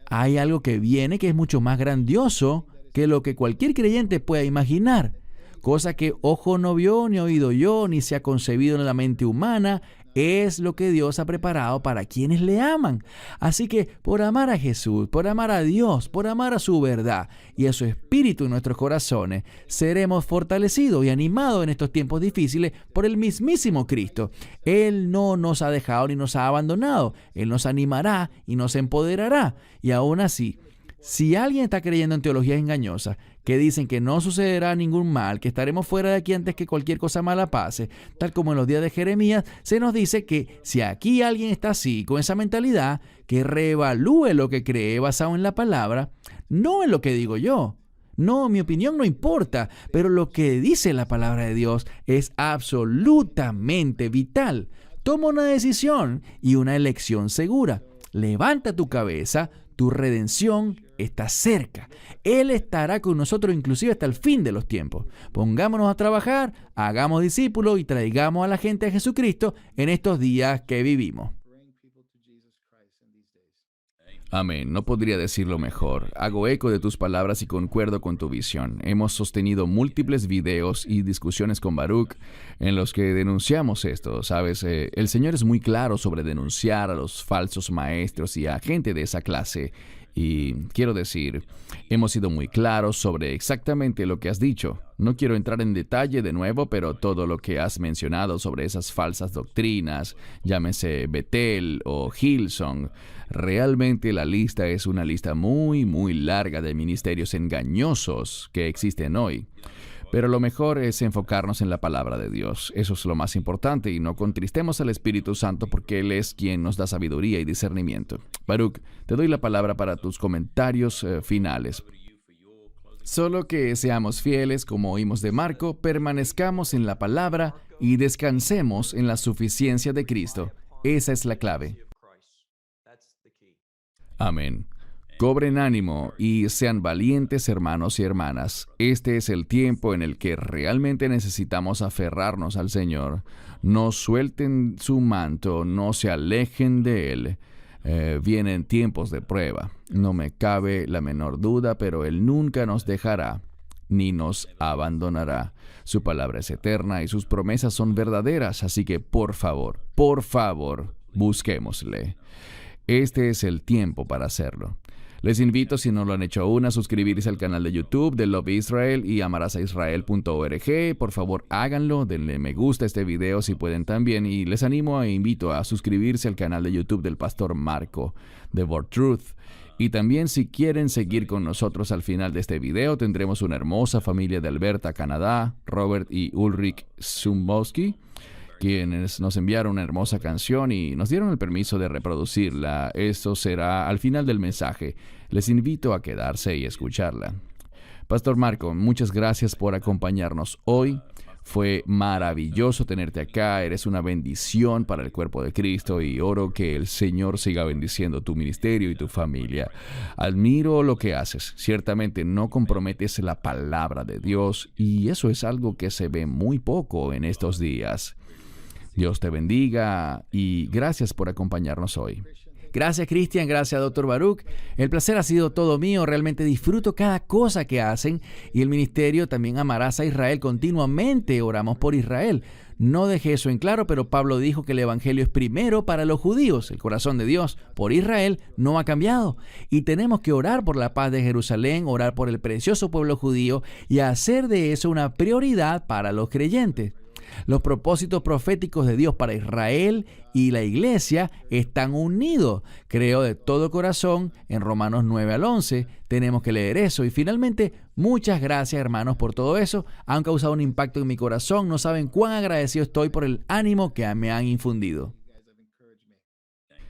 Hay algo que viene que es mucho más grandioso que lo que cualquier creyente pueda imaginar. Cosa que ojo no vio, ni oído oyó, ni se ha concebido en la mente humana, es lo que Dios ha preparado para quienes le aman. Así que por amar a Jesús, por amar a Dios, por amar a su verdad y a su Espíritu en nuestros corazones, seremos fortalecidos y animados en estos tiempos difíciles por el mismísimo Cristo. Él no nos ha dejado ni nos ha abandonado. Él nos animará y nos empoderará. Y aún así, si alguien está creyendo en teologías engañosas que dicen que no sucederá ningún mal, que estaremos fuera de aquí antes que cualquier cosa mala pase, tal como en los días de Jeremías, se nos dice que si aquí alguien está así, con esa mentalidad, que reevalúe lo que cree basado en la palabra, no en lo que digo yo. No, mi opinión no importa, pero lo que dice la palabra de Dios es absolutamente vital. Toma una decisión y una elección segura. Levanta tu cabeza. Tu redención está cerca. Él estará con nosotros inclusive hasta el fin de los tiempos. Pongámonos a trabajar, hagamos discípulos y traigamos a la gente a Jesucristo en estos días que vivimos.
Amén. No podría decirlo mejor. Hago eco de tus palabras y concuerdo con tu visión. Hemos sostenido múltiples videos y discusiones con Baruch en los que denunciamos esto. ¿Sabes? El Señor es muy claro sobre denunciar a los falsos maestros y a gente de esa clase. Y quiero decir, hemos sido muy claros sobre exactamente lo que has dicho. No quiero entrar en detalle de nuevo, pero todo lo que has mencionado sobre esas falsas doctrinas, llámese Bethel o Hillsong, realmente la lista es una lista muy, muy larga de ministerios engañosos que existen hoy. Pero lo mejor es enfocarnos en la palabra de Dios. Eso es lo más importante y no contristemos al Espíritu Santo porque Él es quien nos da sabiduría y discernimiento. Baruch, te doy la palabra para tus comentarios finales. Solo que seamos fieles, como oímos de Marco, permanezcamos en la palabra y descansemos en la suficiencia de Cristo. Esa es la clave. Amén. Cobren ánimo y sean valientes, hermanos y hermanas. Este es el tiempo en el que realmente necesitamos aferrarnos al Señor. No suelten su manto, no se alejen de Él. Vienen tiempos de prueba. No me cabe la menor duda, pero Él nunca nos dejará ni nos abandonará. Su palabra es eterna y sus promesas son verdaderas, así que por favor, busquémosle. Este es el tiempo para hacerlo. Les invito, si no lo han hecho aún, a suscribirse al canal de YouTube de Love Israel y amarasaisrael.org. Por favor, háganlo, denle me gusta a este video si pueden también. Y les animo e invito a suscribirse al canal de YouTube del Pastor Marco, de Word Truth. Y también si quieren seguir con nosotros al final de este video, tendremos una hermosa familia de Alberta, Canadá, Robert y Ulrich Zumbowski, quienes nos enviaron una hermosa canción y nos dieron el permiso de reproducirla. Esto será al final del mensaje. Les invito a quedarse y escucharla. Pastor Marco, muchas gracias por acompañarnos hoy. Fue maravilloso tenerte acá. Eres una bendición para el cuerpo de Cristo y oro que el Señor siga bendiciendo tu ministerio y tu familia. Admiro lo que haces. Ciertamente no comprometes la palabra de Dios y eso es algo que se ve muy poco en estos días. Dios te bendiga y gracias por acompañarnos hoy.
Gracias, Christian. Gracias, Dr. Baruch. El placer ha sido todo mío. Realmente disfruto cada cosa que hacen y el ministerio también Amarás a Israel. Continuamente oramos por Israel. No dejé eso en claro, pero Pablo dijo que el Evangelio es primero para los judíos. El corazón de Dios por Israel no ha cambiado. Y tenemos que orar por la paz de Jerusalén, orar por el precioso pueblo judío y hacer de eso una prioridad para los creyentes. Los propósitos proféticos de Dios para Israel y la iglesia están unidos. Creo de todo corazón en Romanos 9 al 11. Tenemos que leer eso. Y finalmente, muchas gracias, hermanos, por todo eso. Han causado un impacto en mi corazón. No saben cuán agradecido estoy por el ánimo que me han infundido.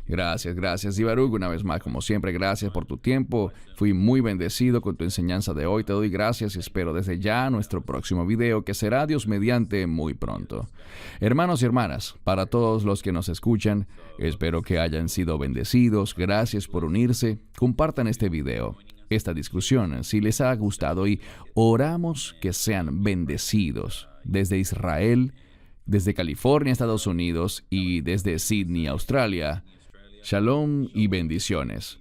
Gracias, Baruch. Una vez más, como siempre, gracias por tu tiempo. Fui muy bendecido con tu enseñanza de hoy. Te doy gracias y espero desde ya nuestro próximo video, que será, Dios mediante, muy pronto. Hermanos y hermanas, para todos los que nos escuchan, espero que hayan sido bendecidos. Gracias por unirse. Compartan este video, esta discusión, si les ha gustado, y oramos que sean bendecidos desde Israel, desde California, Estados Unidos, y desde Sydney, Australia. Shalom y bendiciones.